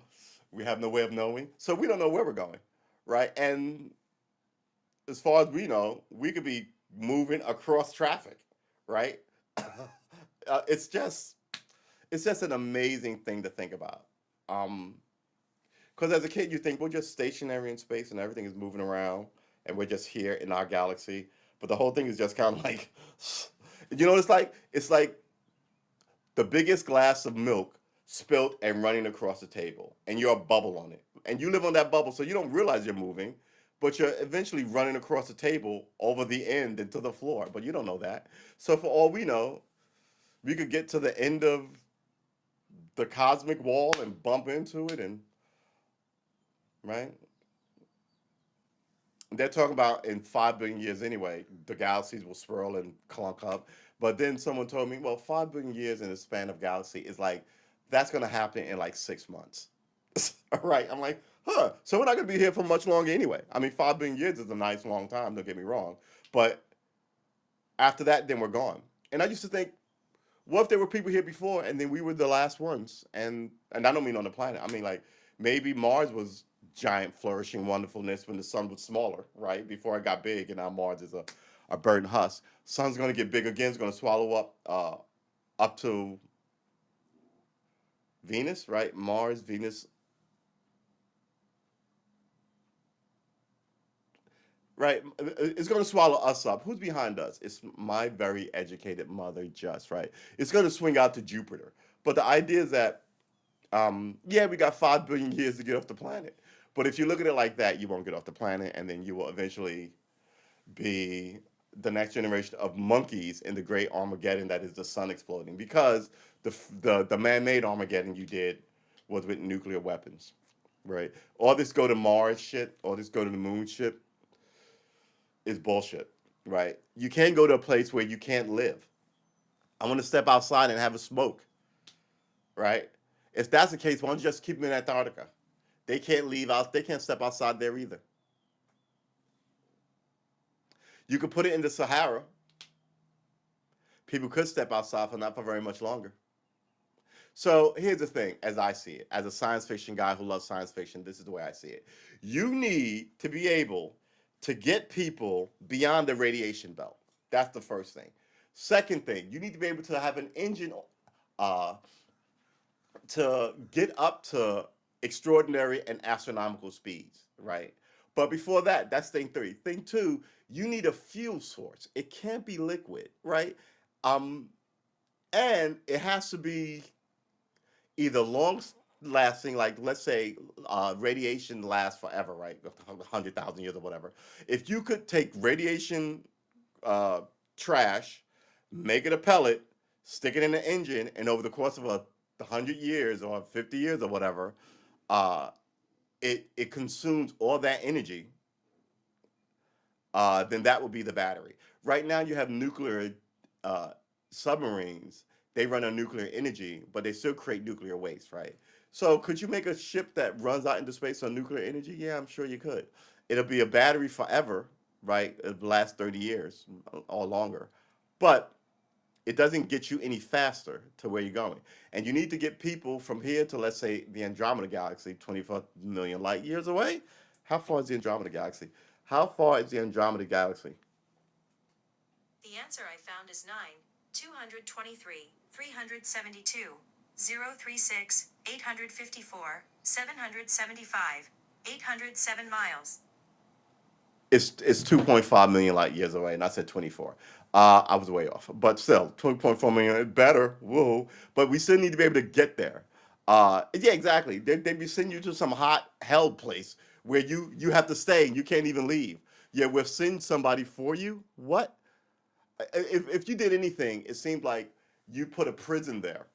we have no way of knowing, so we don't know where we're going, right? And as far as we know, we could be moving across traffic, right? It's just an amazing thing to think about. Um, because as a kid, you think we're just stationary in space and everything is moving around, and we're just here in our galaxy. But the whole thing is just kind of like You know what it's like? It's like the biggest glass of milk spilt and running across the table, and you're a bubble on it. And you live on that bubble, so you don't realize you're moving, but you're eventually running across the table over the end into the floor, but you don't know that. So for all we know, we could get to the end of the cosmic wall and bump into it, and right. They're talking about in 5 billion years anyway, the galaxies will swirl and clunk up. But then someone told me, well, 5 billion years in the span of galaxy is like that's gonna happen in like 6 months. All right. I'm like, huh. So we're not gonna be here for much longer anyway. I mean, 5 billion years is a nice long time, don't get me wrong. But after that, then we're gone. And I used to think, what if there were people here before and then we were the last ones? And I don't mean on the planet. I mean like maybe Mars was giant flourishing wonderfulness when the sun was smaller, right? Before it got big, and now Mars is a burnt husk. Sun's gonna get big again, it's gonna swallow up to Venus, right? Mars, Venus, right? It's gonna swallow us up. Who's behind us? It's my very educated mother, just right. It's gonna swing out to Jupiter. But the idea is that yeah, we got 5 billion years to get off the planet. But if you look at it like that, you won't get off the planet, and then you will eventually be the next generation of monkeys in the great Armageddon that is the sun exploding. Because the man-made Armageddon you did was with nuclear weapons, right? All this go to Mars shit, all this go to the moon shit is bullshit, right? You can't go to a place where you can't live. I want to step outside and have a smoke, right? If that's the case, why don't you just keep them in Antarctica? They can't leave out. They can't step outside there either. You could put it in the Sahara. People could step outside for not for very much longer. So here's the thing, as I see it, as a science fiction guy who loves science fiction, this is the way I see it. You need to be able to get people beyond the radiation belt. That's the first thing. Second thing, you need to be able to have an engine uh, to get up to extraordinary and astronomical speeds, right? But before that, that's thing three. Thing two, you need a fuel source. It can't be liquid, right? Um, and it has to be either long lasting, like let's say radiation lasts forever, right? 100,000 years or whatever. If you could take radiation uh, trash, make it a pellet, stick it in the engine, and over the course of 100 years or 50 years or whatever, uh, it consumes all that energy, then that would be the battery. Right now, you have nuclear uh, submarines. They run on nuclear energy, but they still create nuclear waste, right? So, could you make a ship that runs out into space on nuclear energy? Yeah, I'm sure you could. It'll be a battery forever, right? It'll last 30 years or longer. But it doesn't get you any faster to where you're going. And you need to get people from here to, let's say, the Andromeda Galaxy, 24 million light years away. How far is the Andromeda Galaxy? How far is the Andromeda Galaxy? The answer I found is 9, 223, 372, 036, 854, 775, 807 miles. It's 2.5 million light years away, and I said 24. I was way off, but still 2.4 million better. Whoa! But we still need to be able to get there. Yeah, exactly. They be sending you to some hot hell place where you have to stay and you can't even leave. Yeah, we'll send somebody for you. What? If you did anything, it seemed like you put a prison there.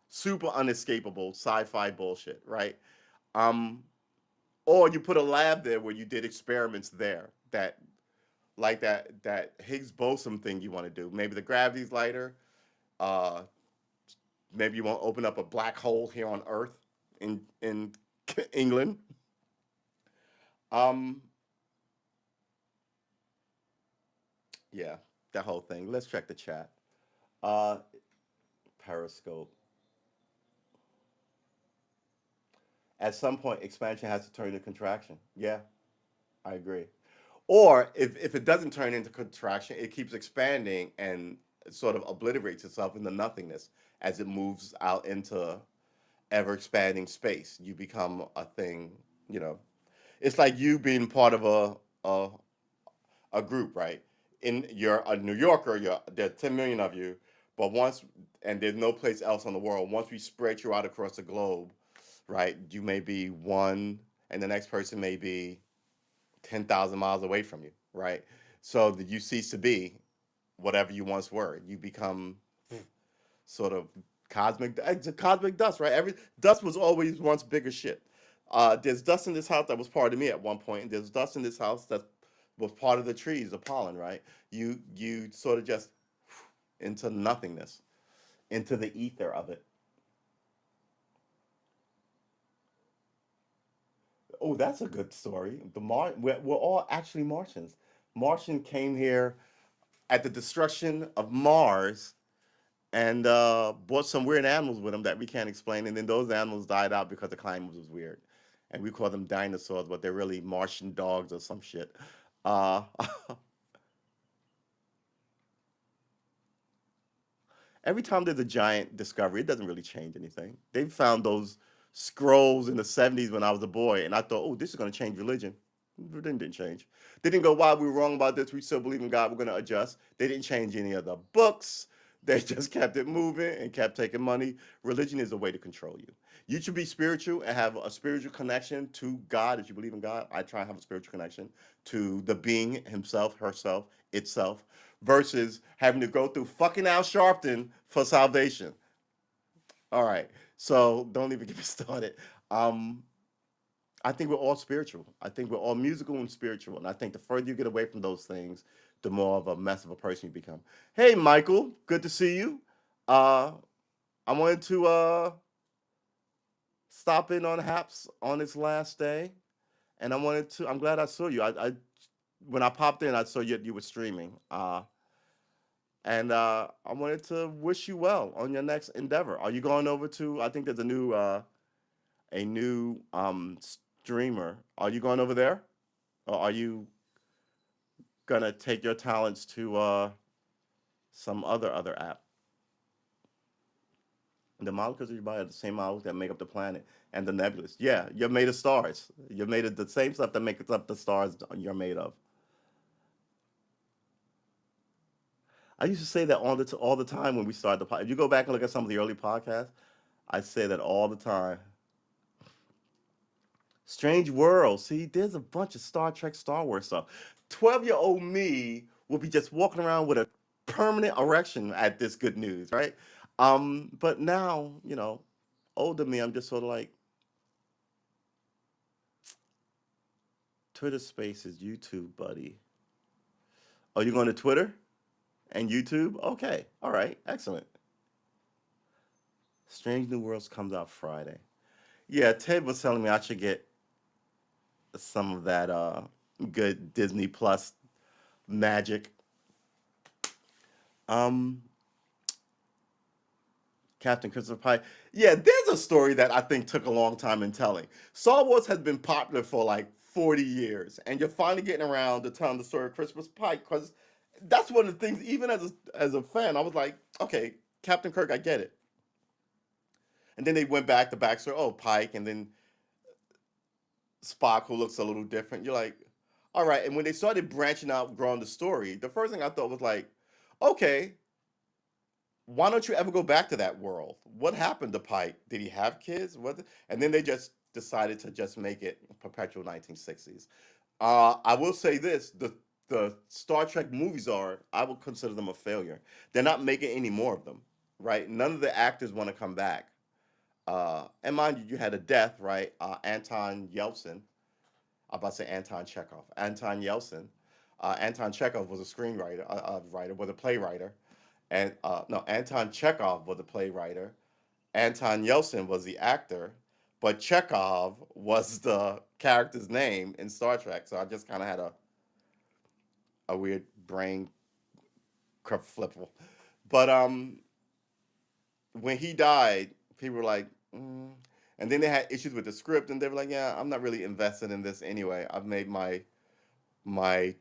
Super unescapable sci-fi bullshit, right? Um, or you put a lab there where you did experiments there that like that Higgs boson thing you want to do. Maybe the gravity's lighter. Uh, maybe you want to open up a black hole here on Earth in England. Um, yeah, that whole thing. Let's check the chat. Uh, Periscope. At some point, expansion has to turn into contraction. Yeah, I agree. Or if it doesn't turn into contraction, it keeps expanding and sort of obliterates itself into nothingness as it moves out into ever expanding space. You become a thing, you know. It's like you being part of a group, right? you're a New Yorker, there are 10 million of you, but once and there's no place else in the world. Once we spread you out across the globe, right? You may be one, and the next person may be 10,000 miles away from you, right? So that you cease to be whatever you once were. You become sort of cosmic dust, right? Every dust was always once bigger shit. There's dust in this house that was part of me at one point, and there's dust in this house that was part of the trees, the pollen, right? You sort of just into nothingness, into the ether of it. Oh, that's a good story. We're all actually Martians. Martian came here at the destruction of Mars and brought some weird animals with them that we can't explain. And then those animals died out because the climate was weird. And we call them dinosaurs, but they're really Martian dogs or some shit. Uh, every time there's a giant discovery, it doesn't really change anything. They found those scrolls in the 70s when I was a boy, and I thought, oh, this is going to change religion. It didn't change. They didn't go, wow, we were wrong about this. We still believe in God. We're going to adjust. They didn't change any of the books. They just kept it moving and kept taking money. Religion is a way to control you. You should be spiritual and have a spiritual connection to God. If you believe in God, I try and have a spiritual connection to the being himself, herself, itself, versus having to go through fucking Al Sharpton for salvation. All right. So don't even get me started. Um, I think we're all spiritual. I think we're all musical and spiritual. And I think the further you get away from those things, the more of a mess of a person you become. Hey, Michael, good to see you. Uh, I wanted to stop in on Haps on its last day, and I'm glad I saw you. When I popped in, I saw you were streaming. And I wanted to wish you well on your next endeavor. Are you going over to? I think there's a new streamer. Are you going over there, or are you gonna take your talents to some other app? The molecules you buy are the same molecules that make up the planet and the nebulous. Yeah, you're made of stars. You're made of the same stuff that makes up the stars you're made of. I used to say that all the time when we started the podcast. If you go back and look at some of the early podcasts, I say that all the time. Strange World. See, there's a bunch of Star Trek, Star Wars stuff. 12-year-old me will be just walking around with a permanent erection at this good news, right? But now, older me, I'm just sort of like, Twitter Spaces, YouTube, buddy. Oh, you're going to Twitter and YouTube? Okay, all right, excellent. Strange New Worlds comes out Friday. Yeah, Ted was telling me I should get some of that good Disney Plus magic. Um, Captain Christopher Pike. Yeah, there's a story that I think took a long time in telling. Star Wars has been popular for like 40 years, and you're finally getting around to telling the story of Christopher Pike because that's one of the things. Even as a fan, I was like, okay, Captain Kirk, I get it. And then they went back to backstory. Oh, Pike, and then Spock, who looks a little different. You're like, all right. And when they started branching out, growing the story, the first thing I thought was like, okay, why don't you ever go back to that world? What happened to Pike? Did he have kids? And then they just decided to just make it perpetual 1960s. I will say this: the Star Trek movies I would consider them a failure. They're not making any more of them, right? None of the actors want to come back. And mind you, you had a death, right? Anton Yeltsin. I'm about to say Anton Chekhov. Anton Yeltsin. Anton Chekhov was a screenwriter, writer, was a playwright, and no, Anton Chekhov was the playwright. Anton Yeltsin was the actor, but Chekhov was the character's name in Star Trek. So I just kind of had a weird brain kerfluffle. But when he died, people were like, and then they had issues with the script, and they were like, yeah, I'm not really invested in this anyway. I've made my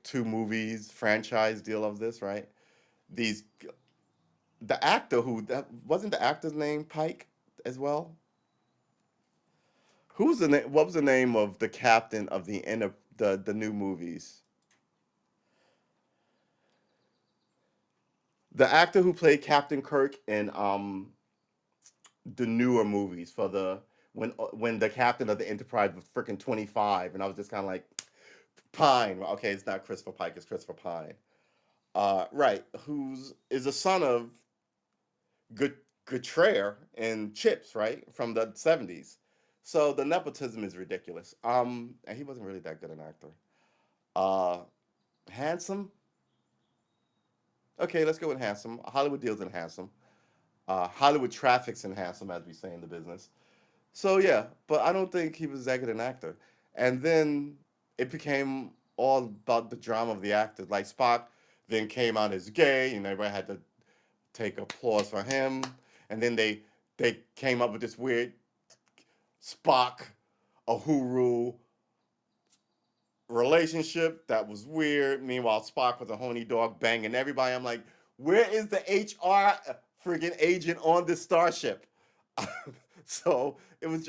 two movies franchise deal of this, right? These the actor who that wasn't the actor's name Pike as well. Who's the name? What was the name of the captain of the end of the new movies? The actor who played Captain Kirk in the newer movies for the when the captain of the Enterprise was freaking 25, and I was just kind of like Pine. Okay, it's not Christopher Pike, it's Christopher Pine. Right, who's is a son of Good Gutierrez and Chips, right, from the 70s. So the nepotism is ridiculous. And he wasn't really that good an actor. Uh, Handsome. Okay, let's go with handsome. Hollywood deals in handsome. Hollywood traffics in handsome, as we say in the business. So yeah, but I don't think he was that good an actor. And then it became all about the drama of the actors. Like Spock then came out as gay, and everybody had to take applause for him. And then they came up with this weird Spock Uhuru relationship that was weird. Meanwhile, Spock was a horny dog banging everybody. I'm like, where is the HR freaking agent on this starship? So it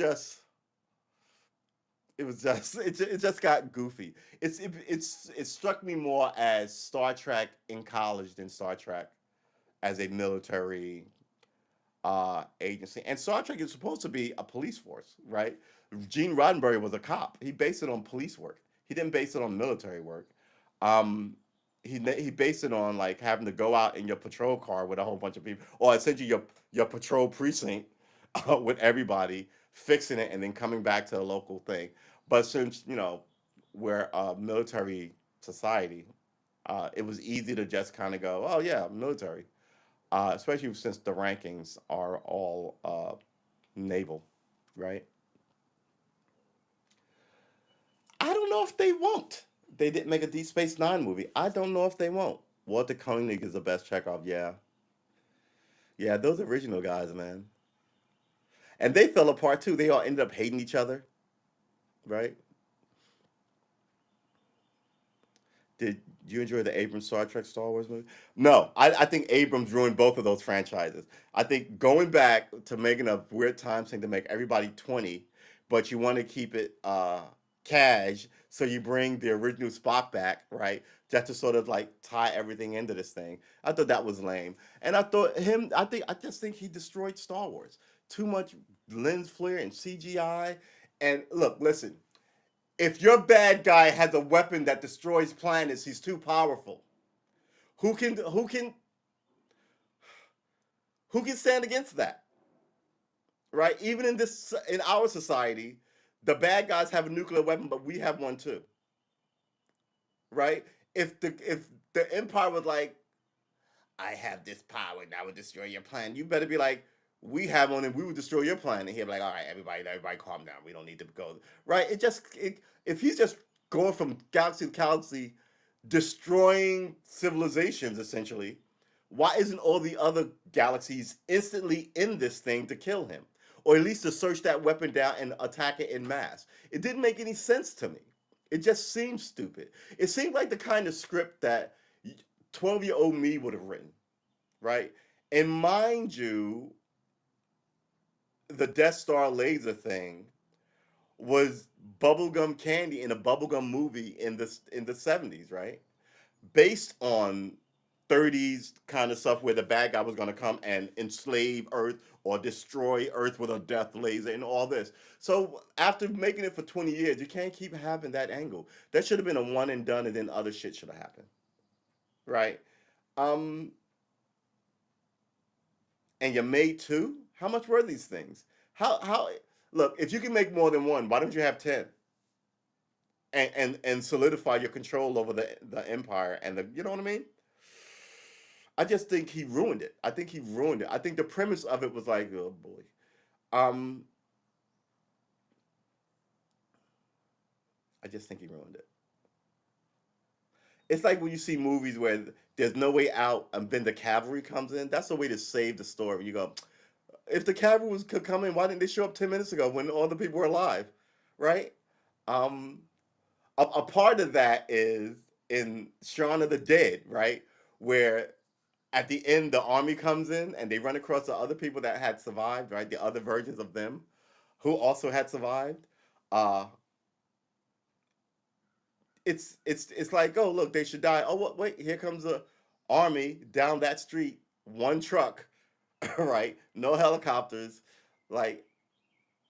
just got goofy. It struck me more as Star Trek in college than Star Trek as a military agency. And Star Trek is supposed to be a police force, right? Gene Roddenberry was a cop. He based it on police work. He didn't base it on military work. Um, he based it on like having to go out in your patrol car with a whole bunch of people, or essentially your patrol precinct with everybody fixing it and then coming back to a local thing. But since we're a military society, it was easy to just kind of go, oh yeah, military, especially since the rankings are all naval, right? I don't know if they won't. They didn't make a Deep Space Nine movie. I don't know if they won't. Walter Koenig is the best Chekhov. Yeah, yeah, those original guys, man, and they fell apart too. They all ended up hating each other, right? Did you enjoy the Abrams Star Trek Star Wars movie? No, I think Abrams ruined both of those franchises. I think going back to making a weird time thing to make everybody 20, but you want to keep it cash, so you bring the original Spock back, right? Just to sort of like tie everything into this thing. I thought that was lame. And I just think he destroyed Star Wars. Too much lens flare and CGI. And look, listen, if your bad guy has a weapon that destroys planets, he's too powerful. Who can who can who can stand against that? Right? Even in our society, the bad guys have a nuclear weapon, but we have one too. Right? If the empire was like, I have this power and I would destroy your planet, you better be like, we have one and we would destroy your planet. And he'll be like, all right, everybody calm down. We don't need to go. Right? If he's just going from galaxy to galaxy, destroying civilizations essentially, why isn't all the other galaxies instantly in this thing to kill him? Or at least to search that weapon down and attack it in mass. It didn't make any sense to me. It just seemed stupid. It seemed like the kind of script that 12-year-old me would have written, right? And mind you, the Death Star laser thing was bubblegum candy in a bubblegum movie in the 70s, right? Based on 30s kind of stuff where the bad guy was going to come and enslave Earth or destroy Earth with a death laser and all this. So after making it for 20 years, you can't keep having that angle. That should have been a one and done, and then other shit should have happened, right? Um, and you made two. How much were these things? How? Look, if you can make more than one, why don't you have 10? And solidify your control over the empire and the, you know what I mean? I just think he ruined it. I think he ruined it. I think the premise of it was like, oh boy. Um, I just think he ruined it. It's like when you see movies where there's no way out and then the cavalry comes in. That's the way to save the story. You go, if the cavalry could come in, why didn't they show up 10 minutes ago when all the people were alive, right? Um, a part of that is in Shaun of the Dead, right, where at the end the army comes in and they run across the other people that had survived, right, the other versions of them who also had survived. uh it's like, oh look, they should die. Oh, wait, here comes army down that street, one truck, right? No helicopters. Like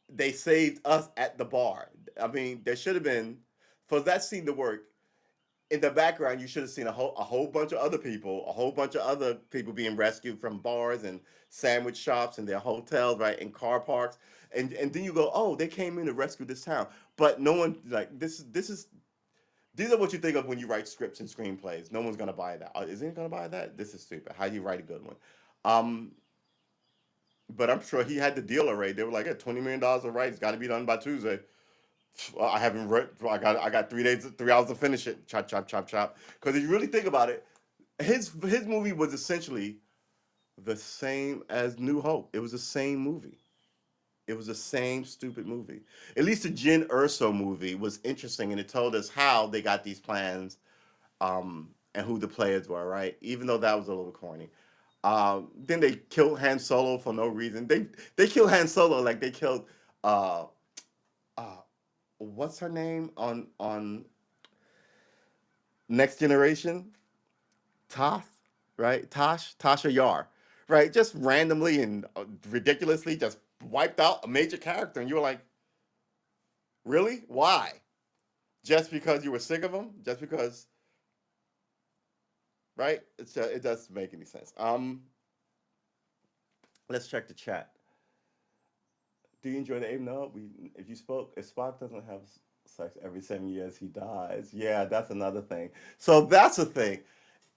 they saved us at the bar. I mean, there should have been for that scene to work. In the background, you should have seen a whole bunch of other people, a whole bunch of other people being rescued from bars and sandwich shops and their hotels, right, and car parks, and then you go, oh, they came in to rescue this town, but no one like this is these are what you think of when you write scripts and screenplays. No one's gonna buy that. Is anyone gonna buy that? This is stupid. How do you write a good one? Um, but I'm sure he had the deal already. They were like, yeah, $20 million to write. It's got to be done by Tuesday. Well, I haven't read. I got 3 days, 3 hours to finish it. Chop chop chop chop. Because if you really think about it, his movie was essentially the same as New Hope. It was the same movie. It was the same stupid movie. At least the Jin Urso movie was interesting, and it told us how they got these plans, and who the players were. Right, even though that was a little corny. Then they killed Han Solo for no reason. They killed Han Solo like they killed uh, uh, what's her name on Next Generation? Toth, right? Tasha Yar, right? Just randomly and ridiculously just wiped out a major character, and you were like, really? Why? Just because you were sick of him? Just because, right? It doesn't make any sense. Let's check the chat. Do you enjoy the aim? No, if you spoke, if Spock doesn't have sex every 7 years, he dies. Yeah, that's another thing. So that's the thing.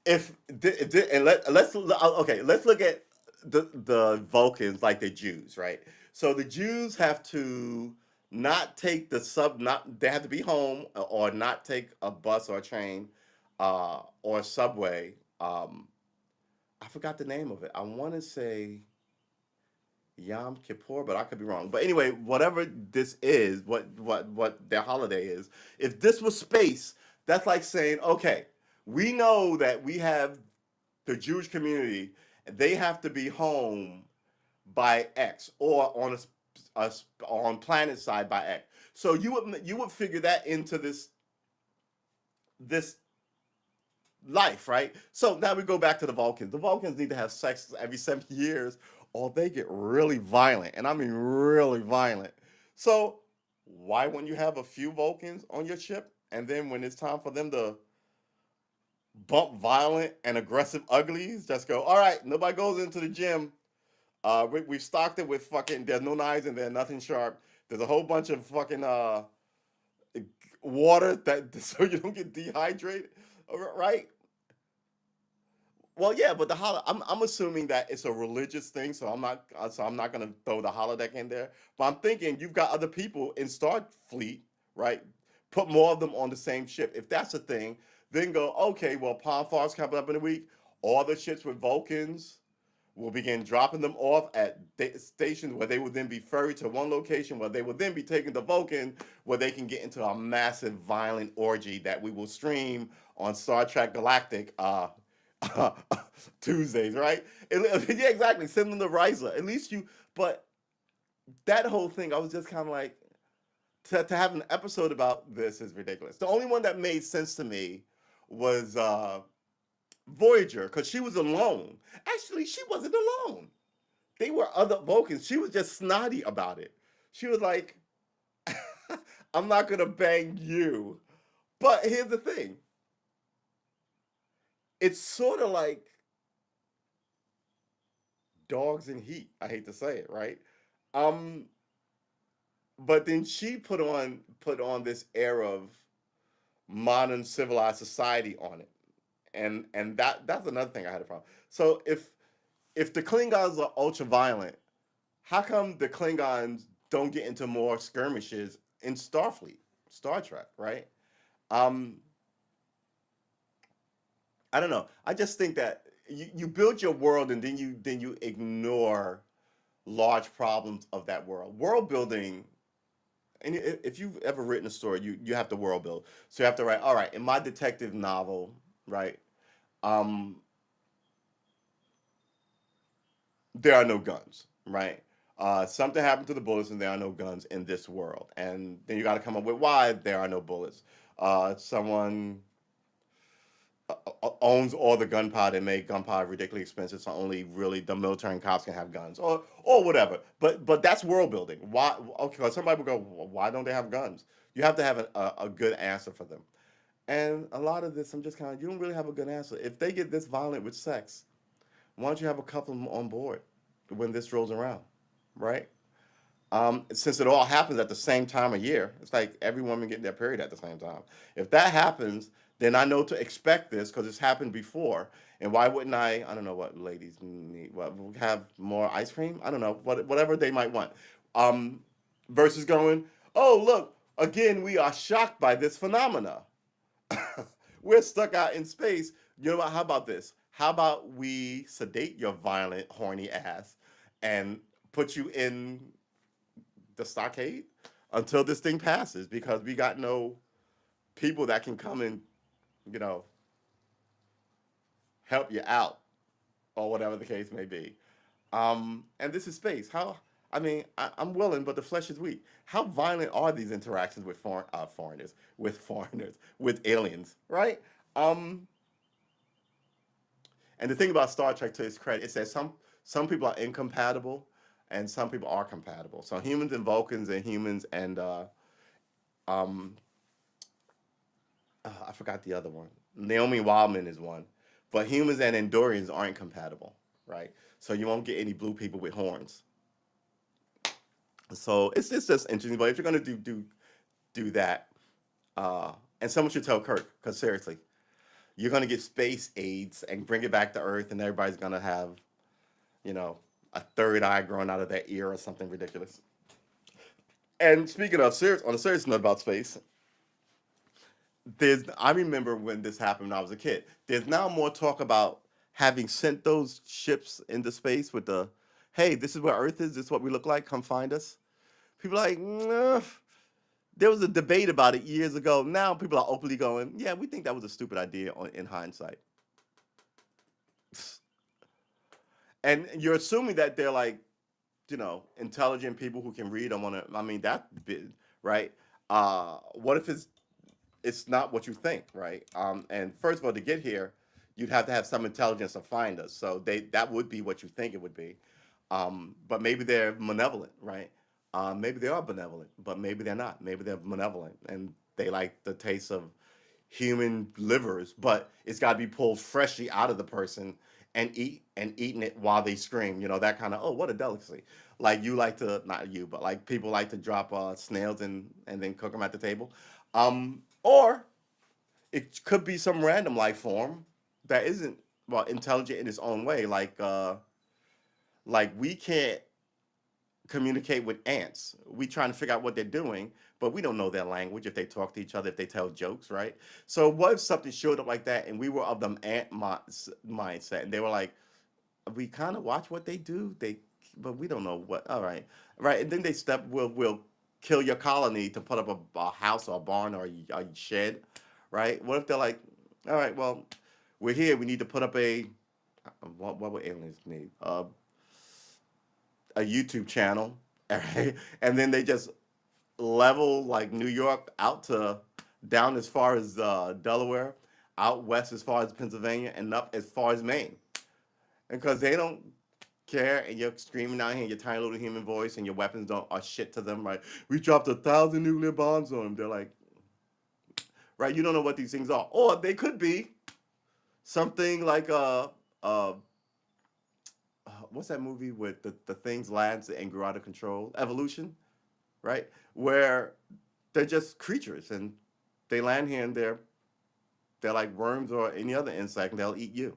And let's okay, let's look at the Vulcans like the Jews, right? So the Jews have to not take the sub, not they have to be home or not take a bus or a train, or a subway. I forgot the name of it. I want to say Yom Kippur, but I could be wrong. But anyway, whatever this is, what their holiday is, if this was space, that's like saying, okay, we know that we have the Jewish community, they have to be home by X or a on planet side by X. So you would figure that into this life, right? So now we go back to the Vulcans. The Vulcans need to have sex every 7 years, or they get really violent, and I mean really violent. So why wouldn't you have a few Vulcans on your ship, and then when it's time for them to bump violent and aggressive uglies, just go, all right, nobody goes into the gym. We've stocked it with fucking. There's no knives and there's nothing sharp. There's a whole bunch of fucking water that so you don't get dehydrated, right? Well, yeah, but I'm assuming that it's a religious thing, so I'm not gonna throw the holodeck in there. But I'm thinking you've got other people in Starfleet, right? Put more of them on the same ship. If that's a thing, then go, okay, well, Palm Far's coming up in a week. All the ships with Vulcans will begin dropping them off at stations where they will then be ferried to one location where they will then be taken to Vulcan, where they can get into a massive violent orgy that we will stream on Star Trek Galactic Tuesdays, right? Yeah, exactly. Send them to Riza. At least you, but that whole thing, I was just kind of like, to have an episode about this is ridiculous. The only one that made sense to me was Voyager, because she was alone. Actually, she wasn't alone. They were other Vulcans. She was just snotty about it. She was like, I'm not going to bang you. But here's the thing, it's sort of like dogs in heat. I hate to say it, right? Um, but then she put on this air of modern civilized society on it. And that's another thing I had a problem. So if the Klingons are ultra violent, how come the Klingons don't get into more skirmishes in Starfleet, Star Trek, right? Um, I don't know. I just think that you build your world and then you ignore large problems of that world. World building, and if you've ever written a story, you have to world build. So you have to write, all right, in my detective novel, right? Um, there are no guns, right? Something happened to the bullets, and there are no guns in this world. And then you got to come up with why there are no bullets. Someone owns all the gunpowder and made gunpowder ridiculously expensive, so only really the military and cops can have guns, or whatever. But that's world building. Why? Okay, 'cause somebody would go, "Well, why don't they have guns?" You have to have a good answer for them. And a lot of this, I'm just kind of, you don't really have a good answer. If they get this violent with sex, why don't you have a couple of them on board when this rolls around, right? Since it all happens at the same time of year, it's like every woman getting their period at the same time. If that happens, then I know to expect this because it's happened before. And why wouldn't I? I don't know what ladies need. What, have more ice cream? I don't know. Whatever they might want. Um, versus going, oh look, again we are shocked by this phenomena. We're stuck out in space. You know what? How about this? How about we sedate your violent, horny ass and put you in the stockade until this thing passes because we got no people that can come and, you know, help you out or whatever the case may be. And this is space. I mean, I'm willing, but the flesh is weak. How violent are these interactions with foreigners, with aliens, right? Um, and the thing about Star Trek, to its credit, it says some people are incompatible, and some people are compatible. So humans and Vulcans, and humans and um, I forgot the other one. Naomi Wildman is one, but humans and Andorians aren't compatible, right? So you won't get any blue people with horns. So it's just interesting. But if you're gonna do that, uh, and someone should tell Kirk, because seriously, you're gonna get space AIDS and bring it back to Earth, and everybody's gonna have, you know, a third eye growing out of their ear or something ridiculous. And speaking of serious, on a serious note about space, I remember when this happened when I was a kid. There's now more talk about having sent those ships into space with the, hey, this is where Earth is. This is what we look like. Come find us. People are like, nah. There was a debate about it years ago. Now people are openly going, yeah, we think that was a stupid idea in hindsight. And you're assuming that they're like, intelligent people who can read and want to. I mean, that bit, right? What if it's not what you think, right? And first of all, to get here, you'd have to have some intelligence to find us. So that would be what you think it would be. But maybe they're malevolent, right? Maybe they are benevolent, but maybe they're not. Maybe they're malevolent and they like the taste of human livers, but it's got to be pulled freshly out of the person and eating it while they scream. You know, that kind of, oh, what a delicacy. Like you like to, not you, but like people like to drop snails and then cook them at the table. Or it could be some random life form that isn't, well, intelligent in its own way. Like we can't communicate with ants. We trying to figure out what they're doing, but we don't know their language if they talk to each other, if they tell jokes, right? So what if something showed up like that and we were of them mindset and they were like, we kind of watch what they do, but we don't know what. All right, right, and then they will kill your colony to put up a house or a barn or a shed, right? What if they're like, all right, well, we're here. We need to put up what would aliens need? A YouTube channel, all right? And then they just level like New York out to down as far as Delaware, out west as far as Pennsylvania, and up as far as Maine. And because they don't care, and you're screaming out here in your tiny little human voice, and your weapons don't are shit to them, right? We dropped 1,000 nuclear bombs on them. They're like, right? You don't know what these things are, or they could be something like what's that movie with the things lands and grew out of control? Evolution, right? Where they're just creatures and they land here and they're like worms or any other insect and they'll eat you,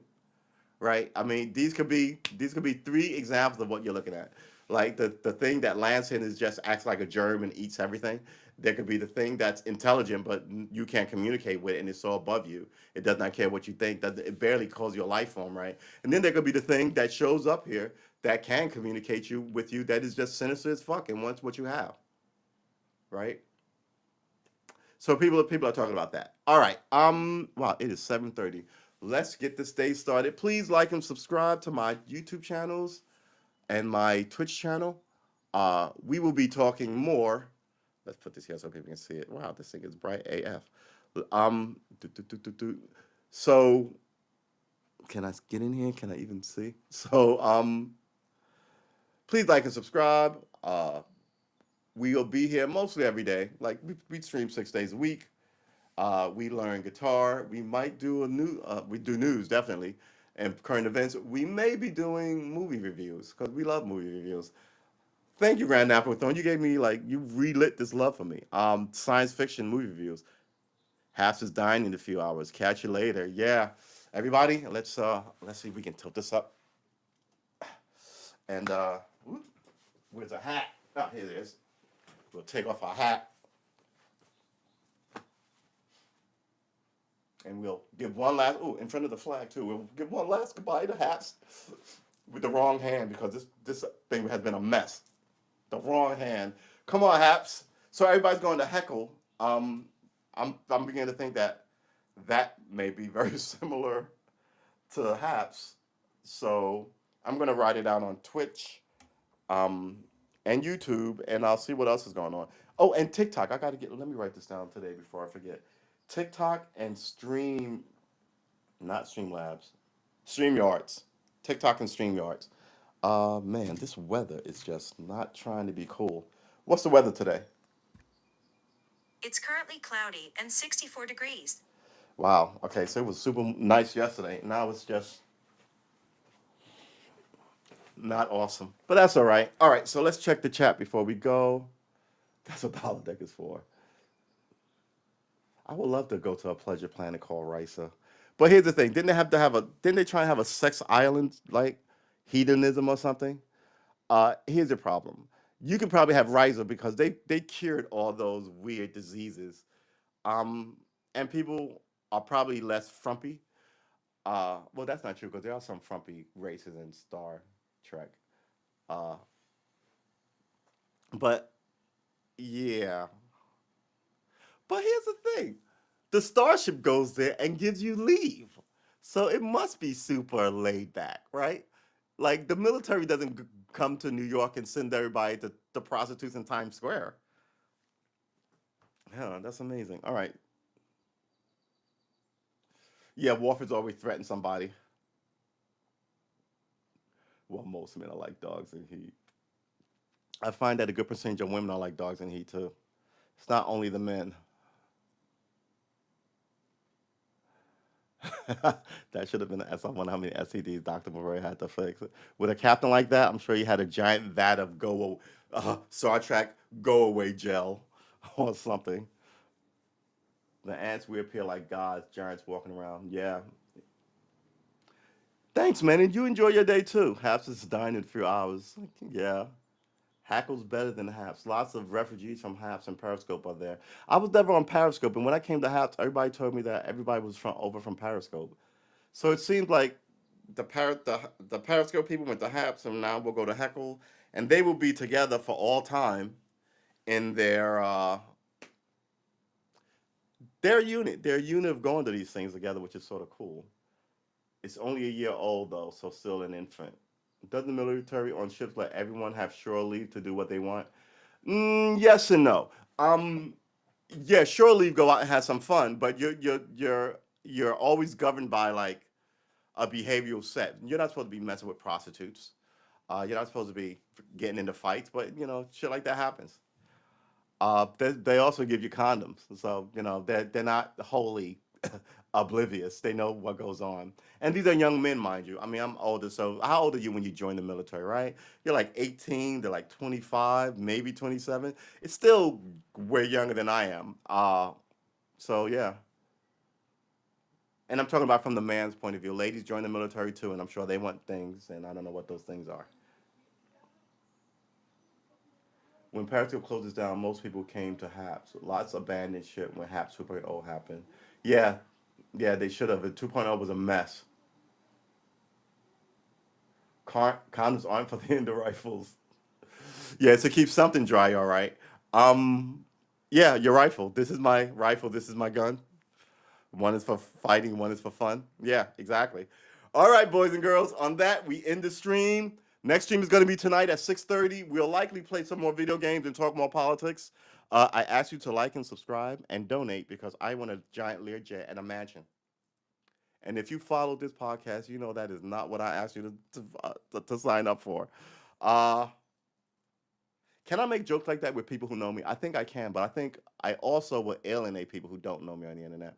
right? I mean, these could be three examples of what you're looking at. Like the thing that lands here is just acts like a germ and eats everything. There could be the thing that's intelligent but you can't communicate with and it's so above you. It does not care what you think. That it barely calls you a life form, right? And then there could be the thing that shows up here that can communicate with you that is just sinister as fuck and wants what you have, right? So people are talking about that. All right. Wow, it is 7:30. Let's get this day started. Please like and subscribe to my YouTube channels and my Twitch channel. We will be talking more. Let's put this here so people can see it. Wow, this thing is bright AF. Do, do, do, do, do. So can I get in here? Can I even see? So please like and subscribe. We'll be here mostly every day. Like we stream 6 days a week. We learn guitar. We might do a new. We do news definitely, and current events. We may be doing movie reviews because we love movie reviews. Thank you, Grand Napperthorn. You gave me like you relit this love for me. Science fiction movie reviews. Happs is dying in a few hours. Catch you later. Yeah, everybody. Let's see if we can tilt this up. And where's a hat? Oh, here it is. We'll take off our hat and we'll give one last. Oh, in front of the flag too. We'll give one last goodbye to Happs with the wrong hand because this thing has been a mess. The wrong hand. Come on, Happs. So everybody's going to heckle. I'm beginning to think that that may be very similar to Happs. So I'm gonna write it out on Twitch, um, and YouTube, and I'll see what else is going on. Oh, and TikTok. I gotta get. Let me write this down today before I forget. TikTok and not Streamlabs, StreamYards. TikTok and StreamYards. Man, this weather is just not trying to be cool. What's the weather today? It's currently cloudy and 64 degrees. Wow. Okay, so it was super nice yesterday. Now it's just not awesome. But that's all right. All right, so let's check the chat before we go. That's what the holodeck is for. I would love to go to a pleasure planet called Risa. But here's the thing: didn't they try and have a sex island like hedonism or something? Here's the problem: you can probably have Risa because they cured all those weird diseases, um, and people are probably less frumpy. Well, that's not true because there are some frumpy races in Star Trek. Uh, but yeah, but here's the thing: the starship goes there and gives you leave, so it must be super laid back, right? Like the military doesn't come to New York and send everybody to the prostitutes in Times Square. Yeah, that's amazing. All right, yeah, Warford's always threatened somebody. Well, most men are like dogs in heat. I find that a good percentage of women are like dogs in heat too. It's not only the men. That should have been the S. I wonder how many STDs Dr. Moreau had to fix. With a captain like that, I'm sure he had a giant vat of Star Trek go away gel or something. The ants reappear like gods, giants walking around. Yeah. Thanks, man. And you enjoy your day too. Haps is dying in a few hours. Yeah. Hackle's better than Haps. Lots of refugees from Haps and Periscope are there. I was never on Periscope, and when I came to Haps, everybody told me that everybody was over from Periscope. So it seems like the Periscope people went to Haps, and now we'll go to Heckle, and they will be together for all time in their unit of going to these things together, which is sort of cool. It's only a year old though, so still an infant. Does the military on ships let everyone have shore leave to do what they want? Yes and no. Um, yeah, shore leave, go out and have some fun, but you're always governed by like a behavioral set. You're not supposed to be messing with prostitutes. You're not supposed to be getting into fights, but shit like that happens. They also give you condoms, so they're not wholly oblivious. They know what goes on, and these are young men, mind you. I mean, I'm older, so how old are you when you join the military? Right? You're like 18. They're like 25, maybe 27. It's still way younger than I am. So yeah, and I'm talking about from the man's point of view. Ladies join the military too, and I'm sure they want things, and I don't know what those things are. When Periscope closes down, most people came to Happs. Lots abandoned ship when Happs 2.0 happened. Yeah, yeah, they should have. 2.0 was a mess. Condoms aren't for the end rifles. Yeah, to keep something dry, all right. Um, yeah, your rifle. This is my rifle. This is my gun. One is for fighting, one is for fun. Yeah, exactly. All right, boys and girls. On that, we end the stream. Next stream is going to be tonight at 6:30. We'll likely play some more video games and talk more politics. I ask you to like and subscribe and donate because I want a giant Learjet and a mansion. And if you follow this podcast, you know that is not what I asked you to sign up for. Uh, can I make jokes like that with people who know me? I think I can, but I think I also will alienate people who don't know me on the internet.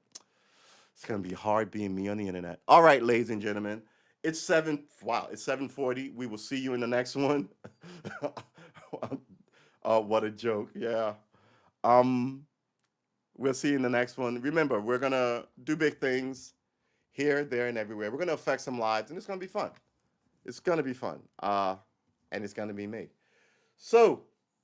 It's gonna be hard being me on the internet. All right, ladies and gentlemen, it's seven. Wow, it's 7:40. We will see you in the next one. Oh, what a joke! Yeah. Um, we'll see you in the next one. Remember, we're gonna do big things here, there, and everywhere. We're gonna affect some lives, and it's gonna be fun. It's gonna be fun. And it's gonna be me. So,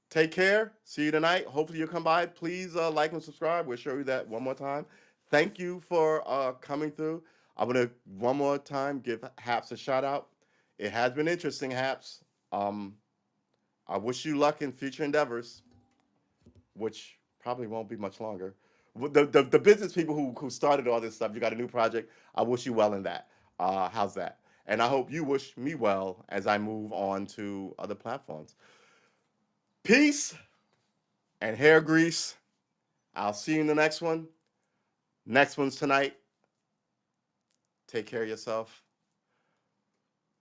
take care. See you tonight. Hopefully, you'll come by. Please like and subscribe. We'll show you that one more time. Thank you for coming through. I'm gonna one more time give Happs a shout out. It has been interesting, Happs. Um, I wish you luck in future endeavors, which probably won't be much longer. The business people who started all this stuff, you got a new project. I wish you well in that. How's that? And I hope you wish me well as I move on to other platforms. Peace and hair grease. I'll see you in the next one. Next one's tonight. Take care of yourself.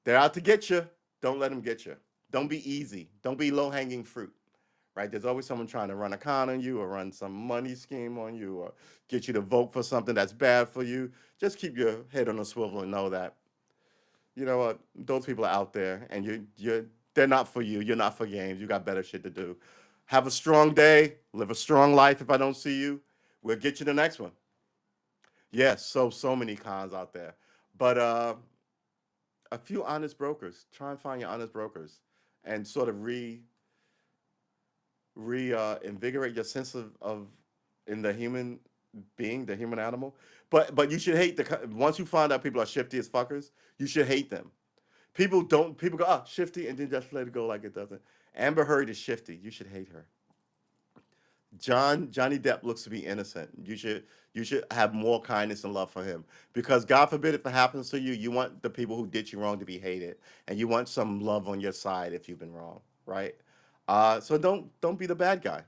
They're out to get you. Don't let them get you. Don't be easy. Don't be low hanging fruit. Right? There's always someone trying to run a con on you or run some money scheme on you or get you to vote for something that's bad for you. Just keep your head on a swivel and know that you know what those people are out there and you're they're not for you. You're not for games. You got better shit to do. Have a strong day. Live a strong life. If I don't see you, we'll get you the next one. Yes, so many cons out there, but a few honest brokers. Try and find your honest brokers and sort of re invigorate your sense of in the human being, the human animal. But you should hate once you find out people are shifty as fuckers, you should hate them. People go shifty and then just let it go like it doesn't. Amber Heard is shifty. You should hate her. Johnny Depp looks to be innocent. You should have more kindness and love for him because God forbid if it happens to you, you want the people who did you wrong to be hated, and you want some love on your side if you've been wrong, right? So don't be the bad guy.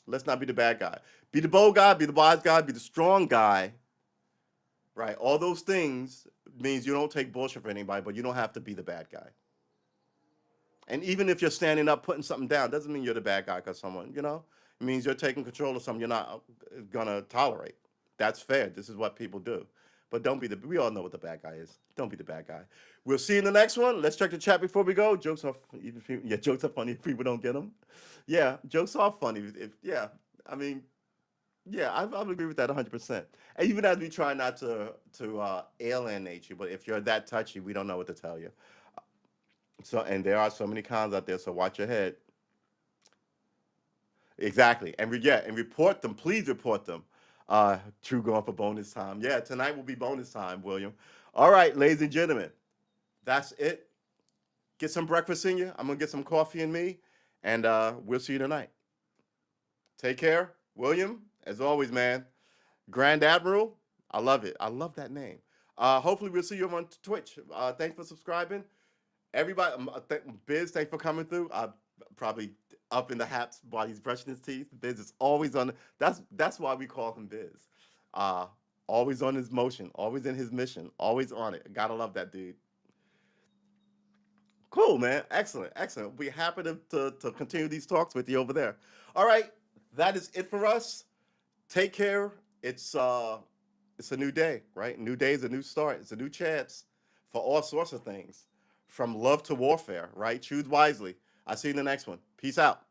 Let's not be the bad guy. Be the bold guy. Be the wise guy. Be the strong guy. Right? All those things means you don't take bullshit for anybody, but you don't have to be the bad guy. And even if you're standing up, putting something down, doesn't mean you're the bad guy because someone, it means you're taking control of something you're not gonna tolerate. That's fair. This is what people do. But don't be we all know what the bad guy is. Don't be the bad guy. We'll see you in the next one. Let's check the chat before we go. Jokes are funny if people don't get them. Yeah, jokes are funny. Yeah, I mean, yeah, I would agree with that 100%. And even as we try not to alienate you, but if you're that touchy, we don't know what to tell you. So, and there are so many cons out there, so watch your head. Exactly. And report them. Please report them. True going for bonus time. Yeah, tonight will be bonus time, William. All right, ladies and gentlemen, that's it. Get some breakfast in you. I'm gonna get some coffee in me, and we'll see you tonight. Take care, William. As always, man. Grand Admiral. I love it. I love that name. Hopefully, we'll see you on Twitch. Thanks for subscribing. Everybody, Biz, thanks for coming through. Probably up in the Happs while he's brushing his teeth. Biz is always on. That's why we call him Biz. Uh, Always on his motion, always in his mission, always on it. Gotta love that dude. Cool, man. Excellent, excellent. We're happy to continue these talks with you over there. All right, that is it for us. Take care. It's a new day, right? New day is a new start. It's a new chance for all sorts of things, from love to warfare, right? Choose wisely. I'll see you in the next one. Peace out.